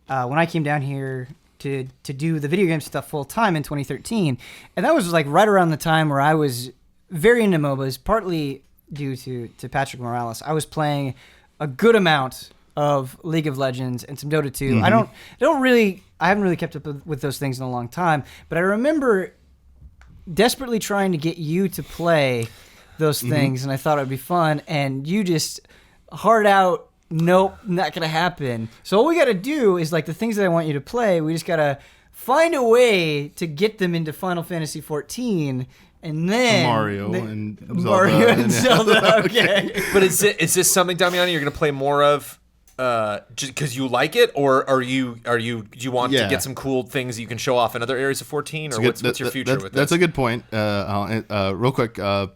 When I came down here to do the video game stuff full time in 2013, and that was, like, right around the time where I was very into MOBAs, partly due to Patrick Morales. I was playing a good amount of League of Legends and some Dota 2. Mm-hmm. I haven't really kept up with those things in a long time, but I remember desperately trying to get you to play those things, and I thought it would be fun, and you just hard out, nope, not going to happen. So all we got to do is, like, the things that I want you to play, we just got to find a way to get them into Final Fantasy XIV, and then Mario and Zelda. Okay. But is this something, Damiani, you're going to play more of? Just because you like it, or do you want to get some cool things you can show off in other areas of 14, or what's your future with this? That's a good point. Real quick, I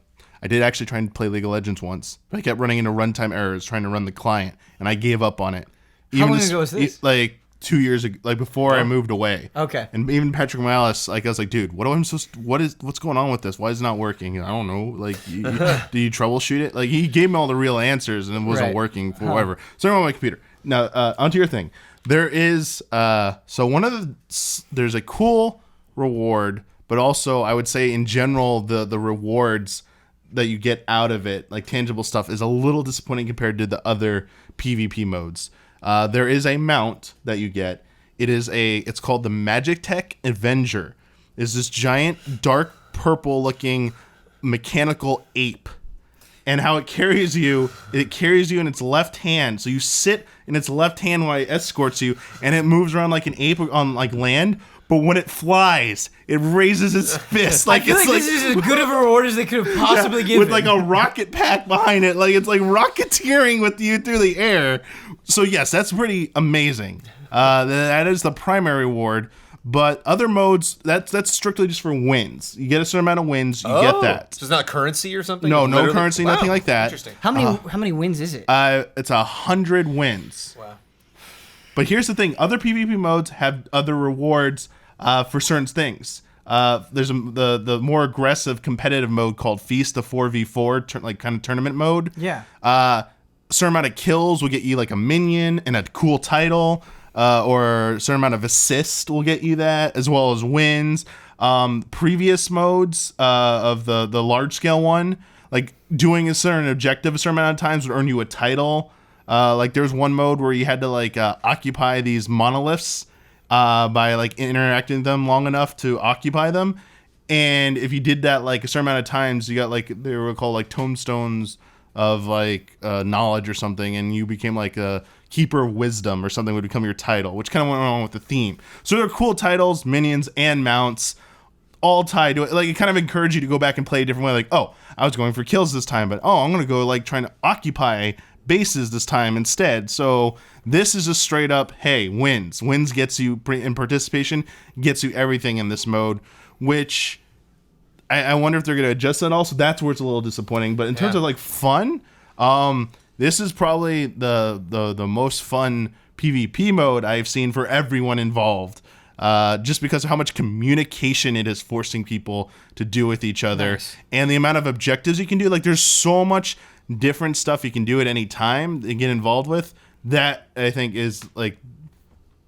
did actually try and play League of Legends once, but I kept running into runtime errors trying to run the client, and I gave up on it. How long ago was this? Like 2 years ago, like before I moved away. Okay. And even Patrick Morales, like, I was like, dude, what's going on with this? Why is it not working? I don't know. Like, do you troubleshoot it? Like, he gave me all the real answers, and it wasn't working for whatever. So I'm on my computer. Now, onto your thing. There is there's a cool reward, but also I would say in general the rewards that you get out of it, like tangible stuff, is a little disappointing compared to the other PvP modes. There is a mount that you get. It's called the Magitech Avenger. It's this giant dark purple looking mechanical ape. And how it carries you in its left hand. So you sit in its left hand while it escorts you, and it moves around like an ape on, like, land. but when it flies, it raises its fist like it's like this is as good of a reward as they could have possibly given. With like a rocket pack behind it, like it's like rocketeering with you through the air. So yes, that's pretty amazing. That is the primary reward. But other modes, that's strictly just for wins. You get a certain amount of wins, you get that. So it's not currency or something? No currency, nothing like that. Interesting. How many wins is it? It's 100 wins. Wow. But here's the thing: other PvP modes have other rewards for certain things. There's the more aggressive competitive mode called Feast of 4v4, like kind of tournament mode. Yeah. A certain amount of kills will get you like a minion and a cool title. Or a certain amount of assist will get you that, as well as wins. Previous modes of the large scale one, like doing a certain objective a certain amount of times would earn you a title. Like there's one mode where you had to like occupy these monoliths by like interacting with them long enough to occupy them. And if you did that like a certain amount of times, you got like, they were called like tombstones of like knowledge or something, and you became like a keeper of wisdom or something would become your title, which kind of went along with the theme. So they're cool titles, minions and mounts, all tied to it. Like it kind of encouraged you to go back and play a different way. Like, oh, I was going for kills this time, but I'm going to go like trying to occupy bases this time instead. So this is just straight up, hey, wins. Wins gets you in participation, gets you everything in this mode, which I wonder if they're going to adjust that also. That's where it's a little disappointing. But in terms of like fun, this is probably the most fun PvP mode I've seen for everyone involved. Just because of how much communication it is forcing people to do with each other. Nice. And the amount of objectives you can do. Like there's so much different stuff you can do at any time and get involved with. That I think is like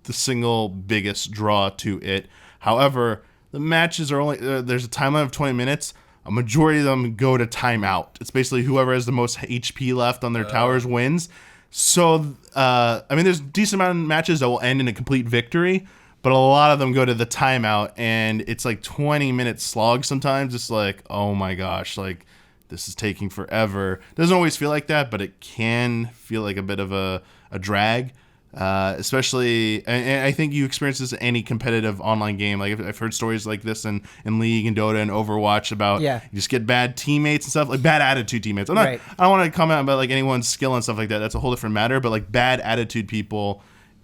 the single biggest draw to it. However, the matches are only, there's a timeline of 20 minutes. A majority of them go to timeout. It's basically whoever has the most HP left on their towers wins. So, I mean, there's a decent amount of matches that will end in a complete victory, but a lot of them go to the timeout, and it's like 20-minute slog sometimes. It's like, oh my gosh, like, this is taking forever. Doesn't always feel like that, but it can feel like a bit of a drag. Especially, and I think you experience this in any competitive online game. Like I've heard stories like this in League and Dota and Overwatch about you just get bad teammates and stuff, like bad attitude teammates. I don't want to comment about like anyone's skill and stuff like that. That's a whole different matter. But like bad attitude people,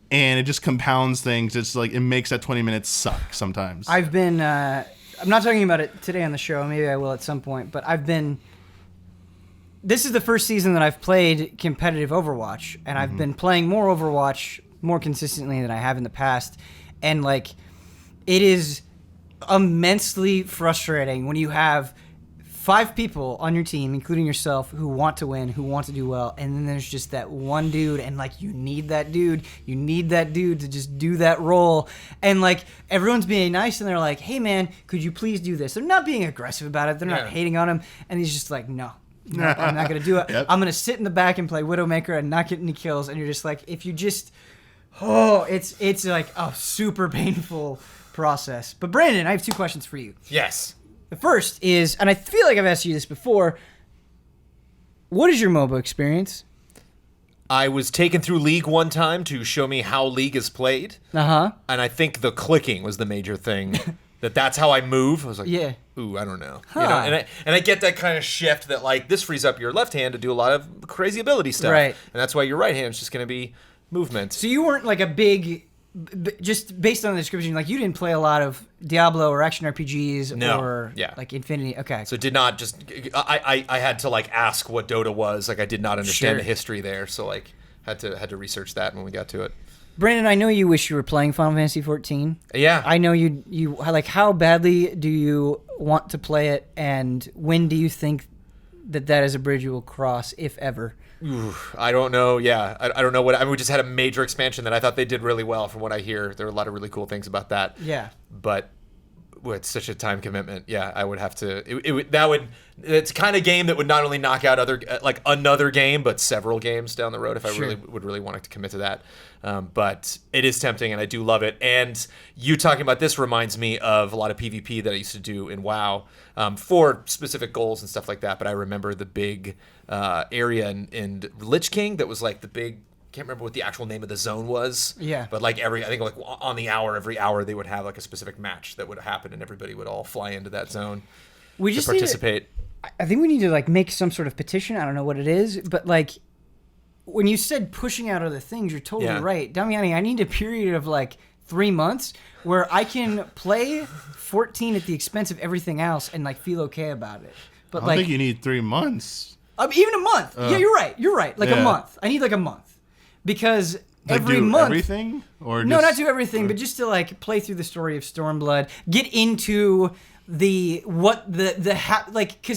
and it just compounds things. It's like it makes that 20 minutes suck sometimes. I've been, I'm not talking about it today on the show. Maybe I will at some point. But this is the first season that I've played competitive Overwatch, and I've been playing more Overwatch more consistently than I have in the past. And, like, it is immensely frustrating when you have 5 people on your team, including yourself, who want to win, who want to do well, and then there's just that one dude, and, like, you need that dude to just do that role. And, like, everyone's being nice, and they're like, hey, man, could you please do this? They're not being aggressive about it. They're not hating on him. And he's just like, no, I'm not going to do it. Yep. I'm going to sit in the back and play Widowmaker and not get any kills. And you're just like, if you just, it's like a super painful process. But Brandon, I have 2 questions for you. Yes. The first is, and I feel like I've asked you this before, what is your MOBA experience? I was taken through League one time to show me how League is played. Uh-huh. And I think the clicking was the major thing. That's how I move. I was like, ooh, I don't know. Huh. You know, and I get that kind of shift that like this frees up your left hand to do a lot of crazy ability stuff. Right. And that's why your right hand's just going to be movement. So you weren't like a big, just based on the description, like you didn't play a lot of Diablo or action RPGs or like Infinity. Okay. So did not just, I had to like ask what Dota was. Like I did not understand the history there. So like had to research that when we got to it. Brandon, I know you wish you were playing Final Fantasy XIV. Yeah. I know you like, how badly do you want to play it, and when do you think that is a bridge you will cross, if ever? I don't know. Yeah. I don't know what, I mean, we just had a major expansion that I thought they did really well from what I hear. There are a lot of really cool things about that. Yeah. But with such a time commitment, I would have to, it's kind of game that would not only knock out another game, but several games down the road if I really wanted to commit to that. But it is tempting, and I do love it. And you talking about this reminds me of a lot of PvP that I used to do in WoW for specific goals and stuff like that. But I remember the big area in Lich King that was like the big can't remember what the actual name of the zone was. Yeah. But like I think like on the hour, every hour they would have like a specific match that would happen, and everybody would all fly into that zone to participate. I think we need to like make some sort of petition. I don't know what it is, but like when you said pushing out other things, you're totally right. Damiani, I need a period of like 3 months where I can play 14 at the expense of everything else and like feel okay about it. But I don't think you need 3 months. Even a month. Yeah, you're right. Like a month. I need like a month because every month. Everything or no, not do everything, but just to like play through the story of Stormblood, get into because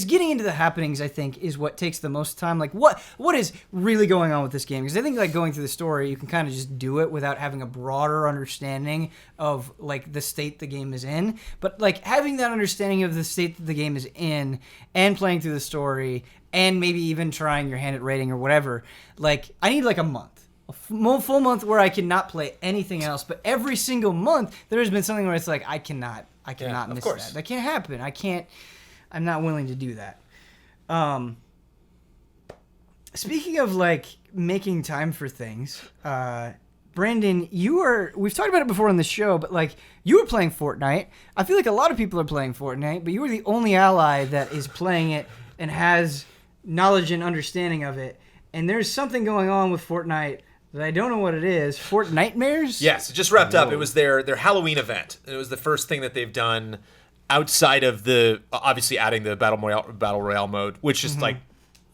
getting into the happenings, I think, is what takes the most time. Like what is really going on with this game? Because I think like going through the story, you can kind of just do it without having a broader understanding of like the state the game is in. But like having that understanding of the state that the game is in and playing through the story and maybe even trying your hand at rating or whatever, like I need like a month. A full month where I cannot play anything else, but every single month there has been something where it's like I cannot miss that. That can't happen. I'm not willing to do that. Speaking of like making time for things, Brandon, we've talked about it before on the show, but like you were playing Fortnite. I feel like a lot of people are playing Fortnite, but you were the only ally that is playing it and has knowledge and understanding of it. And there's something going on with Fortnite that I don't know what it is. Fortnitemares? Yes, it just wrapped up. It was their Halloween event. It was the first thing that they've done outside of the obviously adding the battle royale mode, which is like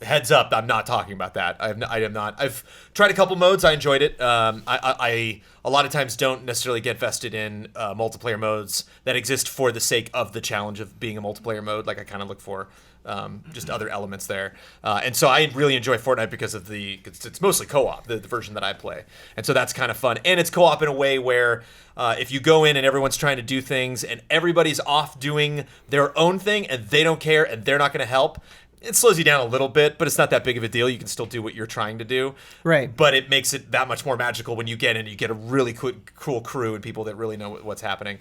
heads up. I'm not talking about that. I am not. I've tried a couple modes. I enjoyed it. I a lot of times don't necessarily get vested in multiplayer modes that exist for the sake of the challenge of being a multiplayer mode. Like I kind of look for just other elements there. And so I really enjoy Fortnite because of it's mostly co-op, the version that I play. And so that's kind of fun. And it's co-op in a way where if you go in and everyone's trying to do things and everybody's off doing their own thing and they don't care and they're not going to help, it slows you down a little bit, but it's not that big of a deal. You can still do what you're trying to do. Right. But it makes it that much more magical when you get in and you get a really cool crew and people that really know what's happening.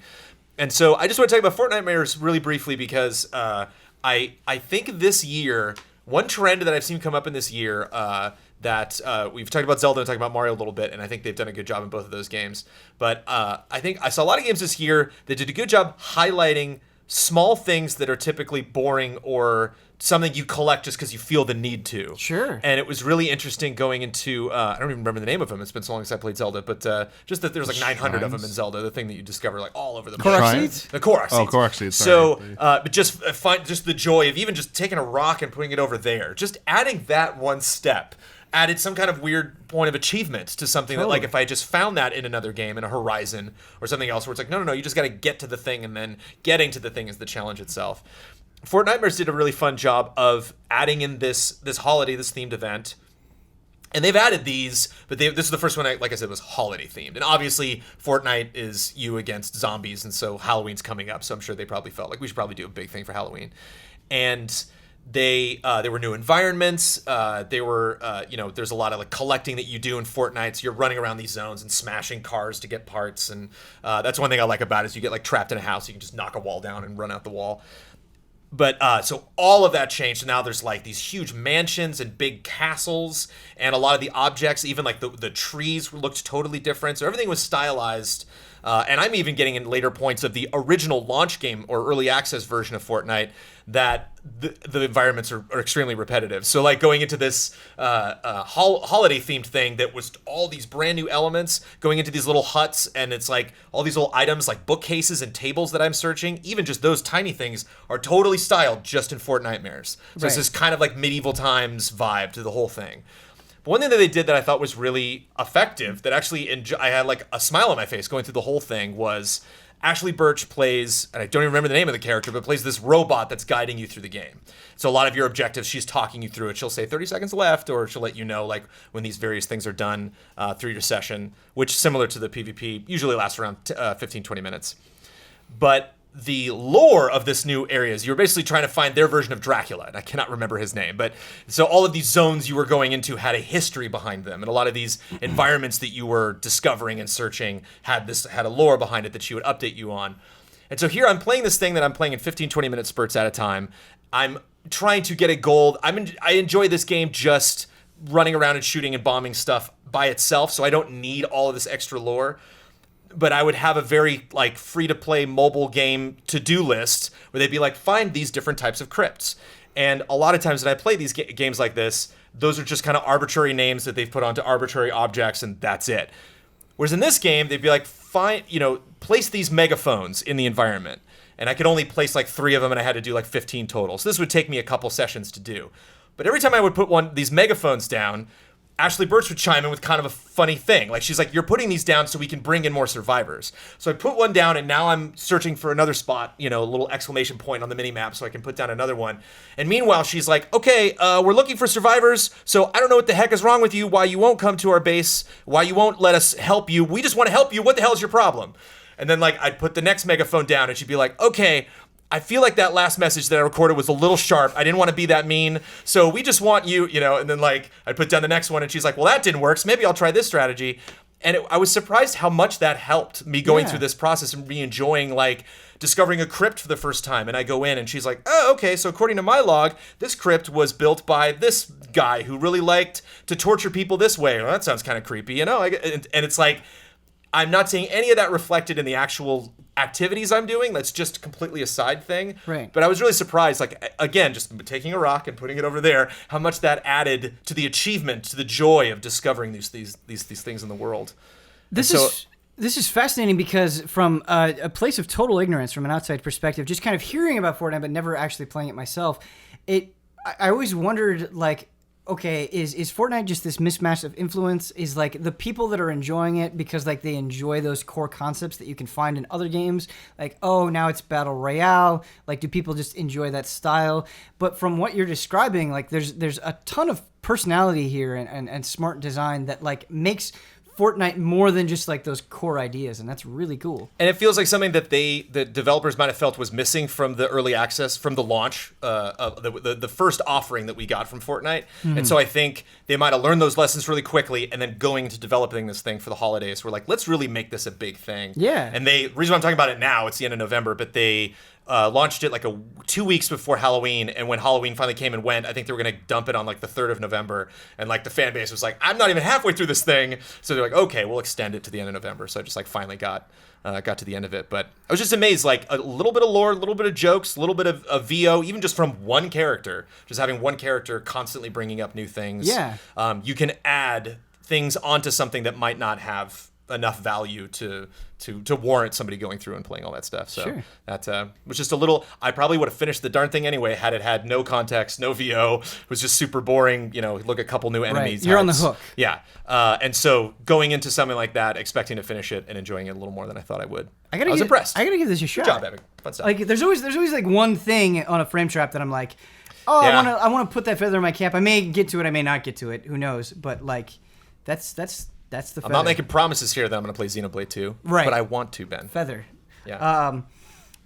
And so I just want to talk about Fortnitemares really briefly because I think this year, one trend that I've seen come up in this year that we've talked about Zelda and talked about Mario a little bit, and I think they've done a good job in both of those games. But I think I saw a lot of games this year that did a good job highlighting small things that are typically boring or something you collect just because you feel the need to. Sure. And it was really interesting going into, I don't even remember the name of them. It's been so long since I played Zelda, but just that there's like 900 of them in Zelda, the thing that you discover like all over the place. Korok seeds? The Korok seeds. Oh, Korok seeds. So, but just find just the joy of even just taking a rock and putting it over there. Just adding that one step added some kind of weird point of achievement to something that, like, if I just found that in another game, in a Horizon or something else, where it's like, no, you just got to get to the thing, and then getting to the thing is the challenge itself. Fortnitemares did a really fun job of adding in this holiday, this themed event. And they've added these, but this is the first one, like I said, was holiday themed. And obviously, Fortnite is you against zombies, and so Halloween's coming up, so I'm sure they probably felt like we should probably do a big thing for Halloween. And there were new environments. There were, there's a lot of like collecting that you do in Fortnite. So you're running around these zones and smashing cars to get parts. And that's one thing I like about it is you get like trapped in a house. You can just knock a wall down and run out the wall. But so all of that changed. So now there's like these huge mansions and big castles, and a lot of the objects, even like the trees, looked totally different. So everything was stylized. And I'm even getting in later points of the original launch game or early access version of Fortnite that the environments are extremely repetitive. So like going into this holiday themed thing that was all these brand new elements, going into these little huts, and it's like all these little items like bookcases and tables that I'm searching, even just those tiny things are totally styled just in Fortnitemares. So It's this kind of like medieval times vibe to the whole thing. But one thing that they did that I thought was really effective, that actually I had like a smile on my face going through the whole thing, was Ashley Birch plays, and I don't even remember the name of the character, but plays this robot that's guiding you through the game. So a lot of your objectives, she's talking you through it. She'll say 30 seconds left, or she'll let you know like when these various things are done through your session, which, similar to the PvP, usually lasts around 15, 20 minutes. But the lore of this new area is you're basically trying to find their version of Dracula, and I cannot remember his name, but so all of these zones you were going into had a history behind them, and a lot of these environments that you were discovering and searching had a lore behind it that she would update you on. And so here I'm playing this thing that I'm playing in 15, 20 minute spurts at a time. I'm trying to get a gold. I enjoy this game just running around and shooting and bombing stuff by itself, so I don't need all of this extra lore. But I would have a very like free-to-play mobile game to-do list where they'd be like, find these different types of crypts. And a lot of times when I play these games like this, those are just kind of arbitrary names that they've put onto arbitrary objects, and that's it. Whereas in this game, they'd be like, place these megaphones in the environment. And I could only place like 3 of them, and I had to do like 15 total. So this would take me a couple sessions to do. But every time I would put these megaphones down, Ashley Birch would chime in with kind of a funny thing. Like, she's like, you're putting these down so we can bring in more survivors. So I put one down, and now I'm searching for another spot, a little exclamation point on the mini-map so I can put down another one. And meanwhile, she's like, okay, we're looking for survivors, so I don't know what the heck is wrong with you, why you won't come to our base, why you won't let us help you. We just want to help you. What the hell is your problem? And then, like, I'd put the next megaphone down, and she'd be like, okay, I feel like that last message that I recorded was a little sharp. I didn't want to be that mean. So we just want you, and then like I put down the next one and she's like, well, that didn't work. So maybe I'll try this strategy. And I was surprised how much that helped me going through this process and me enjoying like discovering a crypt for the first time. And I go in and she's like, oh, okay. So according to my log, this crypt was built by this guy who really liked to torture people this way. Well, that sounds kind of creepy, and it's like, I'm not seeing any of that reflected in the actual activities I'm doing. That's just completely a side thing. Right. But I was really surprised, like, again, just taking a rock and putting it over there, how much that added to the achievement, to the joy of discovering these things in the world. This is fascinating because from a place of total ignorance, from an outside perspective, just kind of hearing about Fortnite but never actually playing it myself, I always wondered, like, okay, is Fortnite just this mismatch of influence? Is like the people that are enjoying it because like they enjoy those core concepts that you can find in other games, like, oh, now it's battle royale. Like, do people just enjoy that style? But from what you're describing, like there's a ton of personality here and smart design that like makes Fortnite more than just like those core ideas, and that's really cool. And it feels like something that the developers might have felt was missing from the early access, from the launch, of the first offering that we got from Fortnite. And so I think they might have learned those lessons really quickly, and then going into developing this thing for the holidays, we're like, let's really make this a big thing. Yeah. And the reason why I'm talking about it now, it's the end of November, but they launched it like 2 weeks before Halloween, and when Halloween finally came and went, I think they were going to dump it on like the 3rd of November, and like the fan base was like, I'm not even halfway through this thing, so they're like, okay, we'll extend it to the end of November. So I just like finally got to the end of it. But I was just amazed, like a little bit of lore, a little bit of jokes, a little bit of VO, even just from one character, just having one character constantly bringing up new things. Yeah. You can add things onto something that might not have enough value to warrant somebody going through and playing all that stuff. So sure. That was just a little, I probably would have finished the darn thing anyway had it had no context, no VO. It was just super boring, look at a couple new enemies. Right. You're on the hook. Yeah. And so going into something like that, expecting to finish it and enjoying it a little more than I thought I would. I was impressed. I gotta give this a shot. Good job, Evan. Fun stuff. Like there's always like one thing on a frame trap that I'm like, oh, yeah. I wanna put that feather in my cap. I may get to it, I may not get to it. Who knows? But like that's the feather. I'm not making promises here that I'm going to play Xenoblade 2. Right. But I want to, Ben. Feather. Yeah.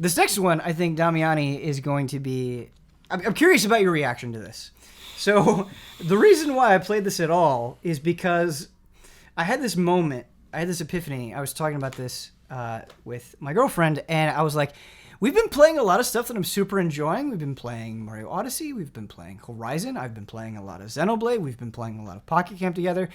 This next one, I think Damiani is going to be... I'm curious about your reaction to this. So the reason why I played this at all is because I had this moment. I had this epiphany. I was talking about this with my girlfriend, and I was like, we've been playing a lot of stuff that I'm super enjoying. We've been playing Mario Odyssey. We've been playing Horizon. I've been playing a lot of Xenoblade. We've been playing a lot of Pocket Camp together.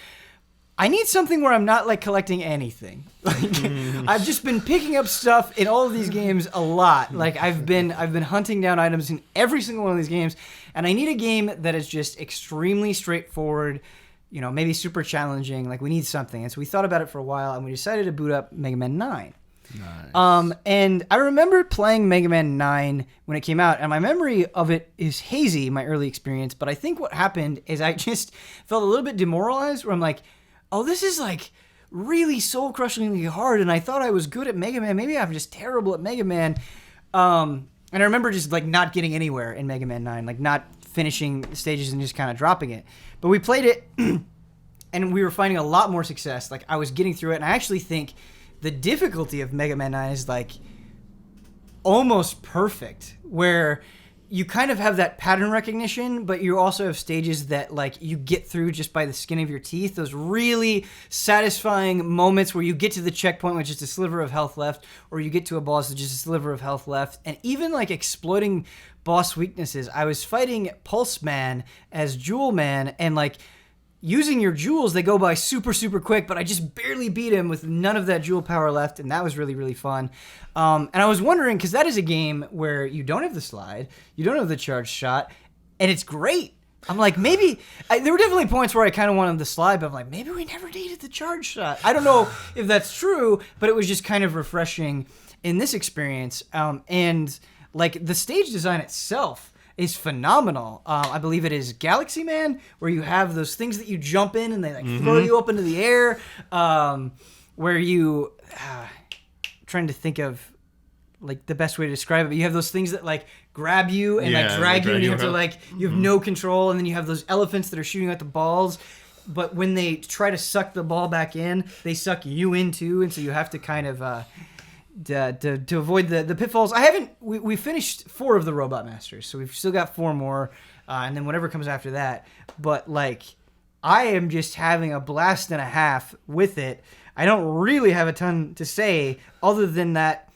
I need something where I'm not like collecting anything. Like I've just been picking up stuff in all of these games a lot. Like I've been hunting down items in every single one of these games, and I need a game that is just extremely straightforward, maybe super challenging. Like we need something. And so we thought about it for a while, and we decided to boot up Mega Man 9. Nice. And I remember playing Mega Man 9 when it came out, and my memory of it is hazy, my early experience, but I think what happened is I just felt a little bit demoralized where I'm like, oh, this is like really soul-crushingly hard, and I thought I was good at Mega Man. Maybe I'm just terrible at Mega Man. And I remember just like not getting anywhere in Mega Man 9, like not finishing stages and just kind of dropping it. But we played it, and we were finding a lot more success. Like I was getting through it, and I actually think the difficulty of Mega Man 9 is like almost perfect, where you kind of have that pattern recognition, but you also have stages that like you get through just by the skin of your teeth. Those really satisfying moments where you get to the checkpoint with just a sliver of health left, or you get to a boss with just a sliver of health left. And even like exploiting boss weaknesses. I was fighting Pulse Man as Jewel Man, and like using your jewels, they go by super, super quick, but I just barely beat him with none of that jewel power left, and that was really, really fun. And I was wondering, because that is a game where you don't have the slide, you don't have the charge shot, and it's great. I'm like, maybe... there were definitely points where I kind of wanted the slide, but I'm like, maybe we never needed the charge shot. I don't know if that's true, but it was just kind of refreshing in this experience. And, like, the stage design itself is phenomenal. I believe it is Galaxy Man, where you have those things that you jump in and they like throw you up into the air. Where you, trying to think of like the best way to describe it, but you have those things that like grab you and like drag you, and you have to like you have no control, and then you have those elephants that are shooting at the balls. But when they try to suck the ball back in, they suck you in too, and so you have to kind of. To avoid the pitfalls. We finished 4 of the Robot Masters, so we've still got 4 more, and then whatever comes after that. But like, I am just having a blast and a half with it. I don't really have a ton to say other than that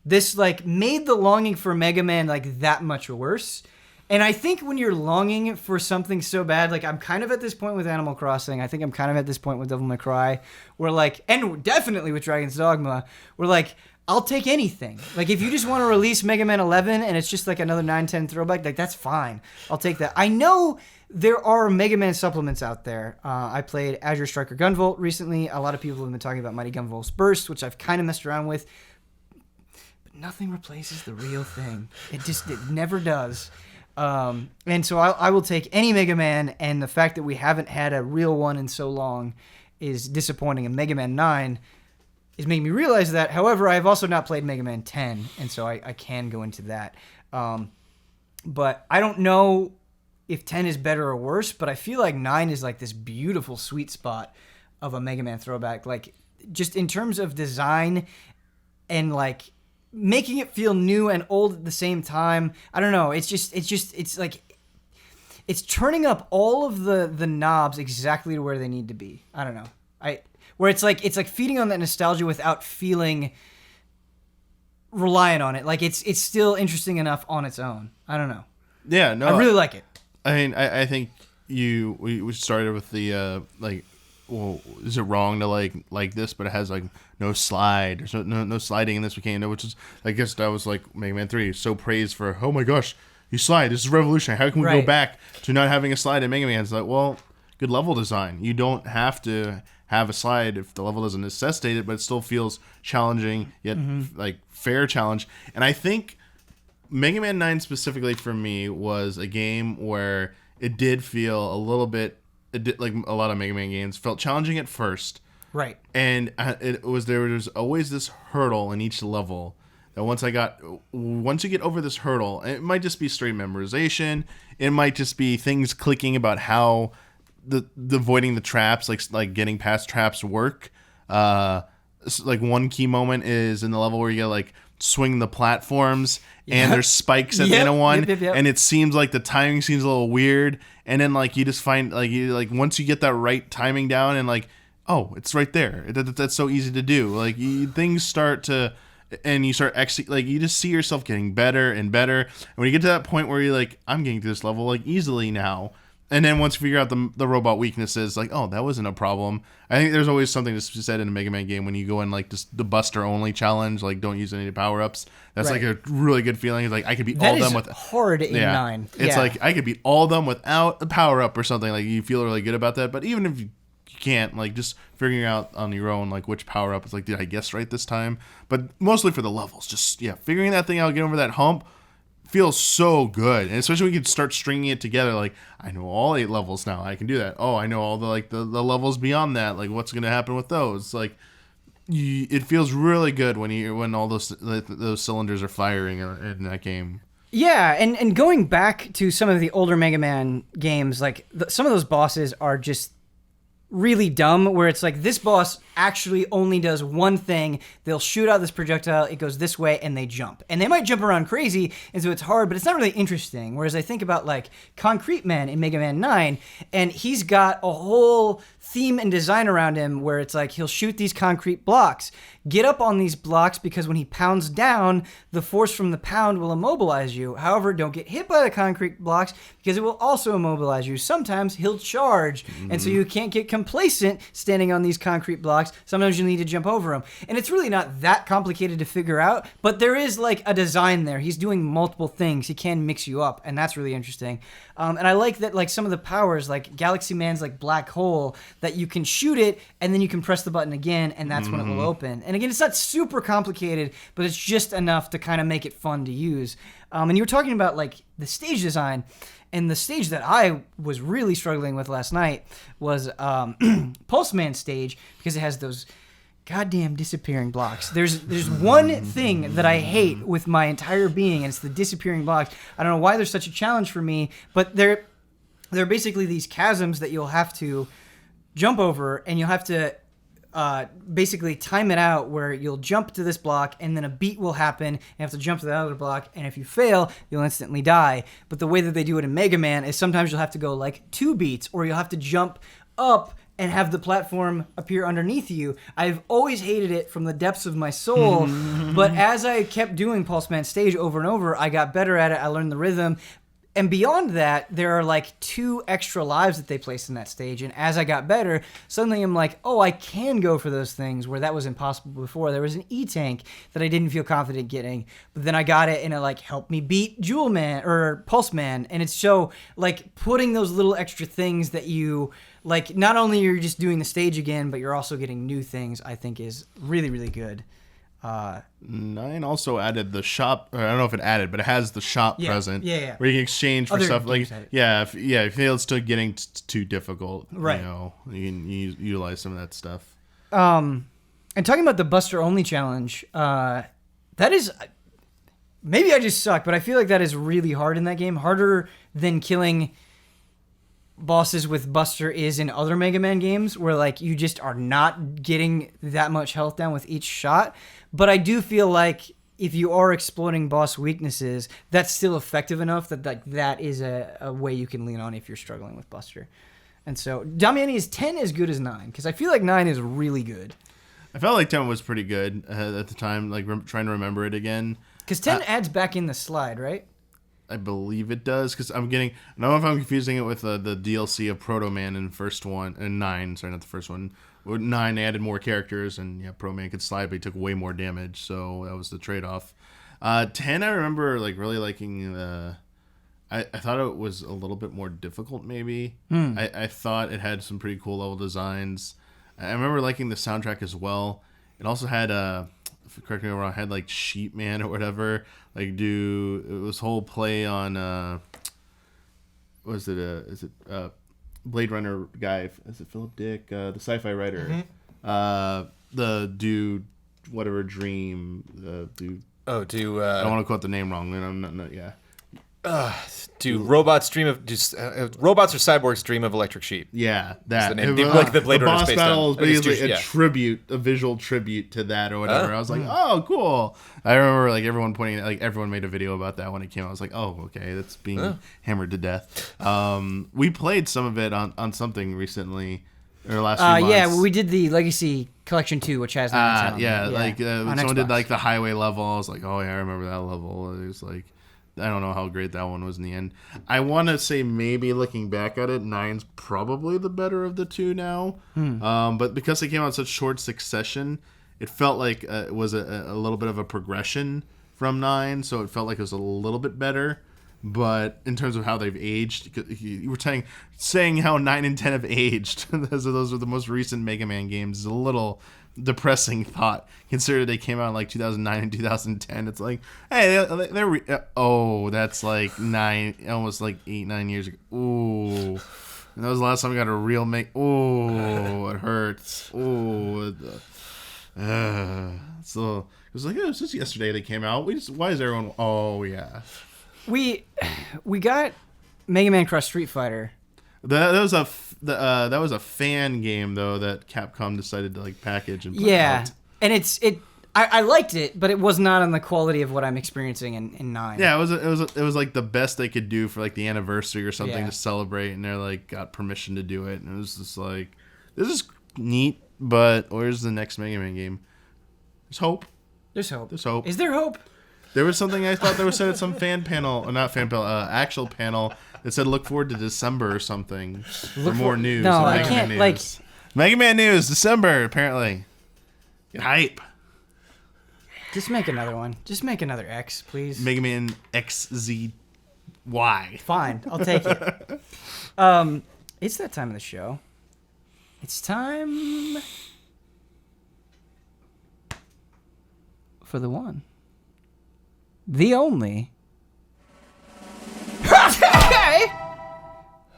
this like made the longing for Mega Man like that much worse. And I think when you're longing for something so bad, like I'm kind of at this point with Animal Crossing, I think I'm kind of at this point with Devil May Cry, where like, and definitely with Dragon's Dogma, where like, I'll take anything. Like, if you just want to release Mega Man 11 and it's just like another 9-10 throwback, like, that's fine. I'll take that. I know there are Mega Man supplements out there. I played Azure Striker Gunvolt recently. A lot of people have been talking about Mighty Gunvolt's Burst, which I've kind of messed around with. But nothing replaces the real thing. It never does. And so I will take any Mega Man, and the fact that we haven't had a real one in so long is disappointing. And Mega Man 9... is making me realize that. However, I've also not played Mega Man 10, and so I can go into that. But I don't know if 10 is better or worse, but I feel like 9 is like this beautiful sweet spot of a Mega Man throwback. Like, just in terms of design and like making it feel new and old at the same time. I don't know. It's like it's turning up all of the knobs exactly to where they need to be. I don't know. Where it's like feeding on that nostalgia without feeling reliant on it. Like it's still interesting enough on its own. I don't know. Yeah, no. I really like it. I mean, I think we started with the like, well, is it wrong to like this, but it has like no slide. There's no sliding in this mechanic, which is, I guess that was like Mega Man 3 so praised for, oh my gosh, you slide. This is revolutionary. How can we go back to not having a slide in Mega Man? It's like, well, good level design. You don't have to have a slide if the level doesn't necessitate it, but it still feels challenging, yet like fair challenge. And I think Mega Man 9 specifically for me was a game where it did feel a little bit, like a lot of Mega Man games, felt challenging at first. Right. And there was always this hurdle in each level that once you get over this hurdle, it might just be straight memorization. It might just be things clicking about how the avoiding the traps, like getting past traps work. Like one key moment is in the level where you gotta like swing the platforms and there's spikes at the end of one, and it seems like the timing seems a little weird, and then like you just find once you get that right timing down and like, oh, it's right there. That's so easy to do. Like things start to, and you start like you just see yourself getting better and better. And when you get to that point where you're like, I'm getting to this level like easily now. And then once you figure out the robot weaknesses, like, oh, that wasn't a problem. I think there's always something to said in a Mega Man game when you go in like just the Buster only challenge, like don't use any power ups. That's like a really good feeling. It's like I could beat all of them with hard in 9. It's like I could beat all of them without a power up or something. Like you feel really good about that. But even if you can't, like just figuring out on your own like which power up is like, did I guess right this time? But mostly for the levels, just figuring that thing out, get over that hump. Feels so good, and especially when you can start stringing it together. Like, I know all 8 levels now. I can do that. Oh, I know all the levels beyond that. Like, what's going to happen with those? Like, it feels really good when all those cylinders are firing in that game. Yeah, and going back to some of the older Mega Man games, like some of those bosses are just really dumb, where it's like this boss actually only does one thing. They'll shoot out this projectile, it goes this way, and they jump. And they might jump around crazy, and so it's hard, but it's not really interesting. Whereas I think about like Concrete Man in Mega Man 9, and he's got a whole theme and design around him where it's like he'll shoot these concrete blocks. Get up on these blocks because when he pounds down, the force from the pound will immobilize you. However, don't get hit by the concrete blocks because it will also immobilize you. Sometimes he'll charge, and so you can't get complacent standing on these concrete blocks. Sometimes you need to jump over them. And it's really not that complicated to figure out, but there is like a design there. He's doing multiple things. He can mix you up, and that's really interesting. And I like that, like some of the powers, like Galaxy Man's like black hole, that you can shoot it and then you can press the button again, and that's when it will open. And again, it's not super complicated, but it's just enough to kind of make it fun to use. And you were talking about like the stage design, and the stage that I was really struggling with last night was Pulse Man stage, because it has those goddamn disappearing blocks. There's one thing that I hate with my entire being, and it's the disappearing blocks. I don't know why they're such a challenge for me, but they're basically these chasms that you'll have to jump over, and you'll have to basically time it out where you'll jump to this block and then a beat will happen. You have to jump to the other block, and if you fail, you'll instantly die. But the way that they do it in Mega Man is sometimes you'll have to go like 2 beats, or you'll have to jump up and have the platform appear underneath you. I've always hated it from the depths of my soul, but as I kept doing Pulse Man stage over and over, I got better at it. I learned the rhythm. And beyond that, there are like 2 extra lives that they placed in that stage. And as I got better, suddenly I'm like, oh, I can go for those things where that was impossible before. There was an E-Tank that I didn't feel confident getting, but then I got it and it like helped me beat Jewel Man or Pulse Man. And it's so like putting those little extra things that you like, not only you're just doing the stage again, but you're also getting new things, I think is really, really good. 9 also added the shop. I don't know if it added, but it has the shop present. Yeah. Where you can exchange for Other stuff. Like, games if you feel it's still getting too difficult, right? You know, you can utilize some of that stuff. And talking about the Buster Only challenge, that is, maybe I just suck, but I feel like that is really hard in that game. Harder than killing bosses with Buster is in other Mega Man games, where like you just are not getting that much health down with each shot. But I do feel like if you are exploiting boss weaknesses, that's still effective enough that like that is a way you can lean on if you're struggling with Buster. And so Damiani, is 10 as good as 9? Because I feel like 9 is really good. I felt like 10 was pretty good at the time, like trying to remember it again. Because 10 adds back in the slide, right? I believe it does, because I don't know if I'm confusing it with the DLC of Proto Man in the first one, and 9, sorry, not the first one. With 9, they added more characters, and yeah, Proto Man could slide, but he took way more damage, so that was the trade-off. 10, I remember like really liking I thought it was a little bit more difficult, maybe. I thought it had some pretty cool level designs. I remember liking the soundtrack as well. It also had correct me if I'm wrong, had like Sheep Man or whatever, like it was whole play on Blade Runner guy, is it Philip Dick, the sci-fi writer, the dude whatever dream, the dude, I don't want to quote the name wrong, and I'm not robots dream of robots or cyborgs dream of electric sheep? Yeah, that. Like the Blade Runner boss space battle is basically a a visual tribute to that or whatever. I was like, oh, cool. I remember like everyone made a video about that when it came out. I was like, oh, okay, that's being hammered to death. We played some of it on something recently. Or last few months. Yeah, we did the Legacy Collection 2, which has someone did like the highway level. I was like, oh yeah, I remember that level. It was like, I don't know how great that one was in the end. I want to say maybe looking back at it, 9's probably the better of the 2 now. But because it came out in such short succession, it felt like it was a little bit of a progression from 9, so it felt like it was a little bit better. But in terms of how they've aged, you were saying how 9 and 10 have aged. Those are the most recent Mega Man games. Is a little depressing thought, considering they came out in like 2009 and 2010. It's like, hey, that's like 9, almost like 8-9 years ago. Ooh, and that was the last time I got a real Ooh, it hurts. Ooh, so it was like, it was just yesterday they came out. Why is everyone? Oh yeah. We got Mega Man Cross Street Fighter. That was a fan game though that Capcom decided to like package and put out. And I liked it, but it was not on the quality of what I'm experiencing in 9. Yeah, it was like the best they could do for like the anniversary or something to celebrate, and they're like got permission to do it, and it was just like This is neat, but where's the next Mega Man game? There's hope. There's hope. There's hope. Is there hope? There was something I thought that was said at some actual panel that said look forward to December or something for more news. No, I can't. Mega Man news, December, apparently. Get hype. Just make another one. Just make another X, please. Mega Man XZY. Fine, I'll take it. It's that time of the show. It's time for the one, the only.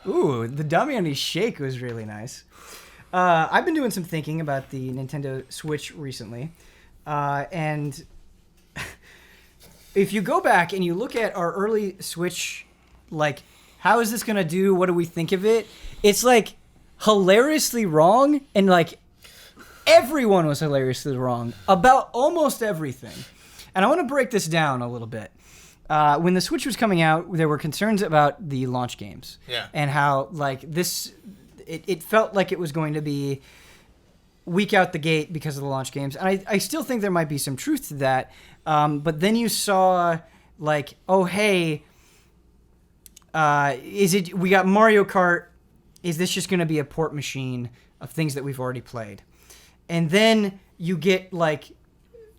Ooh, the Damiani shake was really nice. I've been doing some thinking about the Nintendo Switch recently, and if you go back and you look at our early Switch, like, how is this gonna do? What do we think of it? It's like hilariously wrong, and like everyone was hilariously wrong about almost everything. And I want to break this down a little bit. When the Switch was coming out, there were concerns about the launch games. Yeah. And how, like, this, it felt like it was going to be weak out the gate because of the launch games. And I still think there might be some truth to that. But then you saw, like, oh, hey, we got Mario Kart. Is this just going to be a port machine of things that we've already played? And then you get, like,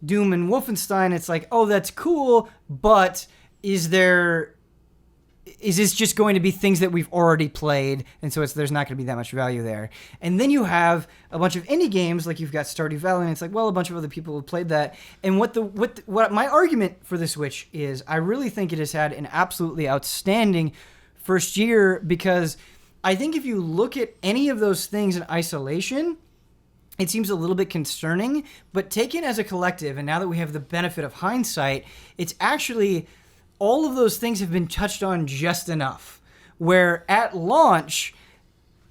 Doom and Wolfenstein. It's like, oh, that's cool, but is this just going to be things that we've already played, and so there's not going to be that much value there? And then you have a bunch of indie games, like you've got Stardew Valley, and it's like, well, a bunch of other people have played that. And what my argument for the Switch is, I really think it has had an absolutely outstanding first year, because I think if you look at any of those things in isolation, it seems a little bit concerning, but taken as a collective, and now that we have the benefit of hindsight, it's actually, all of those things have been touched on just enough. Where at launch,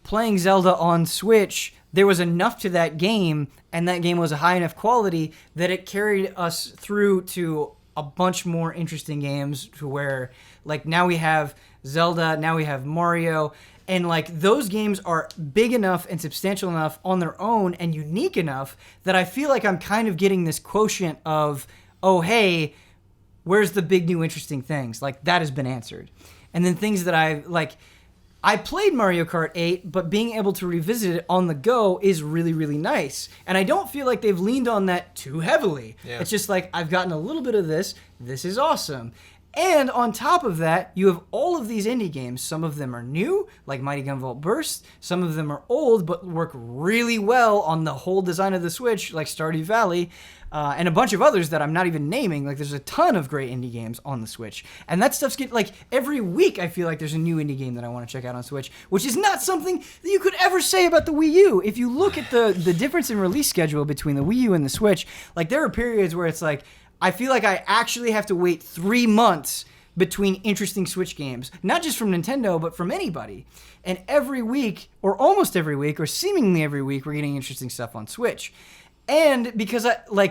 playing Zelda on Switch, there was enough to that game, and that game was a high enough quality that it carried us through to a bunch more interesting games, to where, like, now we have Zelda, now we have Mario. And, like, those games are big enough and substantial enough on their own and unique enough that I feel like I'm kind of getting this quotient of, oh, hey, where's the big new interesting things? Like, that has been answered. And then things that I played Mario Kart 8, but being able to revisit it on the go is really, really nice. And I don't feel like they've leaned on that too heavily. Yeah. It's just like, I've gotten a little bit of this. This is awesome. And on top of that, you have all of these indie games. Some of them are new, like Mighty Gun Volt Burst. Some of them are old, but work really well on the whole design of the Switch, like Stardew Valley, and a bunch of others that I'm not even naming. Like, there's a ton of great indie games on the Switch. And that stuff's every week I feel like there's a new indie game that I want to check out on Switch, which is not something that you could ever say about the Wii U. If you look at the difference in release schedule between the Wii U and the Switch, like, there are periods where it's like, I feel like I actually have to wait 3 months between interesting Switch games, not just from Nintendo, but from anybody. And every week, or almost every week, or seemingly every week, we're getting interesting stuff on Switch. And because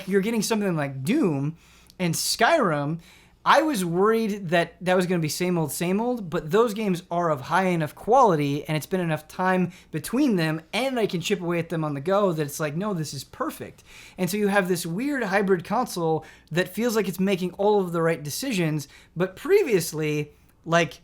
you're getting something like Doom and Skyrim, I was worried that was going to be same old, but those games are of high enough quality, and it's been enough time between them, and I can chip away at them on the go, that it's like, no, this is perfect. And so you have this weird hybrid console that feels like it's making all of the right decisions, but previously, like,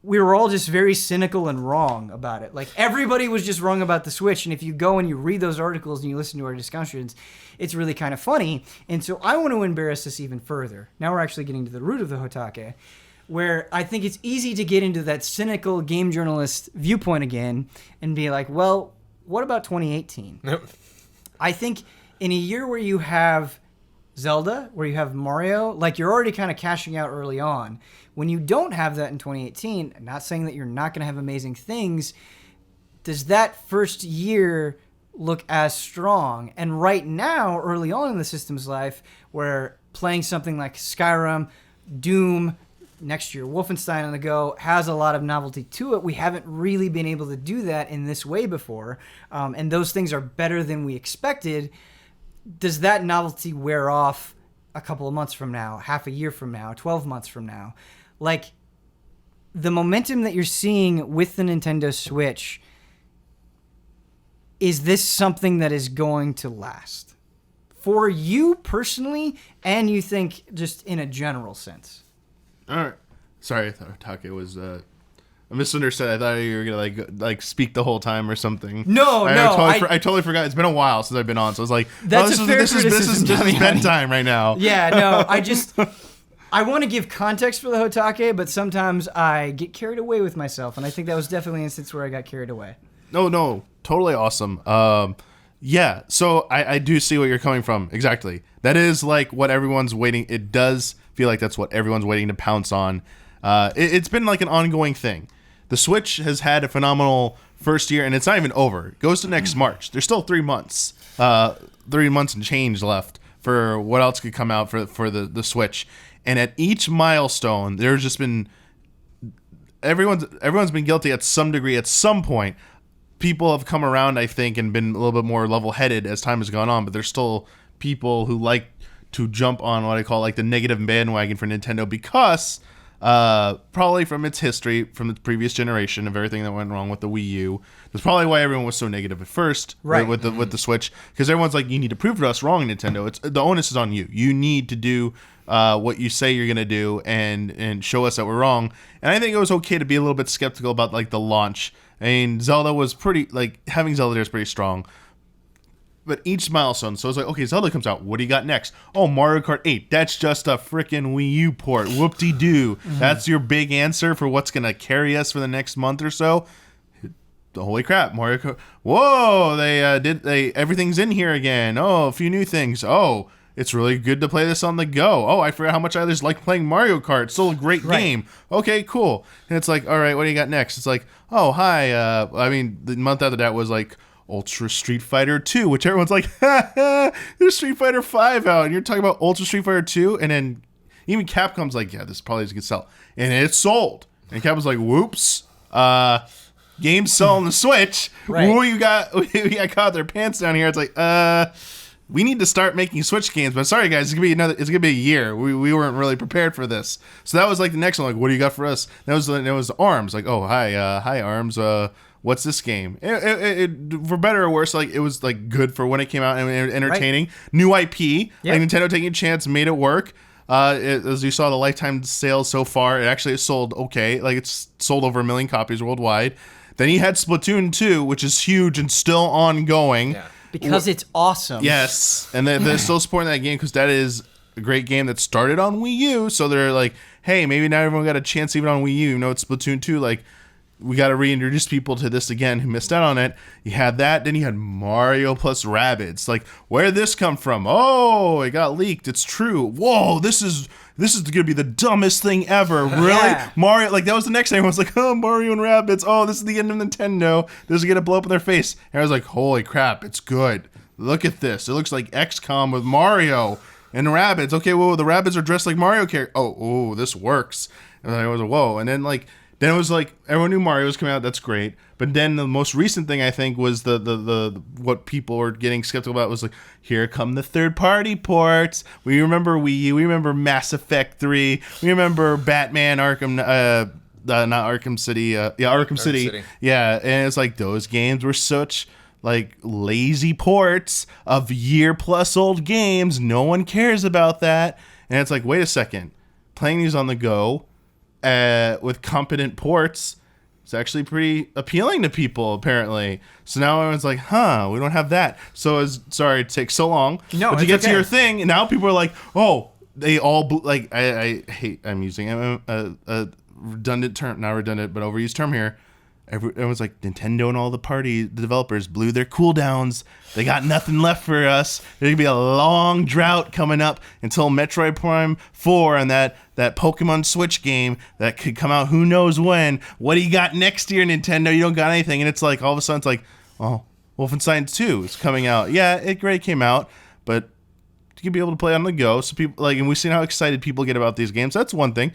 we were all just very cynical and wrong about it. Like, everybody was just wrong about the Switch, and if you go and you read those articles and you listen to our discussions, it's really kind of funny. And so I want to embarrass this even further. Now we're actually getting to the root of the HOTTAKE, where I think it's easy to get into that cynical game journalist viewpoint again and be like, well, what about 2018? Nope. I think in a year where you have Zelda, where you have Mario, like, you're already kind of cashing out early on. When you don't have that in 2018, I'm not saying that you're not going to have amazing things, does that first year look as strong? And right now, early on in the system's life, where playing something like Skyrim, Doom, next year Wolfenstein on the go has a lot of novelty to it, we haven't really been able to do that in this way before, and those things are better than we expected. Does that novelty wear off a couple of months from now, half a year from now, 12 months from now? Like, the momentum that you're seeing with the Nintendo Switch is this something that is going to last for you personally, and you think just in a general sense? All right. Sorry, I thought HOTTAKE was I misunderstood. I thought you were gonna like speak the whole time or something. No, I totally forgot. It's been a while since I've been on, so I was like, this is bedtime right now. Yeah, no, I want to give context for the HOTTAKE, but sometimes I get carried away with myself, and I think that was definitely an instance where I got carried away. No, totally awesome. Yeah, so I do see what you're coming from. Exactly. That is like what everyone's waiting. It does feel like that's what everyone's waiting to pounce on. It's been like an ongoing thing. The Switch has had a phenomenal first year, and it's not even over. It goes to next March. There's still 3 months. 3 months and change left for what else could come out for the Switch. And at each milestone, there's just been everyone's been guilty at some degree at some point. People have come around, I think, and been a little bit more level-headed as time has gone on, but there's still people who like to jump on what I call like the negative bandwagon for Nintendo because probably from its history, from the previous generation of everything that went wrong with the Wii U. That's probably why everyone was so negative at first, right? With the Switch, because everyone's like, you need to prove to us wrong, Nintendo. It's the onus is on you. You need to do what you say you're gonna do and show us that we're wrong. And I think it was okay to be a little bit skeptical about like the launch. I mean, Zelda was pretty having Zelda there is pretty strong. But each milestone, so it's like, okay, Zelda comes out. What do you got next? Oh, Mario Kart 8. That's just a freaking Wii U port. Whoop-de-doo. Mm-hmm. That's your big answer for what's going to carry us for the next month or so? Holy crap, Mario Kart. Whoa, everything's in here again. Oh, a few new things. Oh, it's really good to play this on the go. Oh, I forgot how much I just like playing Mario Kart. It's still a great game. Okay, cool. And it's like, all right, what do you got next? It's like, oh, hi. The month after that was like, Ultra Street Fighter 2, which everyone's like, there's Street Fighter 5 out, and you're talking about Ultra Street Fighter 2, and then even Capcom's like, yeah, this probably is going to sell. And it sold. And Capcom's like, whoops, games sell on the Switch. Right. We got caught their pants down here. It's like, we need to start making Switch games, but sorry guys, it's gonna be a year. We weren't really prepared for this. So that was like the next one, like, what do you got for us? It was ARMS, like, oh, hi ARMS, what's this game? It, for better or worse, like it was like good for when it came out and entertaining. Right. New IP, yep. Like Nintendo taking a chance, made it work. As you saw, the lifetime sales so far, it actually has sold okay. Like it's sold over 1 million copies worldwide. Then you had Splatoon 2, which is huge and still ongoing. Yeah. Because it's awesome. Yes, and they're still supporting that game because that is a great game that started on Wii U. So they're like, hey, maybe not everyone got a chance even on Wii U. You know, it's Splatoon 2, like, we got to reintroduce people to this again who missed out on it. You had that. Then you had Mario plus Rabbids. Like, where did this come from? Oh, it got leaked. It's true. Whoa, this is going to be the dumbest thing ever. Really? Yeah. Mario, like, that was the next thing. Everyone's like, oh, Mario and Rabbids. Oh, this is the end of Nintendo. This is going to blow up in their face. And I was like, holy crap, it's good. Look at this. It looks like XCOM with Mario and Rabbids. Okay, whoa, the Rabbids are dressed like Mario characters. Oh, this works. And I was like, whoa. And then, like, then it was like everyone knew Mario was coming out. That's great. But then the most recent thing I think was the what people were getting skeptical about was like, here come the third party ports. We remember Wii U. We remember Mass Effect 3. We remember Batman Arkham. Not Arkham City. Arkham City. Yeah, and it's like those games were such like lazy ports of year-plus old games. No one cares about that. And it's like, wait a second, playing these on the go. With competent ports, it's actually pretty appealing to people, apparently. So now everyone's like, we don't have that. So sorry it takes so long. No, but to get to your thing, and now people are like, oh, they all, like, I hate, I'm using a redundant term, not redundant, but overused term here. Everyone's like, Nintendo and all the developers blew their cooldowns. They got nothing left for us. There's going to be a long drought coming up until Metroid Prime 4 and that Pokemon Switch game that could come out who knows when. What do you got next year, Nintendo? You don't got anything. And it's like, all of a sudden, it's like, oh, Wolfenstein 2 is coming out. Yeah, it great came out, but you can be able to play on the go. So people, like, and we've seen how excited people get about these games. That's one thing.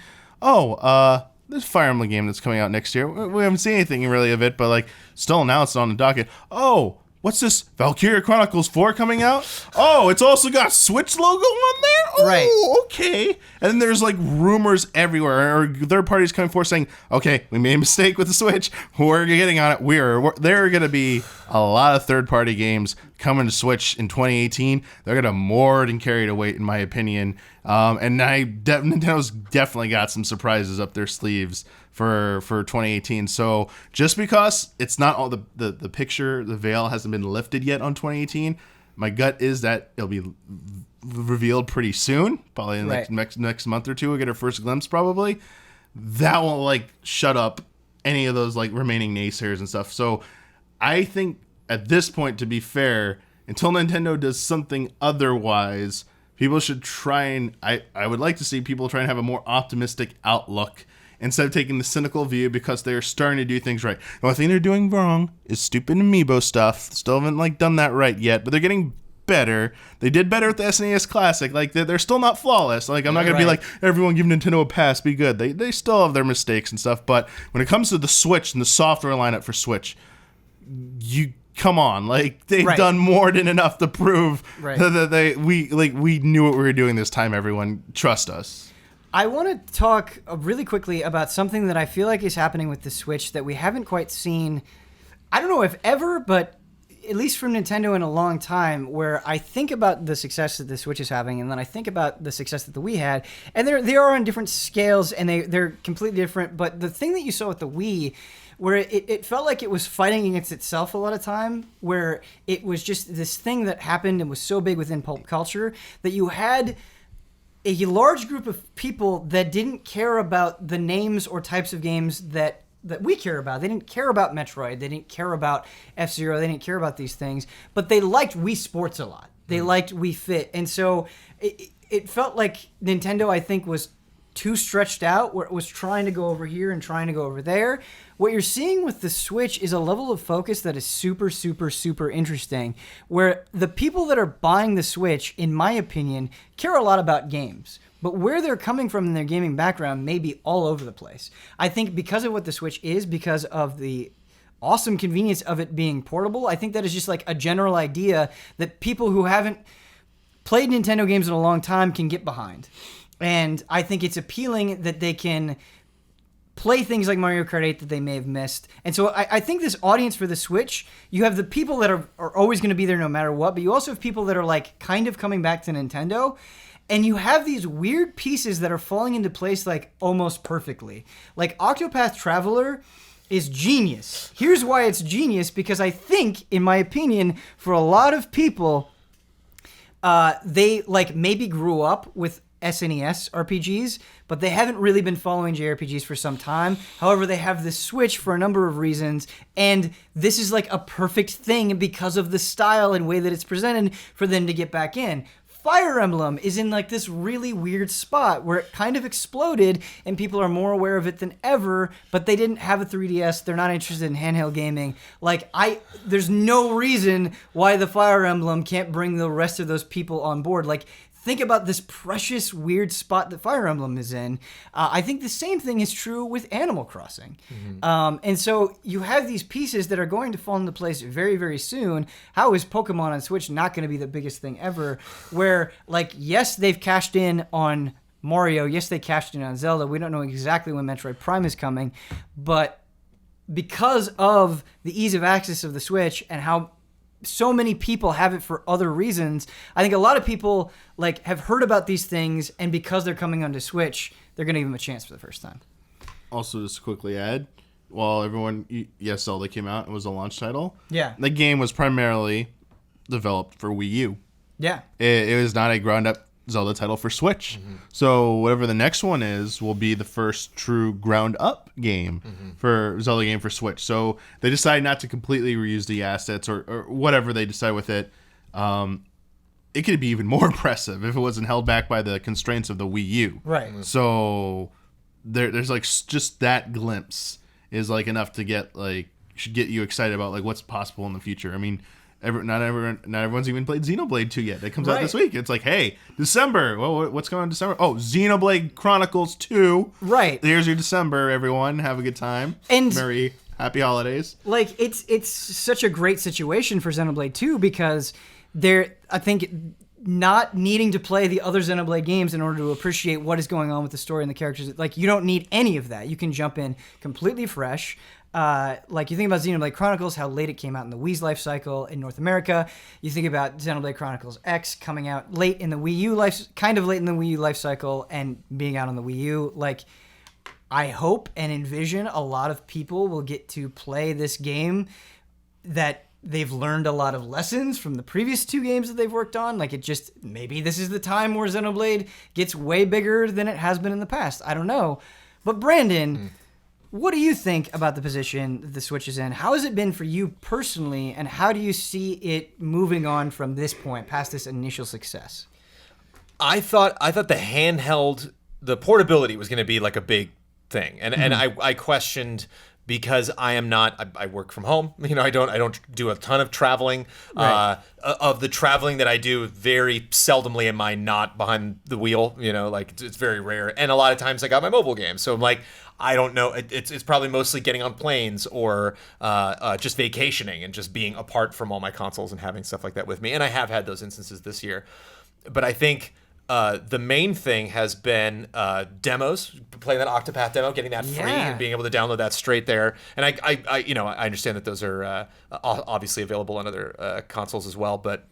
There's a Fire Emblem game that's coming out next year. We haven't seen anything really of it, but like still announced on the docket. Oh, what's this? Valkyria Chronicles 4 coming out? Oh, it's also got Switch logo on there? Oh, right. Okay. And then there's like rumors everywhere, or third parties coming forth saying, okay, we made a mistake with the Switch. We're getting on it. There are going to be a lot of third-party games coming to Switch in 2018. They're going to more than carry the weight, in my opinion. And Nintendo's definitely got some surprises up their sleeves for 2018. So just because it's not all the picture, the veil hasn't been lifted yet on 2018, my gut is that it'll be revealed pretty soon, probably in the next month or two. We'll get our first glimpse probably. That won't like shut up any of those like remaining naysayers and stuff. So I think at this point, to be fair, until Nintendo does something otherwise, people should try and I would like to see people try and have a more optimistic outlook instead of taking the cynical view, because they're starting to do things right. The only thing they're doing wrong is stupid amiibo stuff. Still haven't like done that right yet, but they're getting better. They did better with the SNES Classic. Like they're still not flawless. Like I'm not gonna be like, everyone give Nintendo a pass, be good. They still have their mistakes and stuff. But when it comes to the Switch and the software lineup for Switch, you come on, like they've done more than enough to prove that we knew what we were doing this time. Everyone, trust us. I want to talk really quickly about something that I feel like is happening with the Switch that we haven't quite seen. I don't know if ever, but at least from Nintendo in a long time, where I think about the success that the Switch is having, and then I think about the success that the Wii had, and they are on different scales, and they're completely different. But the thing that you saw with the Wii, where it felt like it was fighting against itself a lot of time, where it was just this thing that happened and was so big within pulp culture that you had a large group of people that didn't care about the names or types of games that we care about. They didn't care about Metroid. They didn't care about F-Zero. They didn't care about these things. But they liked Wii Sports a lot. They liked Wii Fit. And so it felt like Nintendo, I think, was too stretched out, where it was trying to go over here and trying to go over there. What you're seeing with the Switch is a level of focus that is super, super, super interesting, where the people that are buying the Switch, in my opinion, care a lot about games. But where they're coming from in their gaming background may be all over the place. I think because of what the Switch is, because of the awesome convenience of it being portable, I think that is just like a general idea that people who haven't played Nintendo games in a long time can get behind. And I think it's appealing that they can play things like Mario Kart 8 that they may have missed. And so I think this audience for the Switch, you have the people that are always going to be there no matter what, but you also have people that are like kind of coming back to Nintendo. And you have these weird pieces that are falling into place like almost perfectly. Like Octopath Traveler is genius. Here's why it's genius, because I think, in my opinion, for a lot of people, they like maybe grew up with SNES RPGs, but they haven't really been following JRPGs for some time. However, they have this Switch for a number of reasons, and this is like a perfect thing because of the style and way that it's presented for them to get back in. Fire Emblem is in like this really weird spot where it kind of exploded and people are more aware of it than ever, but they didn't have a 3DS. They're not interested in handheld gaming. There's no reason why the Fire Emblem can't bring the rest of those people on board. Like, think about this precious, weird spot that Fire Emblem is in. I think the same thing is true with Animal Crossing. Mm-hmm. And so you have these pieces that are going to fall into place very, very soon. How is Pokemon on Switch not going to be the biggest thing ever? Where, like, yes, they've cashed in on Mario. Yes, they cashed in on Zelda. We don't know exactly when Metroid Prime is coming. But because of the ease of access of the Switch and how so many people have it for other reasons, I think a lot of people like have heard about these things, and because they're coming onto Switch, they're going to give them a chance for the first time. Also, just to quickly add, while Zelda came out, it was a launch title. Yeah. The game was primarily developed for Wii U. Yeah. It was not a ground-up Zelda title for Switch. Mm-hmm. So whatever the next one is will be the first true ground-up game for Zelda game for Switch. So they decided not to completely reuse the assets or whatever they decide with it. It could be even more impressive if it wasn't held back by the constraints of the Wii U. Right. So there's like just that glimpse is like enough to should get you excited about like what's possible in the future. I mean, not everyone's even played Xenoblade 2 yet. That comes out this week. It's like, hey, December. Well, what's going on in December? Oh, Xenoblade Chronicles 2. Right. Here's your December, everyone. Have a good time. And Merry Happy holidays. Like it's such a great situation for Xenoblade 2 because I think not needing to play the other Xenoblade games in order to appreciate what is going on with the story and the characters. Like, you don't need any of that. You can jump in completely fresh. Like, you think about Xenoblade Chronicles, how late it came out in the Wii's life cycle in North America. You think about Xenoblade Chronicles X coming out late in the Wii U life cycle and being out on the Wii U. Like, I hope and envision a lot of people will get to play this game that they've learned a lot of lessons from the previous 2 games that they've worked on. Like, maybe this is the time where Xenoblade gets way bigger than it has been in the past. I don't know. But Brandon, what do you think about the position that the Switch is in? How has it been for you personally, and how do you see it moving on from this point, past this initial success? I thought the handheld, the portability was going to be like a big thing. And I questioned, because I work from home. I don't do a ton of traveling. Right. Of the traveling that I do, very seldomly am I not behind the wheel. Like, it's very rare. And a lot of times I got my mobile games. So I'm like, I don't know. It's probably mostly getting on planes or just vacationing and just being apart from all my consoles and having stuff like that with me. And I have had those instances this year. But I think the main thing has been demos, playing that Octopath demo, getting that free, and being able to download that straight there. And I understand that those are obviously available on other consoles as well, but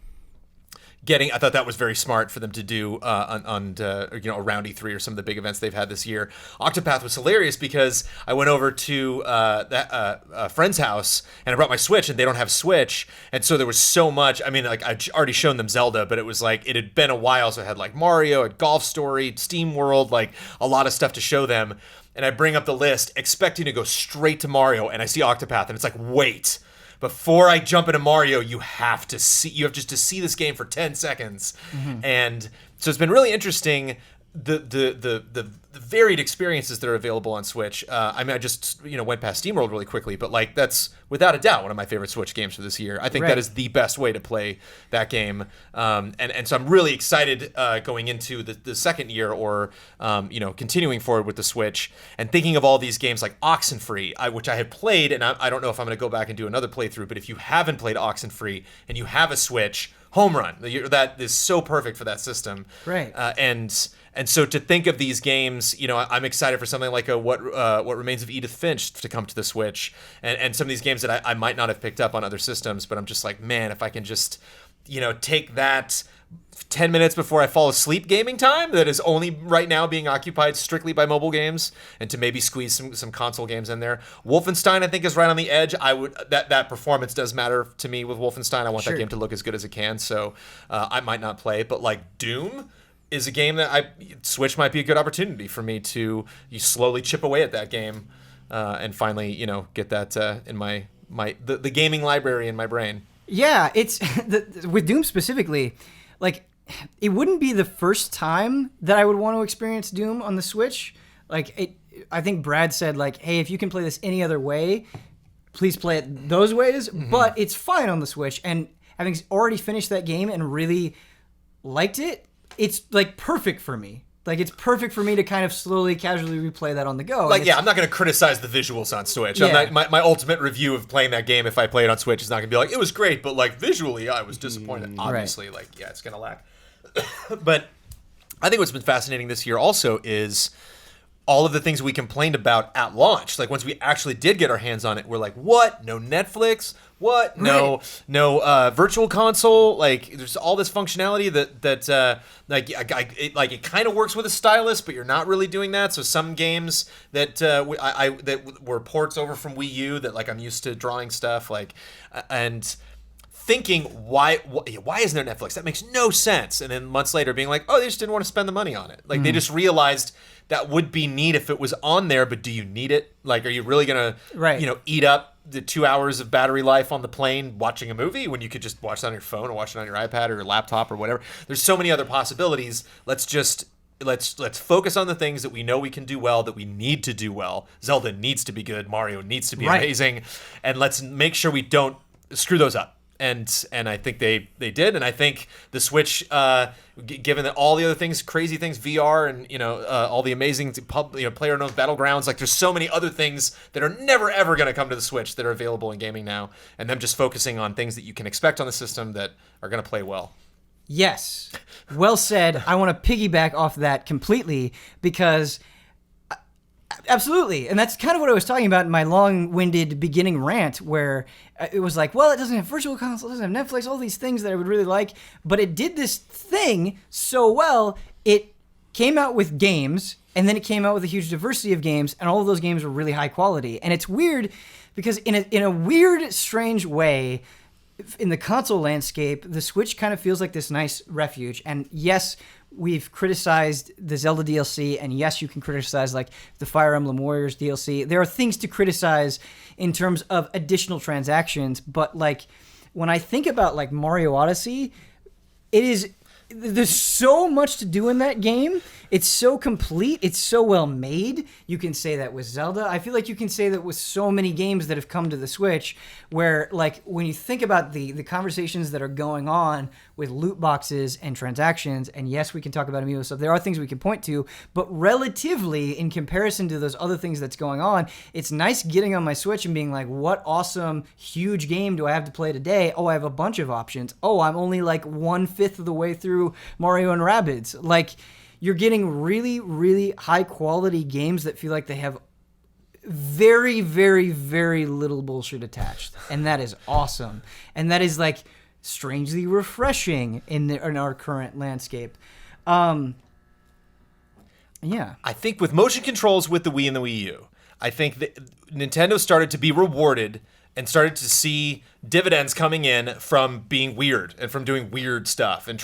I thought that was very smart for them to do around E3 or some of the big events they've had this year. Octopath was hilarious because I went over to a friend's house and I brought my Switch, and they don't have Switch, and so there was so much. I mean, like, I'd already shown them Zelda, but it was like it had been a while, so I had like Mario, Golf Story, Steam World, like a lot of stuff to show them. And I bring up the list expecting to go straight to Mario, and I see Octopath, and it's like, wait. Before I jump into Mario, you have just to see this game for 10 seconds. And so it's been really interesting, the varied experiences that are available on Switch. I just went past SteamWorld really quickly, but like, that's without a doubt one of my favorite Switch games for this year. I think that is the best way to play that game. And so I'm really excited going into the second year, or continuing forward with the Switch, and thinking of all these games like Oxenfree, which I had played, and I don't know if I'm going to go back and do another playthrough, but if you haven't played Oxenfree and you have a Switch, home run. That is so perfect for that system. Right. And so to think of these games, I'm excited for something like What Remains of Edith Finch to come to the Switch, and some of these games that I might not have picked up on other systems, but I'm just like, man, if I can just, take that 10 minutes before I fall asleep gaming time that is only right now being occupied strictly by mobile games, and to maybe squeeze some console games in there. Wolfenstein, I think, is right on the edge. That performance does matter to me with Wolfenstein. I want that game to look as good as it can, so I might not play. But like Doom is a game that Switch might be a good opportunity for me to slowly chip away at that game, and finally, get that in the gaming library in my brain. Yeah, it's with Doom specifically, like, it wouldn't be the first time that I would want to experience Doom on the Switch. Like, I think Brad said, like, hey, if you can play this any other way, please play it those ways. But it's fine on the Switch. And having already finished that game and really liked it, it's like perfect for me. Like, it's perfect for me to kind of slowly, casually replay that on the go. Like, I'm not going to criticize the visuals on Switch. Yeah. My ultimate review of playing that game, if I play it on Switch, is not going to be like, it was great, but like visually, I was disappointed. Obviously, it's going to lack. But I think what's been fascinating this year also is all of the things we complained about at launch. Like, once we actually did get our hands on it, we're like, what? No Netflix? What? No virtual console? Like, there's all this functionality that it kind of works with a stylus, but you're not really doing that. So some games that that were ports over from Wii U that, like, I'm used to drawing stuff, like, and thinking, why isn't there Netflix? That makes no sense. And then months later being like, oh, they just didn't want to spend the money on it. Like, they just realized that would be neat if it was on there, but do you need it? Like, are you really going to, eat up the 2 hours of battery life on the plane watching a movie when you could just watch it on your phone or watch it on your iPad or your laptop or whatever? There's so many other possibilities. Let's focus on the things that we know we can do well, that we need to do well. Zelda needs to be good. Mario needs to be amazing. And let's make sure we don't screw those up. And I think they did, and I think the Switch, given that all the other things, crazy things, VR, and all the amazing PlayerUnknown's Battlegrounds, like there's so many other things that are never ever going to come to the Switch that are available in gaming now, and them just focusing on things that you can expect on the system that are going to play well. Yes, well said. I want to piggyback off that completely because. Absolutely. And that's kind of what I was talking about in my long-winded beginning rant where it was like, well, it doesn't have Virtual Console, it doesn't have Netflix, all these things that I would really like. But it did this thing so well, it came out with games, and then it came out with a huge diversity of games, and all of those games were really high quality. And it's weird because in a weird, strange way, in the console landscape, the Switch kind of feels like this nice refuge. And yes, we've criticized the Zelda DLC, and yes, you can criticize like the Fire Emblem Warriors DLC. There are things to criticize in terms of additional transactions, but like when I think about like Mario Odyssey, there's so much to do in that game. It's so complete. It's so well made. You can say that with Zelda. I feel like you can say that with so many games that have come to the Switch where, like, when you think about the conversations that are going on with loot boxes and transactions, and yes, we can talk about Amiibo stuff. There are things we can point to, but relatively, in comparison to those other things that's going on, it's nice getting on my Switch and being like, what awesome, huge game do I have to play today? Oh, I have a bunch of options. Oh, I'm only like 1/5 of the way through Mario and Rabbids. Like, you're getting really, really high quality games that feel like they have very, very, very little bullshit attached. And that is awesome. And that is like strangely refreshing in our current landscape. Yeah. I think with motion controls with the Wii and the Wii U, I think that Nintendo started to be rewarded and started to see dividends coming in from being weird and from doing weird stuff and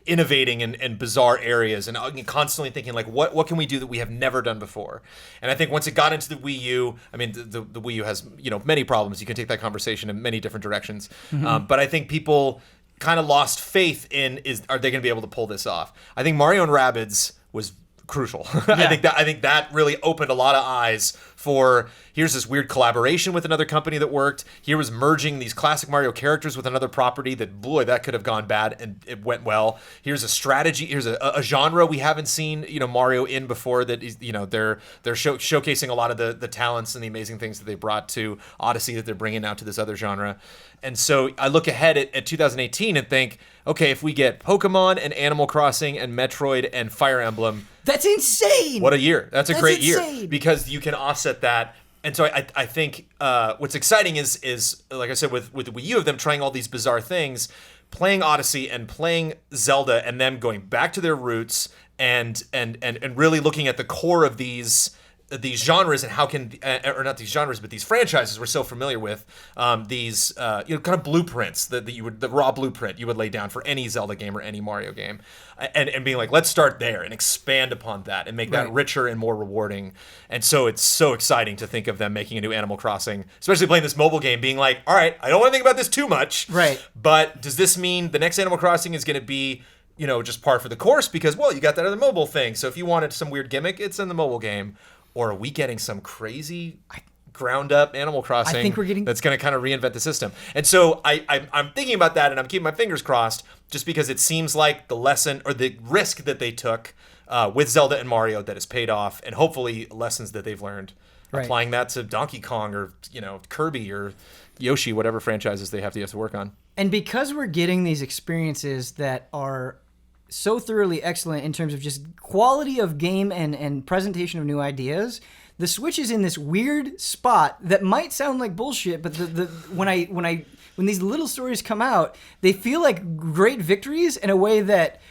innovating in bizarre areas and constantly thinking like, what can we do that we have never done before? And I think once it got into the Wii U, I mean, the Wii U has many problems. You can take that conversation in many different directions. Mm-hmm. But I think people kind of lost faith in are they going to be able to pull this off? I think Mario and Rabbids was crucial. Yeah. I think that really opened a lot of eyes for here's this weird collaboration with another company that worked. Here was merging these classic Mario characters with another property that, boy, that could have gone bad, and it went well. Here's a strategy. Here's a genre we haven't seen Mario in before. That is, they're showcasing a lot of the talents and the amazing things that they brought to Odyssey that they're bringing now to this other genre. And so I look ahead at 2018 and think, okay, if we get Pokemon and Animal Crossing and Metroid and Fire Emblem, that's insane. What a year. That's a great year because you can offset that. And so I think what's exciting is like I said, with the Wii U of them trying all these bizarre things, playing Odyssey and playing Zelda and them going back to their roots and really looking at the core of these genres and how can or not these genres but these franchises we're so familiar with, these kind of blueprints that the raw blueprint you would lay down for any Zelda game or any Mario game, and being like, let's start there and expand upon that and make that richer and more rewarding. And so it's so exciting to think of them making a new Animal Crossing, especially playing this mobile game, being like, all right, I don't want to think about this too much, but does this mean the next Animal Crossing is going to be just par for the course because, well, you got that other mobile thing, so if you wanted some weird gimmick, it's in the mobile game? Or are we getting some crazy ground-up Animal Crossing I think we're getting... that's going to kind of reinvent the system? And so I'm thinking about that, and I'm keeping my fingers crossed just because it seems like the lesson or the risk that they took with Zelda and Mario that has paid off, and hopefully lessons that they've learned. Applying that to Donkey Kong or Kirby or Yoshi, whatever franchises they have to work on. And because we're getting these experiences that are so thoroughly excellent in terms of just quality of game and presentation of new ideas, the Switch is in this weird spot that might sound like bullshit, but when these little stories come out, they feel like great victories in a way that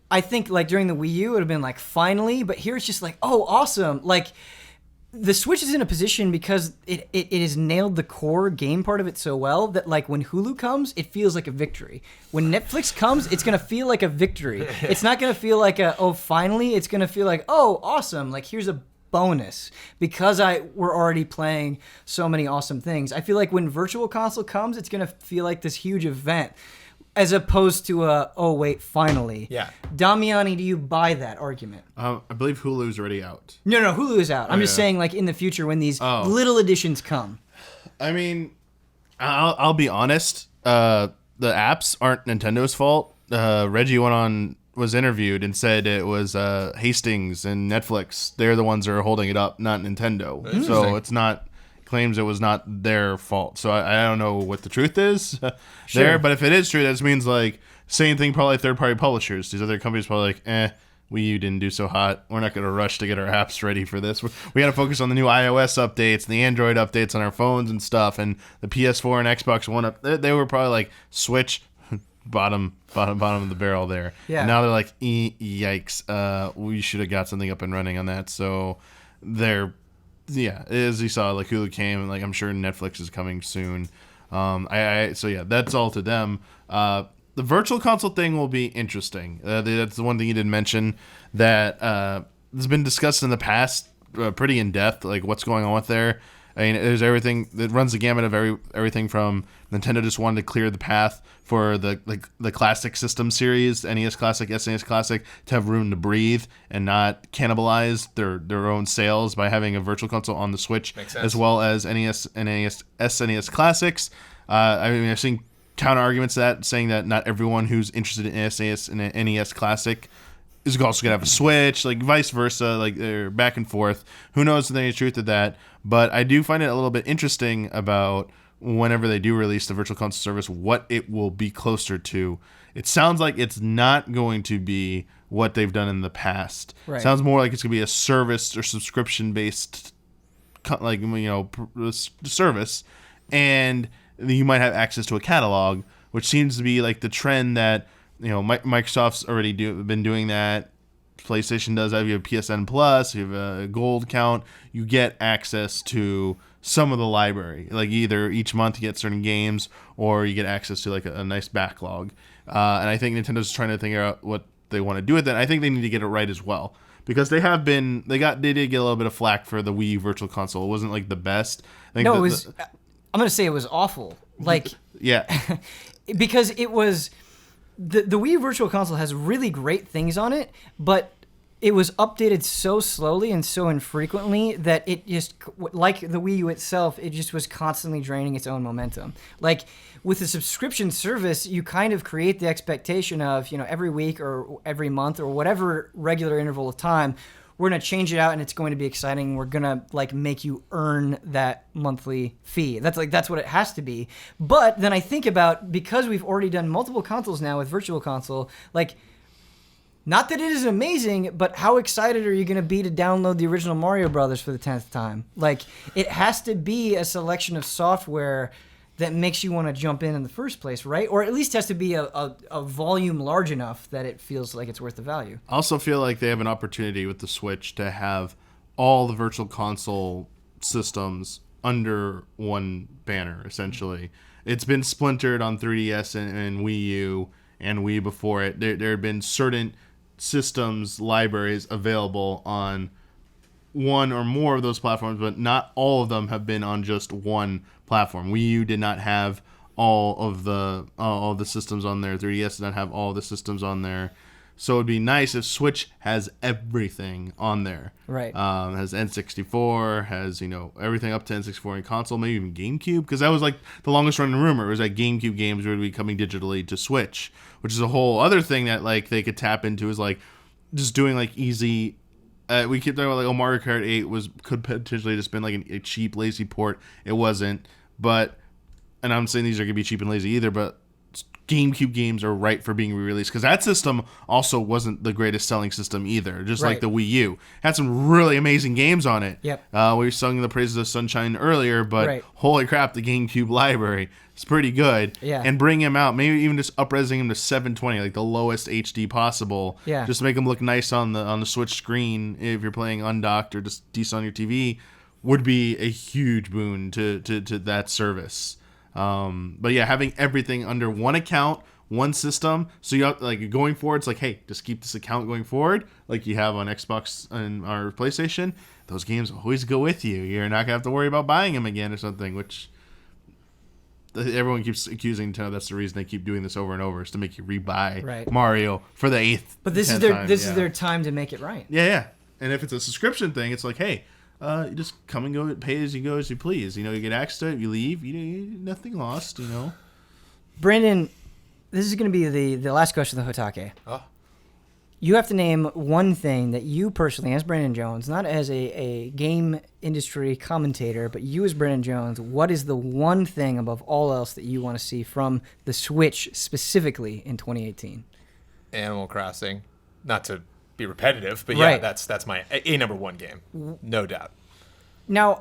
I think like during the Wii U it would have been like finally, but here it's just like, oh, awesome. Like the Switch is in a position because it has nailed the core game part of it so well that like when Hulu comes, it feels like a victory. When Netflix comes, it's going to feel like a victory. It's not going to feel like finally. It's going to feel like, oh, awesome. Like here's a bonus because we're already playing so many awesome things. I feel like when Virtual Console comes, it's going to feel like this huge event as opposed to oh, wait, finally. Yeah. Damiani, do you buy that argument? I believe Hulu's already out. No, Hulu is out. I'm just saying, like, in the future when these little additions come. I mean, I'll be honest. the apps aren't Nintendo's fault. Reggie was interviewed and said it was Hastings and Netflix. They're the ones that are holding it up, not Nintendo. So it's not claims it was not their fault. So I don't know what the truth is there. But if it is true, that just means like same thing. Probably third-party publishers. These other companies probably like, Wii U didn't do so hot. We're not going to rush to get our apps ready for this. We got to focus on the new iOS updates and the Android updates on our phones and stuff, and the PS4 and Xbox One. They were probably like Switch, bottom of the barrel there. Yeah. And now they're like, yikes. We should have got something up and running on that. So as you saw, like Hulu came, and like I'm sure Netflix is coming soon. That's all to them. The virtual console thing will be interesting. That's the one thing you didn't mention that has been discussed in the past, pretty in depth, like what's going on with there. I mean, there's everything that runs the gamut of everything from Nintendo just wanted to clear the path for the classic system series, NES Classic, SNES Classic, to have room to breathe and not cannibalize their own sales by having a virtual console on the Switch, as well as NES and SNES Classics. I've seen counter arguments to that, saying that not everyone who's interested in SNES and NES Classic is also gonna have a Switch, like vice versa, like they're back and forth. Who knows if there's any truth to that? But I do find it a little bit interesting about whenever they do release the virtual console service, what it will be closer to. It sounds like it's not going to be what they've done in the past. Right. Sounds more like it's gonna be a service or subscription based, service, and you might have access to a catalog, which seems to be like the trend that Microsoft's already been doing that. PlayStation does that. You have PSN Plus, you have a gold account, you get access to some of the library. Like either each month you get certain games, or you get access to like a nice backlog. And I think Nintendo's trying to figure out what they want to do with it. I think they need to get it right as well, because they did get a little bit of flack for the Wii U Virtual Console. It wasn't like the best. I'm gonna say it was awful. Like yeah, because it was. The Wii U Virtual Console has really great things on it, but it was updated so slowly and so infrequently that it just, like the Wii U itself, it just was constantly draining its own momentum. Like with a subscription service, you kind of create the expectation of, every week or every month or whatever regular interval of time, we're going to change it out and it's going to be exciting. We're going to make you earn that monthly fee. That's what it has to be. But then I think about, because we've already done multiple consoles now with Virtual Console, not that it is amazing, but how excited are you going to be to download the original Mario Brothers for the 10th time? It has to be a selection of software that makes you want to jump in the first place, right? Or at least has to be a volume large enough that it feels like it's worth the value. I also feel like they have an opportunity with the Switch to have all the Virtual Console systems under one banner, essentially. It's been splintered on 3DS and Wii U and Wii before it. There have been certain systems, libraries available on one or more of those platforms, but not all of them have been on just one platform. Wii U did not have all of the systems on there. 3DS did not have all the systems on there. So it'd be nice if Switch has everything on there. Right. Has N64, has everything up to N64 in console, maybe even GameCube, because that was like the longest running rumor. It was that GameCube games would be coming digitally to Switch, which is a whole other thing that they could tap into, is just doing easy. We keep talking about Mario Kart 8 could potentially just been a cheap, lazy port. It wasn't, and I'm saying these are gonna be cheap and lazy either, but GameCube games are ripe for being re-released, because that system also wasn't the greatest selling system either. Just like the Wii U had some really amazing games on it. Yep. We sung the praises of Sunshine earlier, but holy crap, the GameCube library is pretty good. Yeah. And bring him out, maybe even just up-resing him to 720, the lowest HD possible. Yeah. Just to make him look nice on the Switch screen if you're playing undocked or just decent on your TV, would be a huge boon to that service. But yeah, having everything under one account, one system, so you going forward, it's hey, just keep this account going forward, like you have on Xbox and our PlayStation. Those games always go with you. You're not gonna have to worry about buying them again or something, which everyone keeps accusing Nintendo. That's the reason they keep doing this over and over, is to make you rebuy Mario for the 8th. But this is their time to make it right. Yeah. And if it's a subscription thing, it's hey, you just come and go, pay as you go as you please. You get access to it, you leave, nothing lost. Brandon, this is going to be the last question of the HOTTAKE. Oh. You have to name one thing that you personally, as Brandon Jones, not as a game industry commentator, but you as Brandon Jones, what is the one thing above all else that you want to see from the Switch specifically in 2018? Animal Crossing. Not to be repetitive, but right. that's my number one game. No doubt. Now,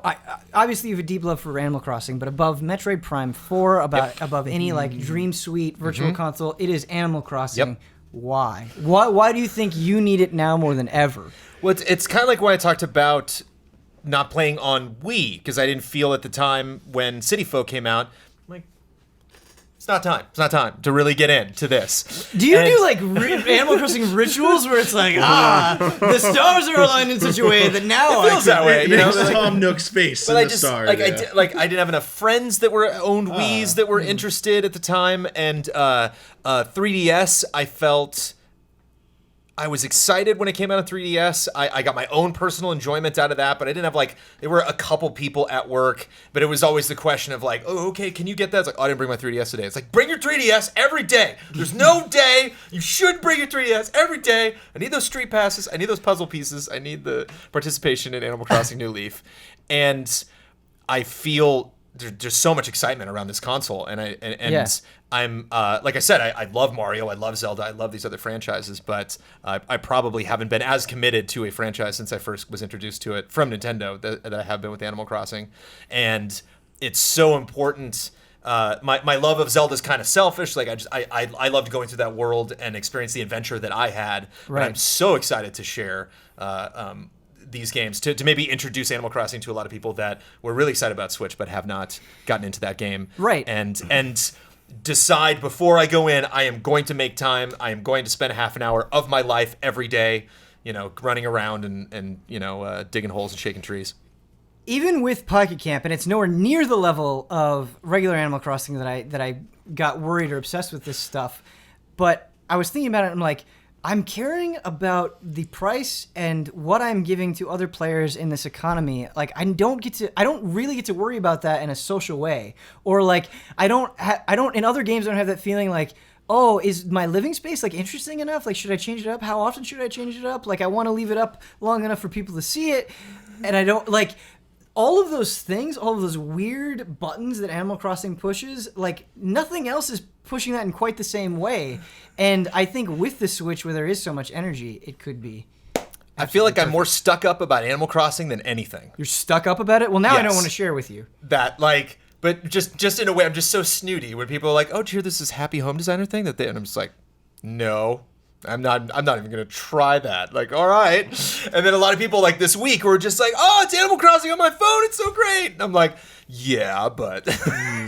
obviously you have a deep love for Animal Crossing, but above Metroid Prime 4, above any like Dream Suite Virtual Console, it is Animal Crossing. Yep. Why? Why do you think you need it now more than ever? Well, it's kind of like when I talked about not playing on Wii, because I didn't feel at the time when City Folk came out, like, it's not time to really get into this. Do you do like Animal Crossing rituals where it's like, the stars are aligned in such a way that now it feels that way, you know? Tom Nook's face in the stars. Like, I didn't have enough friends that owned Wiis that were interested at the time, and 3DS, I felt I was excited when it came out on 3DS. I got my own personal enjoyment out of that, but I didn't have there were a couple people at work, but it was always the question of like, oh, okay, can you get that? It's like, oh, I didn't bring my 3DS today. It's like, bring your 3DS every day. There's no day. You should bring your 3DS every day. I need those street passes. I need those puzzle pieces. I need the participation in Animal Crossing New Leaf. And I feel there's so much excitement around this console, and I'm like I said, I love Mario, I love Zelda, I love these other franchises, but I probably haven't been as committed to a franchise since I first was introduced to it from Nintendo that I have been with Animal Crossing, and it's so important. My love of Zelda is kind of selfish. Like I loved going through that world and experience the adventure that I had. Right. But I'm so excited to share these games to maybe introduce Animal Crossing to a lot of people that were really excited about Switch but have not gotten into that game. Right. And decide before I go in, I am going to make time. I am going to spend half an hour of my life every day, running around and digging holes and shaking trees. Even with Pocket Camp, and it's nowhere near the level of regular Animal Crossing that I got worried or obsessed with this stuff, but I was thinking about it and I'm like, I'm caring about the price and what I'm giving to other players in this economy. Like, I don't really get to worry about that in a social way. Or like, I don't in other games I don't have that feeling like, oh, is my living space like interesting enough? Like, should I change it up? How often should I change it up? Like, I want to leave it up long enough for people to see it. And I don't like all of those things, all of those weird buttons that Animal Crossing pushes, like nothing else is pushing that in quite the same way. And I think with the Switch, where there is so much energy, it could be. I feel like I'm more stuck up about Animal Crossing than anything. You're stuck up about it? Well, now yes. I don't want to share with you. But just in a way, I'm just so snooty when people are like, oh, did you hear this happy home designer thing? And I'm just like, no. I'm not even gonna try that. Like, all right. And then a lot of people like this week were just like, oh, it's Animal Crossing on my phone. It's so great. And I'm like, yeah, but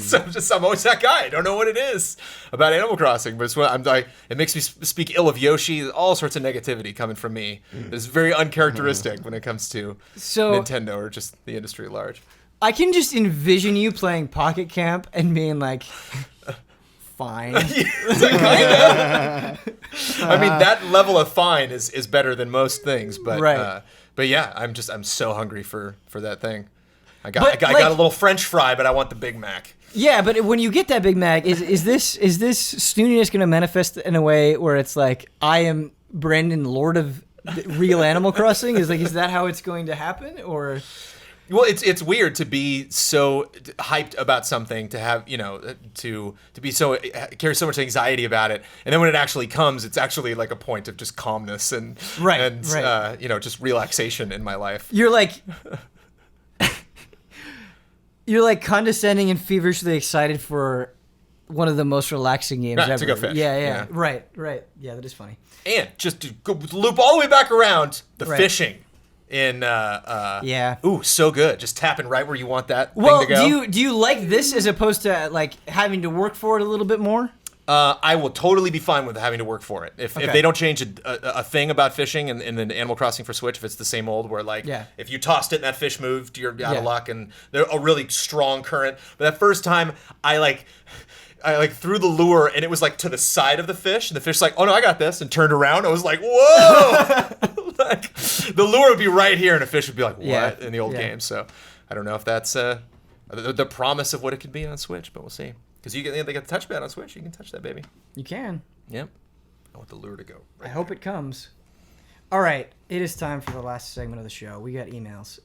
so I'm always that guy. I don't know what it is about Animal Crossing, but it's what I'm like. It makes me speak ill of Yoshi. All sorts of negativity coming from me. It's very uncharacteristic when it comes to Nintendo or just the industry at large. I can just envision you playing Pocket Camp and being like, fine. I mean, that level of fine is better than most things, but right. But yeah, I'm so hungry for that thing. I got a little French fry, but I want the Big Mac. Yeah, but when you get that Big Mac, is this snootiness going to manifest in a way where it's like, I am Brandon, Lord of real Animal Crossing? Is that how it's going to happen, or? Well, it's weird to be so hyped about something, to have, to be so, carry so much anxiety about it. And then when it actually comes, it's actually like a point of just calmness and just relaxation in my life. You're like condescending and feverishly excited for one of the most relaxing games ever. To go fish. Yeah. Right. Yeah, that is funny. And just to go loop all the way back around, the fishing. Ooh, so good. Just tapping right where you want that thing to go. Do you like this as opposed to like having to work for it a little bit more? I will totally be fine with having to work for it. If they don't change a thing about fishing in the Animal Crossing for Switch, if it's the same old where if you tossed it and that fish moved, you're out of luck, and they're a really strong current. But that first time I threw the lure and it was like to the side of the fish, and the fish's like, oh no, I got this, and turned around. I was like, whoa! Like, the lure would be right here and a fish would be like, what? In the old game. So I don't know if that's the promise of what it could be on Switch, but we'll see. Because they got the touchpad on Switch. You can touch that baby. You can. Yep. I want the lure to go. I hope it comes. All right, it is time for the last segment of the show. We got emails.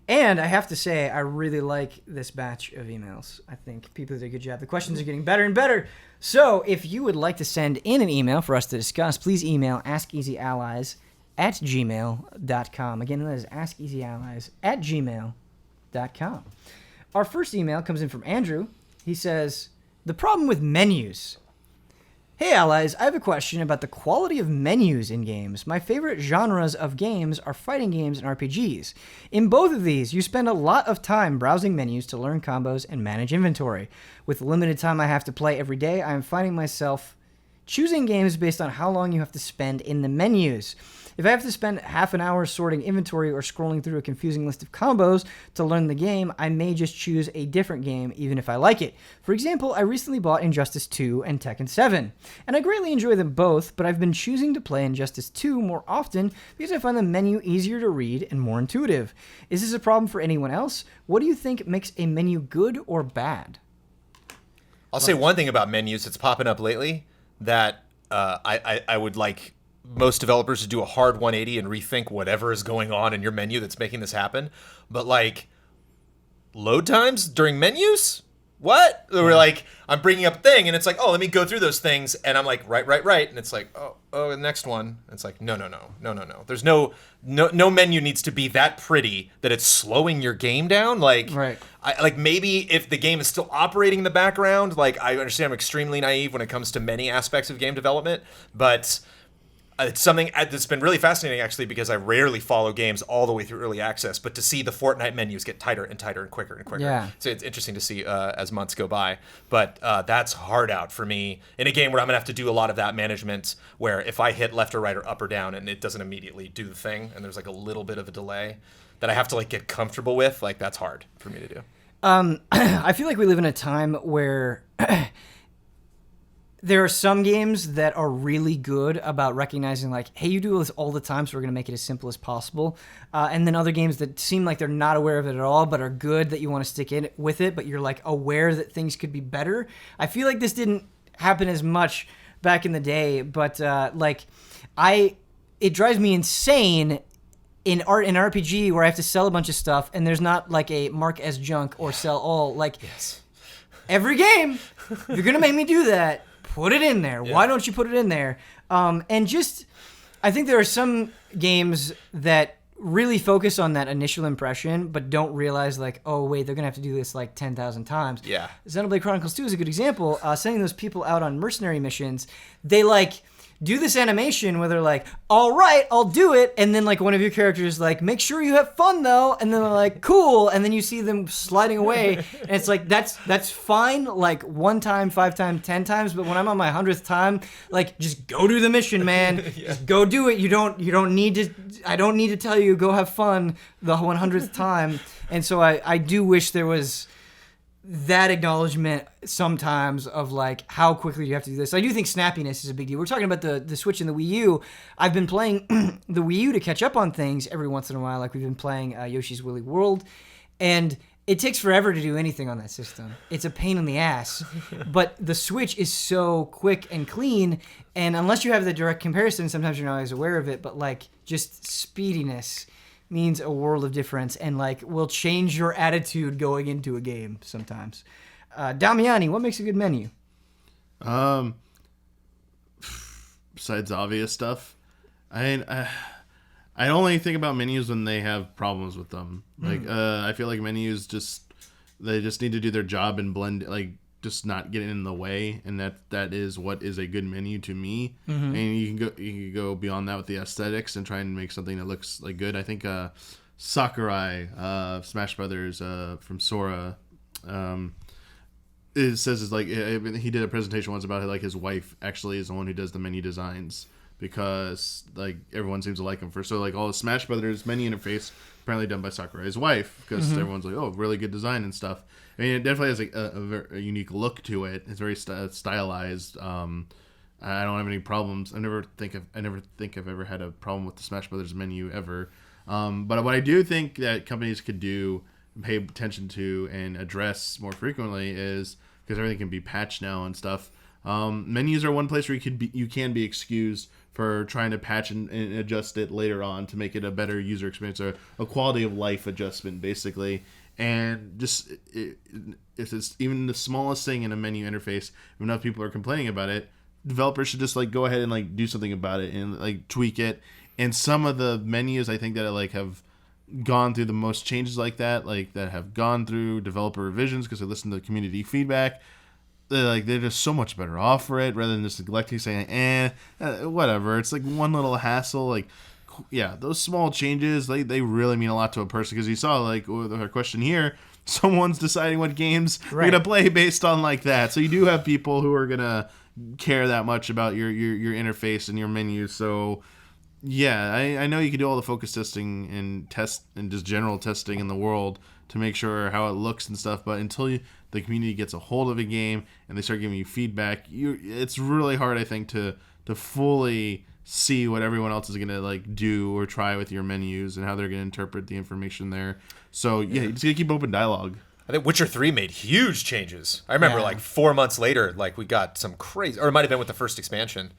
And I have to say, I really like this batch of emails. I think people did a good job. The questions are getting better and better. So if you would like to send in an email for us to discuss, please email askeasyallies@gmail.com. Again, that is askeasyallies@gmail.com. Our first email comes in from Andrew. He says, the problem with menus. Hey allies, I have a question about the quality of menus in games. My favorite genres of games are fighting games and RPGs. In both of these, you spend a lot of time browsing menus to learn combos and manage inventory. With the limited time I have to play every day, I am finding myself choosing games based on how long you have to spend in the menus. If I have to spend half an hour sorting inventory or scrolling through a confusing list of combos to learn the game, I may just choose a different game even if I like it. For example, I recently bought Injustice 2 and Tekken 7, and I greatly enjoy them both, but I've been choosing to play Injustice 2 more often because I find the menu easier to read and more intuitive. Is this a problem for anyone else? What do you think makes a menu good or bad? I'll say one thing about menus that's popping up lately that I would like most developers to do a hard 180 and rethink whatever is going on in your menu that's making this happen. But like load times during menus? What? We're like, I'm bringing up a thing and it's like, oh, let me go through those things. And I'm like, right. And it's like, oh, the next one. And it's like, no. There's no menu needs to be that pretty that it's slowing your game down. Like, right. Maybe if the game is still operating in the background, like I understand I'm extremely naive when it comes to many aspects of game development, but it's something that's been really fascinating, actually, because I rarely follow games all the way through early access, but to see the Fortnite menus get tighter and tighter and quicker and quicker. Yeah. So it's interesting to see as months go by. But that's hard out for me in a game where I'm going to have to do a lot of that management, where if I hit left or right or up or down and it doesn't immediately do the thing, and there's like a little bit of a delay that I have to like get comfortable with, like that's hard for me to do. I feel like we live in a time where there are some games that are really good about recognizing, like, hey, you do this all the time, so we're going to make it as simple as possible. And then other games that seem like they're not aware of it at all, but are good that you want to stick in with it, but you're, like, aware that things could be better. I feel like this didn't happen as much back in the day, but, it drives me insane in RPG where I have to sell a bunch of stuff, and there's not, like, a mark as junk or sell all. Like, yes. Every game, if you're going to make me do that, put it in there. Yeah. Why don't you put it in there? And just, I think there are some games that really focus on that initial impression, but don't realize, like, oh, wait, they're going to have to do this, like, 10,000 times. Yeah. Xenoblade Chronicles 2 is a good example. Sending those people out on mercenary missions, they, like, do this animation where they're like, all right, I'll do it. And then, like, one of your characters is like, make sure you have fun, though. And then they're like, cool. And then you see them sliding away. And it's like, that's fine, like, 1 time, 5 times, 10 times. But when I'm on my 100th time, like, just go do the mission, man. Yeah. Just go do it. You don't need to, I don't need to tell you, go have fun the 100th time. And so I do wish there was that acknowledgement sometimes of, like, how quickly you have to do this. I do think snappiness is a big deal. We're talking about the Switch and the Wii U. I've been playing the Wii U to catch up on things every once in a while. Like, we've been playing Yoshi's Woolly World, and it takes forever to do anything on that system. It's a pain in the ass. But the Switch is so quick and clean, and unless you have the direct comparison, sometimes you're not always aware of it, but, like, just speediness means a world of difference, and, like, will change your attitude going into a game sometimes. Damiani, what makes a good menu? Besides obvious stuff, I only think about menus when they have problems with them. Like, I feel like menus they just need to do their job and blend, like, just not get in the way, and that is what is a good menu to me. Mm-hmm. And you can go beyond that with the aesthetics and try and make something that looks, like, good. I think Sakurai, Smash Brothers, from Sora, it says it's like he did a presentation once about how, like, his wife actually is the one who does the menu designs, because, like, everyone seems to like him so, like, all the Smash Brothers menu interface apparently done by Sakurai's wife, because everyone's like, oh, really good design and stuff. I mean, it definitely has, like, a unique look to it. It's very stylized. I don't have any problems. I never think I've ever had a problem with the Smash Brothers menu ever. But what I do think that companies could do, pay attention to, and address more frequently is because everything can be patched now and stuff. Menus are one place where you can be excused for trying to patch and adjust it later on to make it a better user experience, or a quality of life adjustment, basically. And just if it's even the smallest thing in a menu interface, if enough people are complaining about it, developers should just like go ahead and like do something about it and like tweak it. And some of the menus I think that like have gone through the most changes like that have gone through developer revisions because they listen to the community feedback. They're just so much better off for it rather than just neglecting, saying whatever. It's like one little hassle. Like, yeah, those small changes they really mean a lot to a person, because you saw like with our question here, someone's deciding what games you're gonna play based on like that. So you do have people who are gonna care that much about your interface and your menu. So yeah, I know you can do all the focus testing and test and just general testing in the world to make sure how it looks and stuff, but until the community gets a hold of a game and they start giving you feedback, it's really hard, I think, to fully see what everyone else is gonna like do or try with your menus and how they're gonna interpret the information there. So yeah, you just gotta keep open dialogue. I think Witcher 3 made huge changes. I remember like 4 months later, like we got some crazy, or it might have been with the first expansion.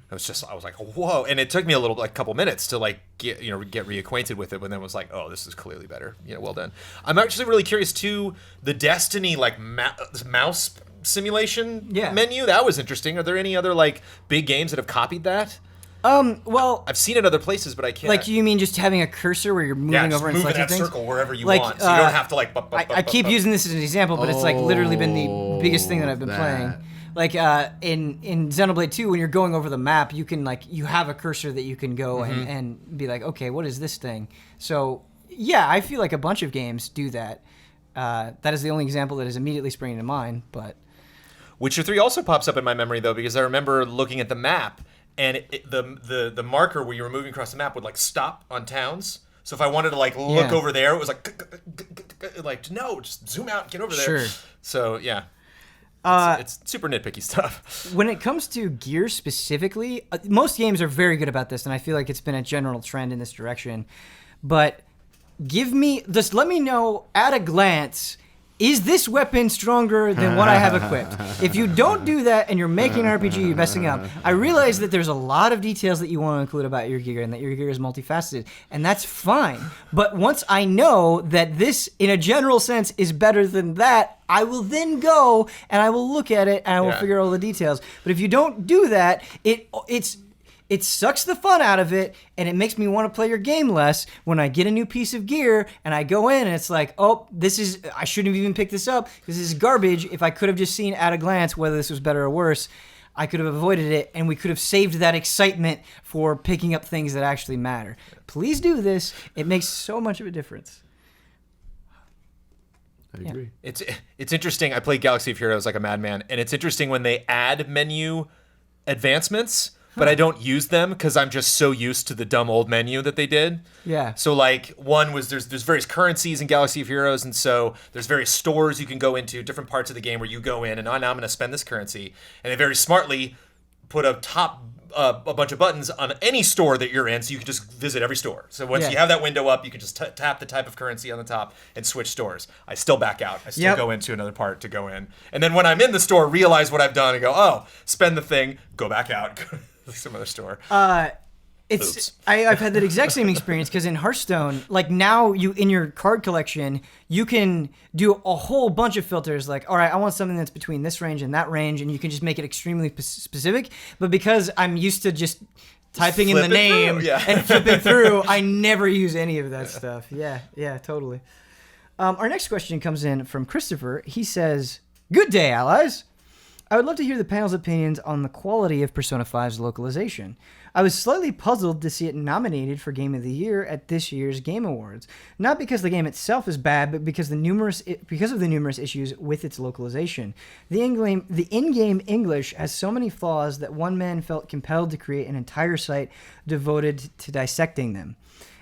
I was like, whoa. And it took me a couple minutes to like get reacquainted with it, but then it was like, oh, this is clearly better. Well done. I'm actually really curious too, the Destiny like mouse simulation menu. That was interesting. Are there any other like big games that have copied that? Well, I've seen it other places, but I can't. Like, you mean just having a cursor where you're moving over and selecting things? Yeah, just move in that circle wherever you want, so you don't have to like. I keep using this as an example, but it's like literally been the biggest thing that I've been playing. Like in Xenoblade 2, when you're going over the map, you can you have a cursor that you can go and be like, okay, what is this thing? So yeah, I feel like a bunch of games do that. That is the only example that is immediately springing to mind. But Witcher 3 also pops up in my memory though, because I remember looking at the map and the marker where you were moving across the map would like stop on towns. So if I wanted to like look over there, it was like no, just zoom out, and get over there. Sure. So yeah. It's super nitpicky stuff. When it comes to gear specifically, most games are very good about this, and I feel like it's been a general trend in this direction. But let me know at a glance, is this weapon stronger than what I have equipped? If you don't do that and you're making an RPG, you're messing up. I realize that there's a lot of details that you want to include about your gear and that your gear is multifaceted, and that's fine. But once I know that this, in a general sense, is better than that, I will then go and I will look at it and I will figure out all the details. But if you don't do that, it sucks the fun out of it, and it makes me want to play your game less when I get a new piece of gear and I go in and it's like, oh, I shouldn't have even picked this up because this is garbage. If I could have just seen at a glance whether this was better or worse, I could have avoided it, and we could have saved that excitement for picking up things that actually matter. Please do this. It makes so much of a difference. I agree. It's interesting. I play Galaxy of Heroes like a madman, and it's interesting when they add menu advancements, but I don't use them because I'm just so used to the dumb old menu that they did. Yeah. So like one was there's various currencies in Galaxy of Heroes, and so there's various stores you can go into, different parts of the game where you go in and now I'm going to spend this currency, and they very smartly put a bunch of buttons on any store that you're in, so you can just visit every store. So once you have that window up, you can just tap the type of currency on the top and switch stores. I still back out. I still go into another part to go in. And then when I'm in the store, realize what I've done and go, oh, spend the thing, go back out, go to some other store. I've had that exact same experience because in Hearthstone, like now in your card collection, you can do a whole bunch of filters. Like, all right, I want something that's between this range and that range, and you can just make it extremely specific. But because I'm used to just typing in the name and flipping through, I never use any of that stuff. Yeah, totally. Our next question comes in from Christopher. He says, "Good day, allies. I would love to hear the panel's opinions on the quality of Persona 5's localization. I was slightly puzzled to see it nominated for Game of the Year at this year's Game Awards, not because the game itself is bad, but because of the numerous issues with its localization. The in-game English has so many flaws that one man felt compelled to create an entire site devoted to dissecting them.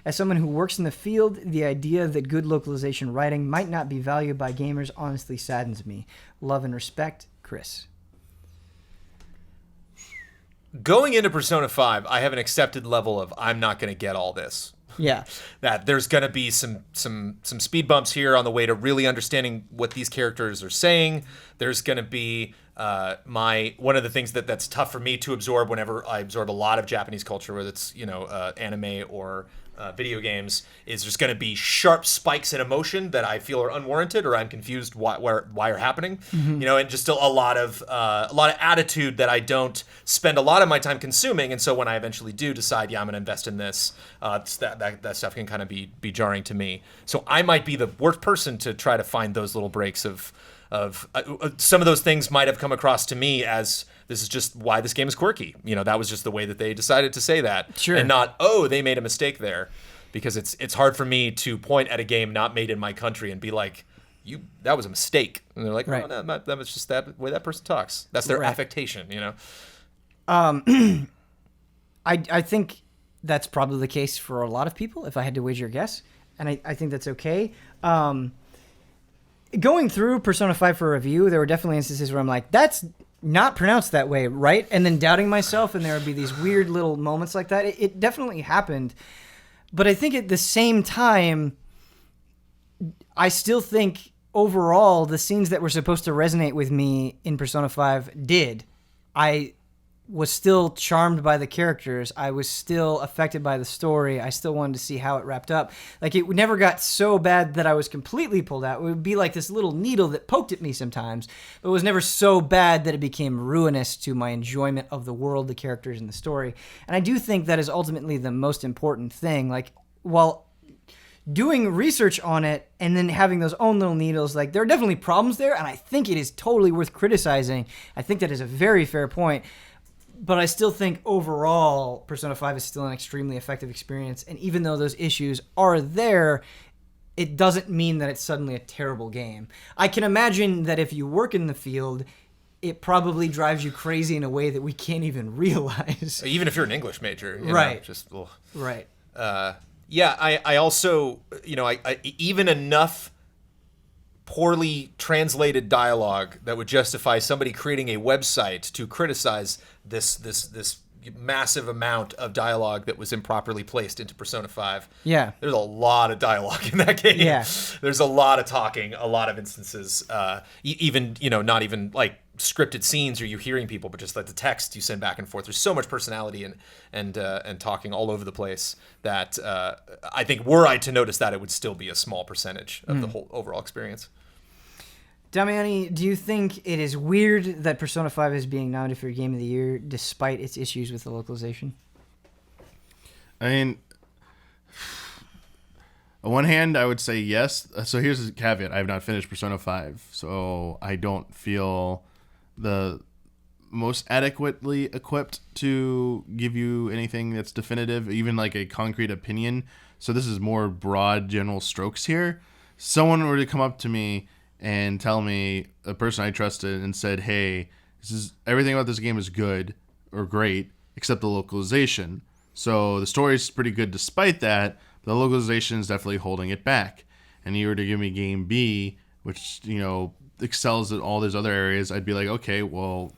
As someone who works in the field, the idea that good localization writing might not be valued by gamers honestly saddens me. Love and respect, Chris." Going into Persona 5, I have an accepted level of I'm not going to get all this. Yeah. That there's going to be some speed bumps here on the way to really understanding what these characters are saying. There's going to be one of the things that's tough for me to absorb whenever I absorb a lot of Japanese culture, whether it's anime or video games, is there's going to be sharp spikes in emotion that I feel are unwarranted, or I'm confused why are happening. And just a lot of attitude that I don't spend a lot of my time consuming. And so when I eventually do decide, I'm going to invest in this, that stuff can kind of be jarring to me. So I might be the worst person to try to find those little breaks of some of those things might have come across to me as this is just why this game is quirky. That was just the way that they decided to say that. Sure. And not, they made a mistake there. Because it's hard for me to point at a game not made in my country and be like, that was a mistake. And they're like, right. Oh, no, that was just that way that person talks. That's their affectation, I think that's probably the case for a lot of people, if I had to wager a guess. And I think that's okay. Going through Persona 5 for review, there were definitely instances where I'm like, that's not pronounced that way, right? And then doubting myself, and there would be these weird little moments like that. It definitely happened. But I think at the same time, I still think overall the scenes that were supposed to resonate with me in Persona 5 did. I was still charmed by the characters. I was still affected by the story. I still wanted to see how it wrapped up. Like, it never got so bad that I was completely pulled out. It would be like this little needle that poked at me sometimes, but it was never so bad that it became ruinous to my enjoyment of the world, the characters, and the story. And I do think that is ultimately the most important thing. Like, while doing research on it and then having those own little needles, like, there are definitely problems there, and I think it is totally worth criticizing. I think that is a very fair point. But I still think overall, Persona 5 is still an extremely effective experience. And even though those issues are there, it doesn't mean that it's suddenly a terrible game. I can imagine that if you work in the field, it probably drives you crazy in a way that we can't even realize. Even if you're an English major. Right. Right. I also, I even enough poorly translated dialogue that would justify somebody creating a website to criticize this massive amount of dialogue that was improperly placed into Persona 5. Yeah. There's a lot of dialogue in that game. Yeah. There's a lot of talking, a lot of instances, even, not even like scripted scenes or you hearing people, but just like the text you send back and forth. There's so much personality and talking all over the place that I think were I to notice that, it would still be a small percentage of the whole overall experience. Damiani, do you think it is weird that Persona 5 is being nominated for Game of the Year despite its issues with the localization? I mean, on one hand, I would say yes. So here's the caveat. I have not finished Persona 5, so I don't feel the most adequately equipped to give you anything that's definitive, even like a concrete opinion. So this is more broad, general strokes here. Someone were to come up to me and tell me, a person I trusted, and said, hey, everything about this game is good or great except the localization. So the story is pretty good despite that, but the localization is definitely holding it back. And you were to give me game B, which, excels at all those other areas, I'd be like, okay, well,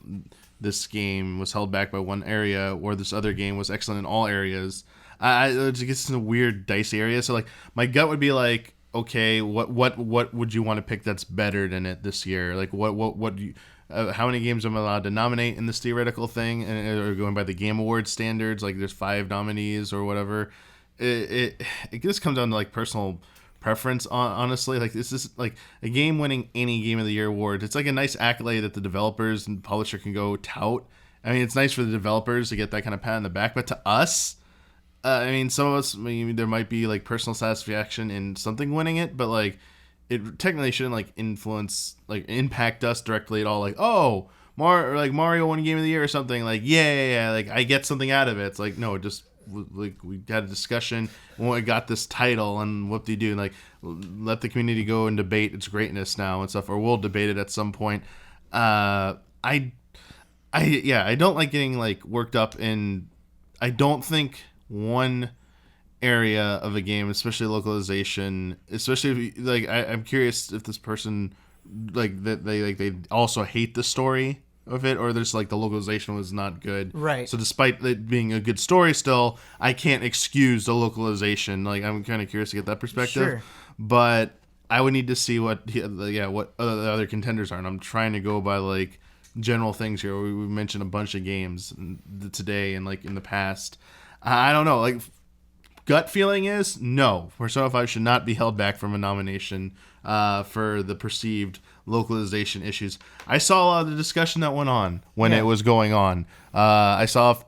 this game was held back by one area, or this other game was excellent in all areas. It just gets in a weird, dicey area. So, like, my gut would be like, okay, what would you want to pick that's better than it this year? Like, what do you, how many games am I allowed to nominate in this theoretical thing? And or going by the Game Awards standards, like there's 5 nominees or whatever. It just comes down to like personal preference. Honestly, like this is like a game winning any Game of the Year award. It's like a nice accolade that the developers and publisher can go tout. I mean, it's nice for the developers to get that kind of pat on the back, but to us, some of us, there might be like personal satisfaction in something winning it, but like it technically shouldn't like impact us directly at all. Like, oh, Mario won Game of the Year or something. Like, yeah, like I get something out of it. It's like, no, just like we had a discussion when we got this title, and what do you do? Like, let the community go and debate its greatness now and stuff, or we'll debate it at some point. I don't like getting like worked up in. I don't think one area of a game, especially localization, especially if I'm curious if this person like that they also hate the story of it, or there's like the localization was not good. Right. So despite it being a good story, still I can't excuse the localization. Like I'm kind of curious to get that perspective. Sure. But I would need to see what the other contenders are, and I'm trying to go by like general things here. We mentioned a bunch of games today and like in the past. I don't know. Like gut feeling is no. Persona 5 should not be held back from a nomination for the perceived localization issues. I saw a lot of the discussion that went on when it was going on. I saw,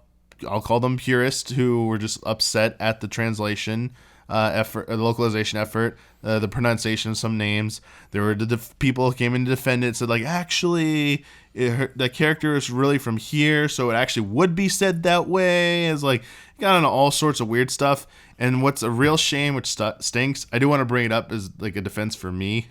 I'll call them purists, who were just upset at the translation effort, the localization effort, the pronunciation of some names. There were people who came in to defend it, said like, actually, the character is really from here, so it actually would be said that way. It's like, got into all sorts of weird stuff. And what's a real shame, which stinks, I do want to bring it up as like a defense for me,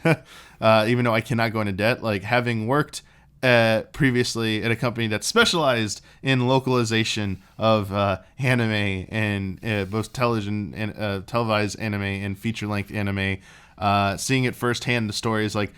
even though I cannot go into debt. Like having worked previously at a company that specialized in localization of anime and both television and televised anime and feature-length anime, seeing it firsthand, the stories, like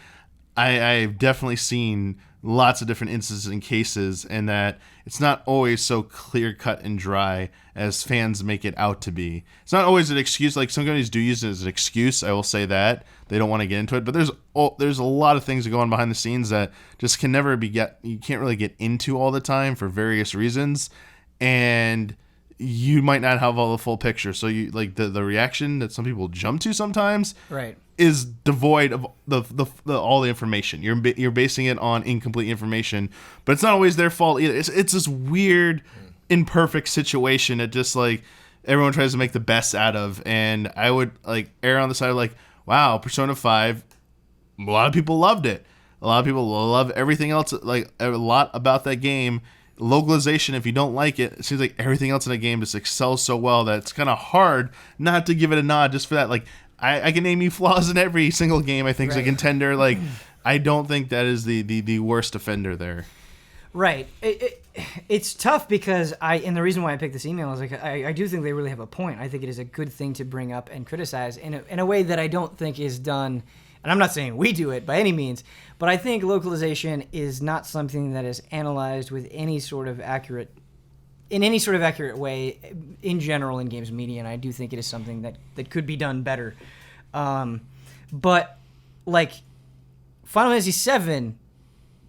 I've definitely seen lots of different instances and cases, and that it's not always so clear cut and dry as fans make it out to be. It's not always an excuse. Like some companies do use it as an excuse. I will say that they don't want to get into it, but there's a lot of things that go on behind the scenes that just can never you can't really get into all the time for various reasons, and you might not have all the full picture. So you like the reaction that some people jump to sometimes, right, is devoid of the all the information. You're basing it on incomplete information, but it's not always their fault either. It's this weird, imperfect situation that just like everyone tries to make the best out of. And I would like err on the side of like, wow, Persona 5, a lot of people loved it. A lot of people love everything else, like a lot about that game. Localization, if you don't like it, it seems like everything else in the game just excels so well that it's kind of hard not to give it a nod just for that. Like I can name you flaws in every single game I think is a contender. Like I don't think that is the worst offender there. Right. It's tough because and the reason why I picked this email is like I do think they really have a point. I think it is a good thing to bring up and criticize in a way that I don't think is done. And I'm not saying we do it by any means, but I think localization is not something that is analyzed with any sort of accurate way in general in games media, and I do think it is something that could be done better. But like Final Fantasy VII,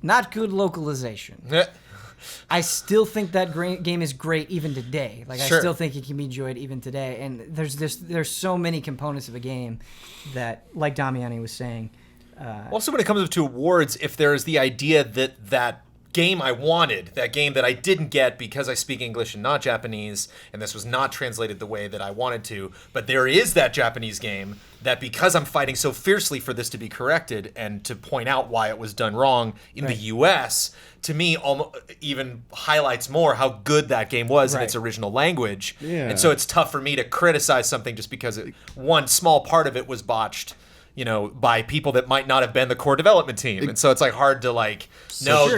not good localization. I still think that game is great even today. Like I still think it can be enjoyed even today. And there's so many components of a game that, like Damiani was saying. Also, when it comes to awards, if there's the idea that game I wanted, that game that I didn't get because I speak English and not Japanese, and this was not translated the way that I wanted to, but there is that Japanese game that because I'm fighting so fiercely for this to be corrected and to point out why it was done wrong in the US, to me even highlights more how good that game was in its original language. Yeah. And so it's tough for me to criticize something just because one small part of it was botched, by people that might not have been the core development team. And so it's like hard to like, that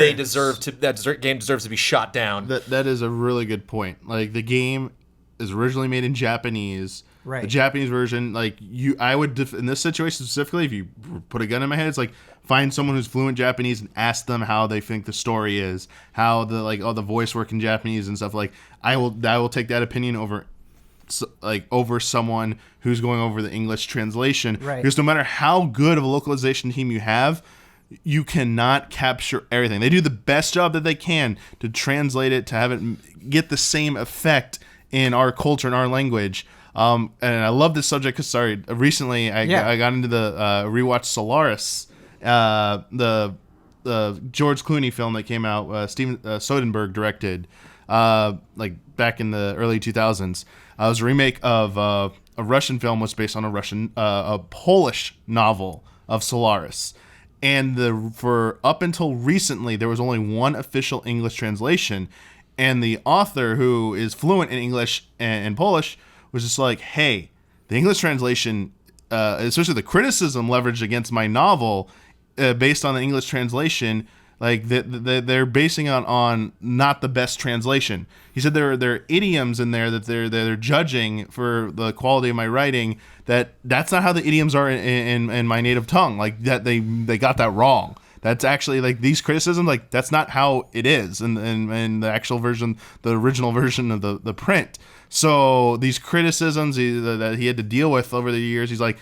game deserves to be shot down. That is a really good point. Like the game is originally made in Japanese. Right. The Japanese version, like I would, in this situation specifically, if you put a gun in my head, it's like find someone who's fluent Japanese and ask them how they think the story is, how the voice work in Japanese and stuff. Like I will take that opinion over someone who's going over the English translation. Right. Because no matter how good of a localization team you have, you cannot capture everything. They do the best job that they can to translate it, to have it get the same effect in our culture and our language. And I love this subject because, recently I got into the rewatch Solaris, the George Clooney film that came out, Steven Soderbergh directed, like back in the early 2000s. It was a remake of a Russian film, was based on a Polish novel of Solaris. And for up until recently, there was only one official English translation, and the author, who is fluent in English and Polish, was just like, hey, the English translation, especially the criticism leveraged against my novel based on the English translation, like they're basing it on not the best translation. He said there are idioms in there that they're judging for the quality of my writing. That's not how the idioms are in my native tongue. Like that they got that wrong. That's actually like these criticisms, like that's not how it is in the actual version, the original version of the print. So these criticisms that he had to deal with over the years, he's like,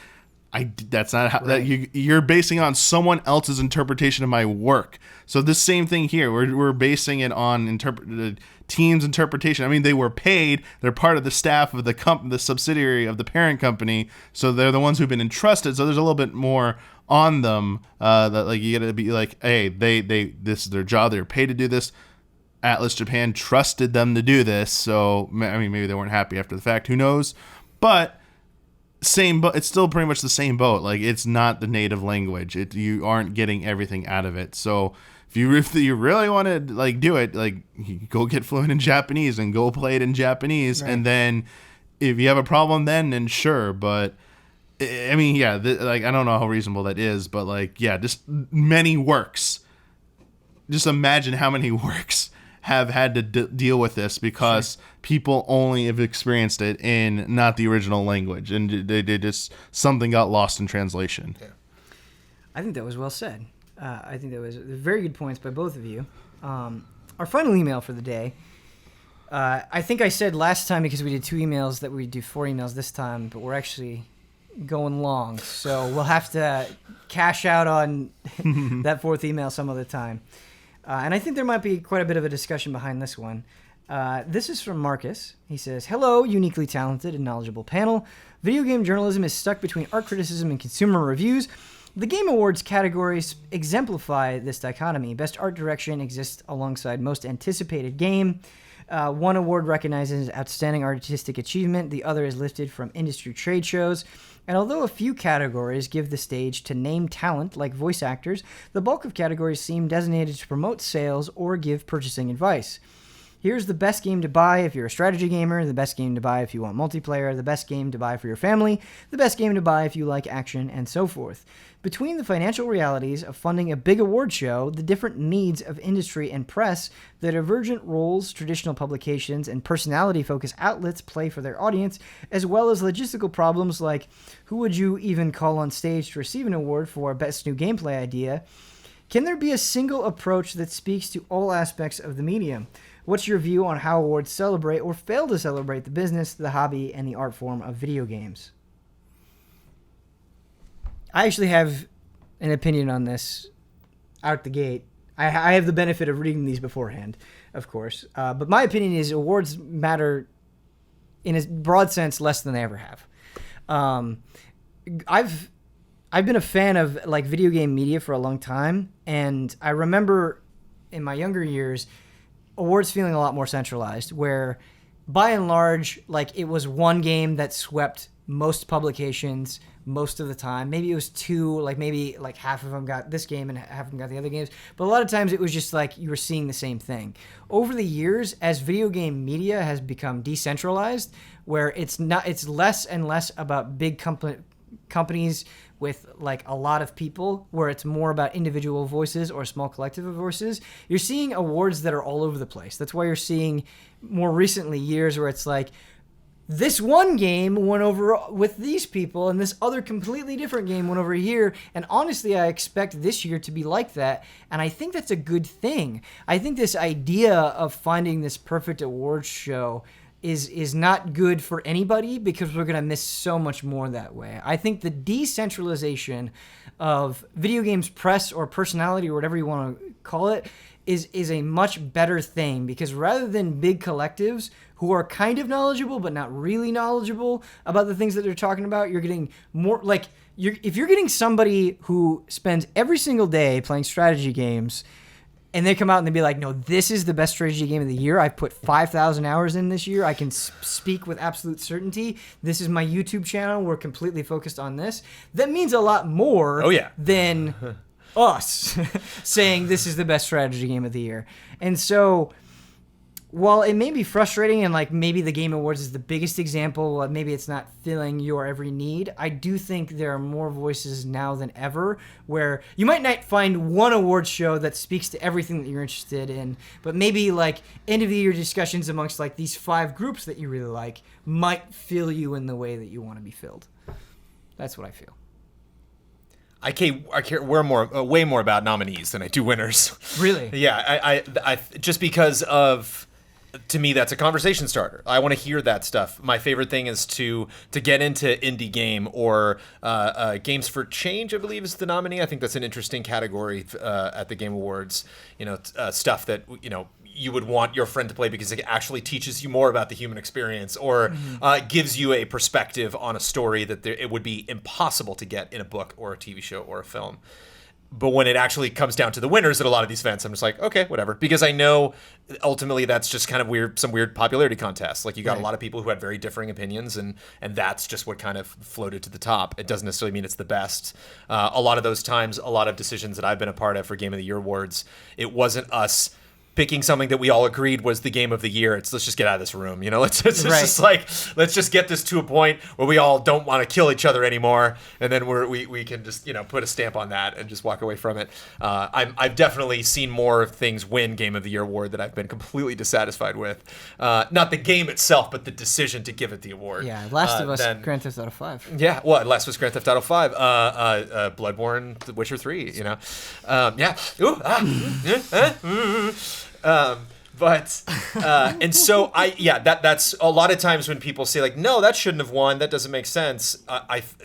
that's not how that you're basing on someone else's interpretation of my work. So the same thing here. We're basing it on the team's interpretation. I mean, they were paid. They're part of the staff of the subsidiary of the parent company. So they're the ones who've been entrusted. So there's a little bit more on them that like you got to be like, hey, they this is their job. They're paid to do this. Atlas Japan trusted them to do this. So I mean, maybe they weren't happy after the fact. Who knows? But same boat. It's still pretty much the same boat. Like it's not the native language. You aren't getting everything out of it. So if you really want to like do it, like go get fluent in Japanese and go play it in Japanese. Right. And then if you have a problem, then sure. But I mean, yeah, like I don't know how reasonable that is, but like yeah, just many works. Just imagine how many works have had to deal with this because people only have experienced it in not the original language, and they just something got lost in translation. Yeah. I think that was well said. I think that was very good points by both of you. Our final email for the day. I think I said last time because we did 2 emails that we'd do 4 emails this time, but we're actually going long, so we'll have to cash out on that 4th email some other time. And I think there might be quite a bit of a discussion behind this one. This is from Marcus. He says, hello, uniquely talented and knowledgeable panel. Video game journalism is stuck between art criticism and consumer reviews. The Game Awards categories exemplify this dichotomy. Best art direction exists alongside most anticipated game. One award recognizes outstanding artistic achievement. The other is lifted from industry trade shows. And although a few categories give the stage to name talent, like voice actors, the bulk of categories seem designated to promote sales or give purchasing advice. Here's the best game to buy if you're a strategy gamer, the best game to buy if you want multiplayer, the best game to buy for your family, the best game to buy if you like action, and so forth. Between the financial realities of funding a big award show, the different needs of industry and press, the divergent roles traditional publications and personality-focused outlets play for their audience, as well as logistical problems like who would you even call on stage to receive an award for best new gameplay idea, can there be a single approach that speaks to all aspects of the medium? What's your view on how awards celebrate or fail to celebrate the business, the hobby, and the art form of video games? I actually have an opinion on this out the gate. I have the benefit of reading these beforehand, of course. But my opinion is awards matter in a broad sense less than they ever have. I've been a fan of like video game media for a long time, and I remember in my younger years awards feeling a lot more centralized, where by and large, like it was one game that swept most publications most of the time. Maybe it was 2, like maybe like half of them got this game and half of them got the other games. But a lot of times it was just like you were seeing the same thing. Over the years, as video game media has become decentralized, where it's less and less about big companies with like a lot of people, where it's more about individual voices or a small collective of voices, you're seeing awards that are all over the place. That's why you're seeing more recently years where it's like, this one game went over with these people and this other completely different game went over here. And honestly, I expect this year to be like that. And I think that's a good thing. I think this idea of finding this perfect awards show is not good for anybody, because we're going to miss so much more that way. I think the decentralization of video games press or personality or whatever you want to call it is a much better thing, because rather than big collectives who are kind of knowledgeable but not really knowledgeable about the things that they're talking about, you're getting more like if you're getting somebody who spends every single day playing strategy games and they come out and they be like, no, this is the best strategy game of the year. I've put 5,000 hours in this year. I can speak with absolute certainty. This is my YouTube channel. We're completely focused on this. That means a lot more than us saying this is the best strategy game of the year. And so while it may be frustrating and like maybe the Game Awards is the biggest example, maybe it's not filling your every need, I do think there are more voices now than ever where you might not find one awards show that speaks to everything that you're interested in, but maybe like end of the year discussions amongst like these 5 groups that you really like might fill you in the way that you want to be filled. That's what I feel. I care way more about nominees than I do winners. Really? Yeah, I just because of, to me, that's a conversation starter. I want to hear that stuff. My favorite thing is to get into indie game or Games for Change, I believe is the nominee. I think that's an interesting category at the Game Awards. Stuff that, you would want your friend to play because it actually teaches you more about the human experience or gives you a perspective on a story that it would be impossible to get in a book or a TV show or a film. But when it actually comes down to the winners at a lot of these events, I'm just like, okay, whatever. Because I know ultimately that's just kind of some weird popularity contests. Like you got a lot of people who had very differing opinions, and that's just what kind of floated to the top. It doesn't necessarily mean it's the best. A lot of those times, a lot of decisions that I've been a part of for Game of the Year awards, it wasn't us picking something that we all agreed was the game of the year. Let's just get out of this room. Let's just get this to a point where we all don't want to kill each other anymore, and then we can just put a stamp on that and just walk away from it. I've definitely seen more things win Game of the Year award that I've been completely dissatisfied with. Not the game itself, but the decision to give it the award. Yeah, Last of Us, Grand Theft Auto 5. Yeah, Last of Us, Grand Theft Auto 5, Bloodborne, The Witcher 3. Yeah. And so that's a lot of times when people say like, no, that shouldn't have won, that doesn't make sense.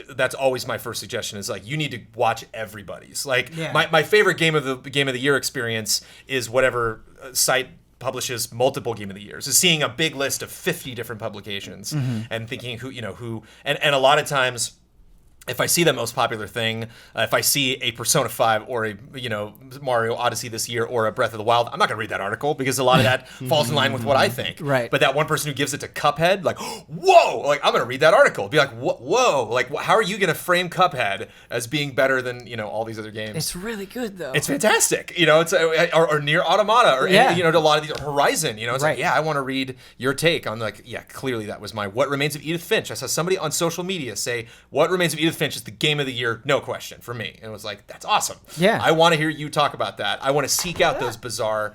That's always my first suggestion is like, you need to watch everybody's. Like my favorite game of the year experience is whatever site publishes multiple Game of the Years, is seeing a big list of 50 different publications and thinking who, and a lot of times, if I see the most popular thing, if I see a Persona 5 or a Mario Odyssey this year or a Breath of the Wild, I'm not going to read that article because a lot of that falls in line with what I think. Right. But that one person who gives it to Cuphead, like, whoa, like I'm going to read that article. Be like, whoa, like how are you going to frame Cuphead as being better than all these other games? It's really good though. It's fantastic. It's or Near Automata or a lot of these Horizon. It's like, I want to read your take on clearly that was my What Remains of Edith Finch. I saw somebody on social media say What Remains of Edith Finch is the game of the year, no question, for me. And it was like, that's awesome. Yeah. I want to hear you talk about that. I want to seek out those bizarre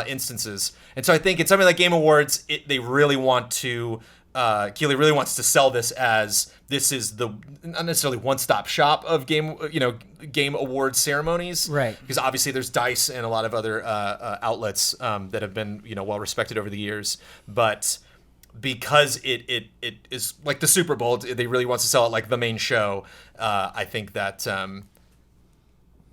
instances. And so I think it's something like Game Awards, they really want to, Keighley really wants to sell this as this is the not necessarily one-stop shop of game awards ceremonies. Right. Because obviously there's DICE and a lot of other outlets that have been, well respected over the years. But because it is like the Super Bowl, they really want to sell it like the main show. I think that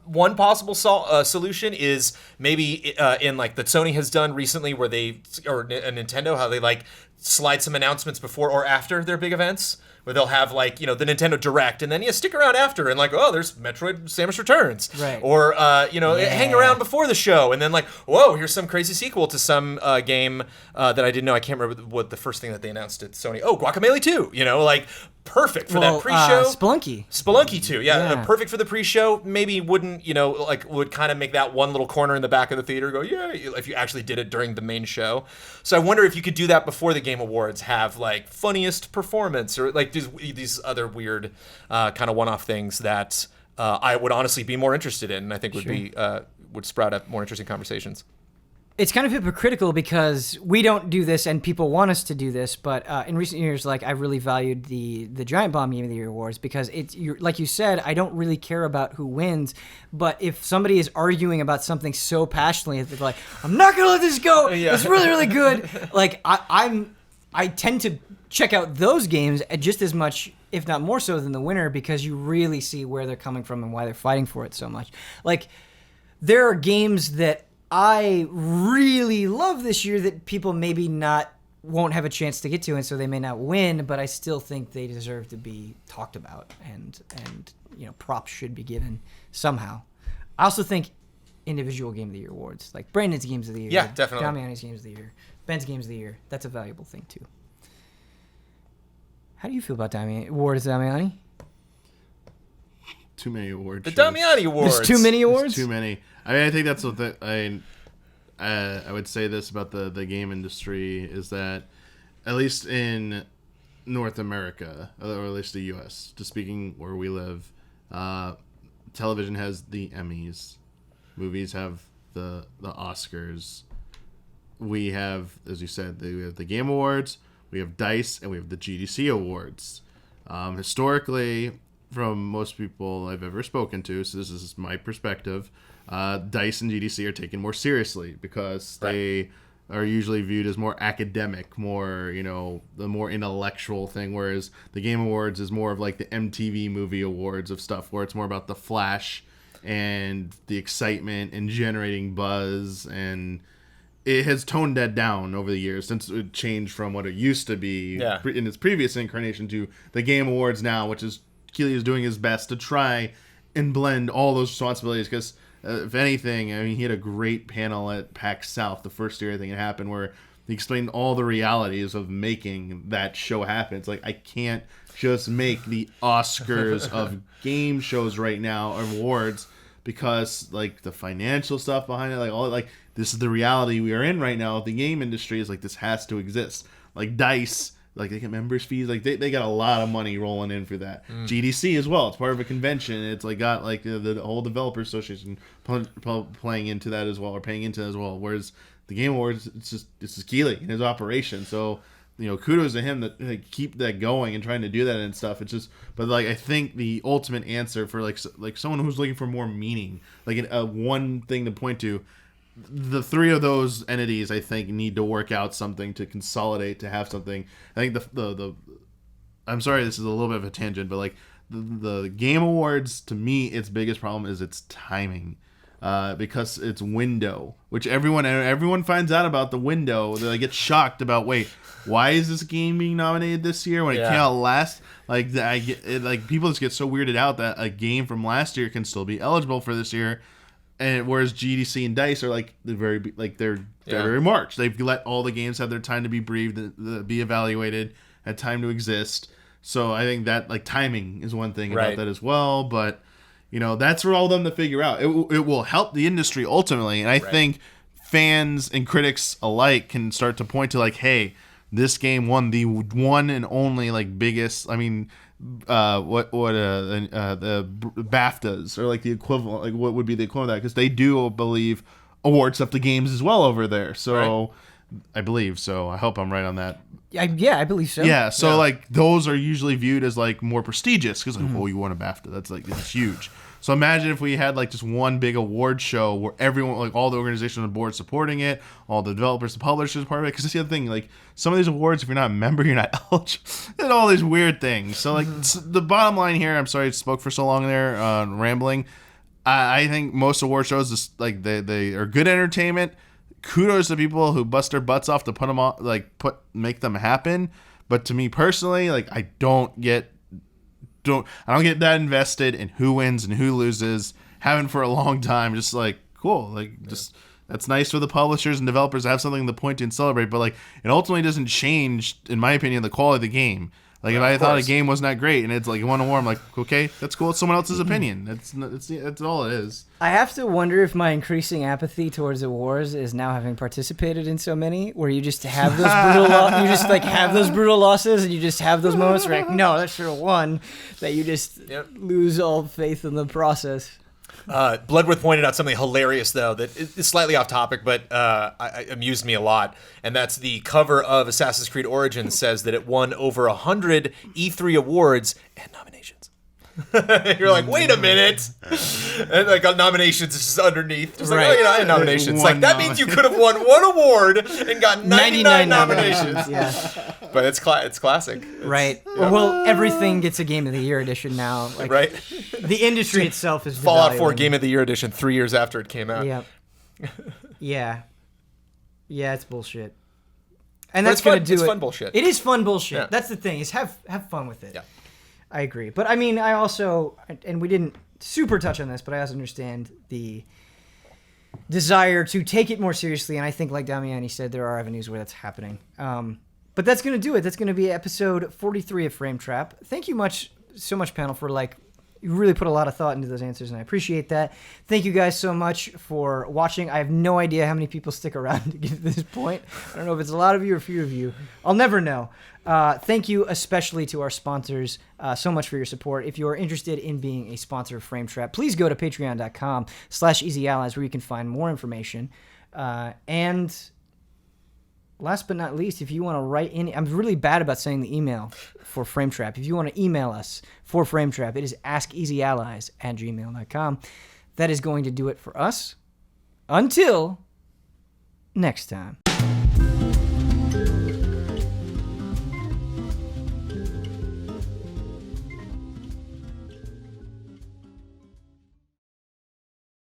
one possible solution is maybe in like that Sony has done recently, where or Nintendo, how they like slide some announcements before or after their big events, where they'll have like the Nintendo Direct, and then stick around after and like, oh, there's Metroid Samus Returns, right? Or hang around before the show, and then like, whoa, here's some crazy sequel to some game that I didn't know. I can't remember what the first thing that they announced at Sony. Oh, Guacamelee 2. Like perfect for that pre-show. Spelunky 2, yeah, perfect for the pre-show. Maybe wouldn't would kind of make that one little corner in the back of the theater go, yeah, if you actually did it during the main show. So I wonder if you could do that before the Game Awards, have like funniest performance or like these other weird kind of one-off things that I would honestly be more interested in, and I think would sprout up more interesting conversations. It's kind of hypocritical because we don't do this and people want us to do this, but in recent years, like I really valued the Giant Bomb Game of the Year awards because like you said, I don't really care about who wins, but if somebody is arguing about something so passionately, they're like, I'm not gonna let this go. Yeah. It's really, really good. Like I tend to check out those games just as much, if not more so, than the winner, because you really see where they're coming from and why they're fighting for it so much. Like there are games that I really love this year that people maybe won't have a chance to get to, and so they may not win, but I still think they deserve to be talked about, and props should be given somehow. I also think individual Game of the Year awards, like Brandon's Games of the Year, yeah, definitely, Damiani's Games of the Year, Ben's Games of the Year, that's a valuable thing too. How do you feel about awards, Damiani? Too many awards. The Damiani Awards. There's too many awards? Too many. I think that's what I would say this about the game industry is that, at least in North America, or at least the U.S., just speaking where we live, television has the Emmys, movies have the Oscars. We have, as you said, we have the Game Awards, we have DICE, and we have the GDC Awards. Historically, from most people I've ever spoken to, so this is my perspective, DICE and GDC are taken more seriously because they are usually viewed as more academic, more, the more intellectual thing, whereas the Game Awards is more of like the MTV Movie Awards of stuff, where it's more about the flash and the excitement and generating buzz, and it has toned that down over the years since it changed from what it used to be in its previous incarnation to the Game Awards now, which is Keighley is doing his best to try and blend all those responsibilities, because if anything, I mean, he had a great panel at PAX South the first year I think it happened, where he explained all the realities of making that show happen. It's like, I can't just make the Oscars of game shows right now, or awards, because like the financial stuff behind it, like all, like this is the reality we are in right now. The game industry is like, this has to exist. Like DICE, like they get members fees, like they got a lot of money rolling in for that. GDC as well, it's part of a convention. It's like got like the whole developer association playing into that as well, or paying into that as well. Whereas the Game Awards, this is Keighley and his operation. So kudos to him that keep that going and trying to do that and stuff. It's just, but like I think the ultimate answer for like someone who's looking for more meaning, like one thing to point to, the three of those entities I think need to work out something to consolidate, to have something. I think the I'm sorry, this is a little bit of a tangent, but like the Game Awards, to me, its biggest problem is its timing. Because it's window, which everyone finds out about the window. They get shocked about, wait, why is this game being nominated this year when it came out last? Like people just get so weirded out that a game from last year can still be eligible for this year, and whereas GDC and DICE are like they're very March. They've let all the games have their time to be breathed, be evaluated, had time to exist. So I think that like timing is one thing about that as well, but. That's for all of them to figure out. It will help the industry ultimately. And I think fans and critics alike can start to point to like, hey, this game won the one and only like biggest, I mean, the BAFTAs, or like the equivalent, like what would be the equivalent of that? Because they do, believe, award stuff to games as well over there. So I believe so. I hope I'm right on that. Yeah, I believe so. Yeah, so like those are usually viewed as like more prestigious because like, oh, you won a BAFTA. That's like, it's huge. So imagine if we had like just one big award show where everyone, like all the organizations on the board supporting it, all the developers, the publishers part of it. Because that's the other thing, like some of these awards, if you're not a member, you're not eligible, and all these weird things. So like the bottom line here, I'm sorry I spoke for so long there, rambling. I think most award shows just like they are good entertainment. Kudos to people who bust their butts off to put them on, make them happen. But to me personally, like I don't get that invested in who wins and who loses. Haven't for a long time. Just like cool, like just that's nice for the publishers and developers to have something to point to and celebrate. But like it ultimately doesn't change, in my opinion, the quality of the game. Like if I thought a game was not great and it's like one award, I'm like, okay, that's cool. It's someone else's opinion. That's all it is. I have to wonder if my increasing apathy towards awards is now having participated in so many, where you just have those have those brutal losses, and you just have those moments where you're like, no, that's sure one, that you just lose all faith in the process. Bloodworth pointed out something hilarious, though, that is slightly off topic, but amused me a lot. And that's the cover of Assassin's Creed Origins says that it won over 100 E3 awards and nominations. You're like, wait a minute. And like nominations is just underneath. Just like, I had nominations. Like, that means you could have won one award and got 99 nominations. Yeah. But it's classic. Right. Yeah. Well, everything gets a Game of the Year edition now. Like, right. The industry itself is Fallout 4 Game of the Year edition 3 years after it came out. Yeah. Yeah, it's bullshit. And that's going to do it. It's fun bullshit. It is fun bullshit. Yeah. That's the thing, is have fun with it. Yeah. I agree. But I mean, I also, and we didn't super touch on this, but I also understand the desire to take it more seriously. And I think, like Damiani said, there are avenues where that's happening. But that's going to do it. That's going to be episode 43 of Frame Trap. Thank you so much, panel, for you really put a lot of thought into those answers, and I appreciate that. Thank you guys so much for watching. I have no idea how many people stick around to get to this point. I don't know if it's a lot of you or a few of you. I'll never know. Thank you especially to our sponsors so much for your support. If you are interested in being a sponsor of Frame Trap, please go to patreon.com/easyallies where you can find more information. And last but not least, if you want to write any, I'm really bad about saying the email for Frame Trap. If you want to email us for Frame Trap, it is askeasyallies@gmail.com. That is going to do it for us. Until next time.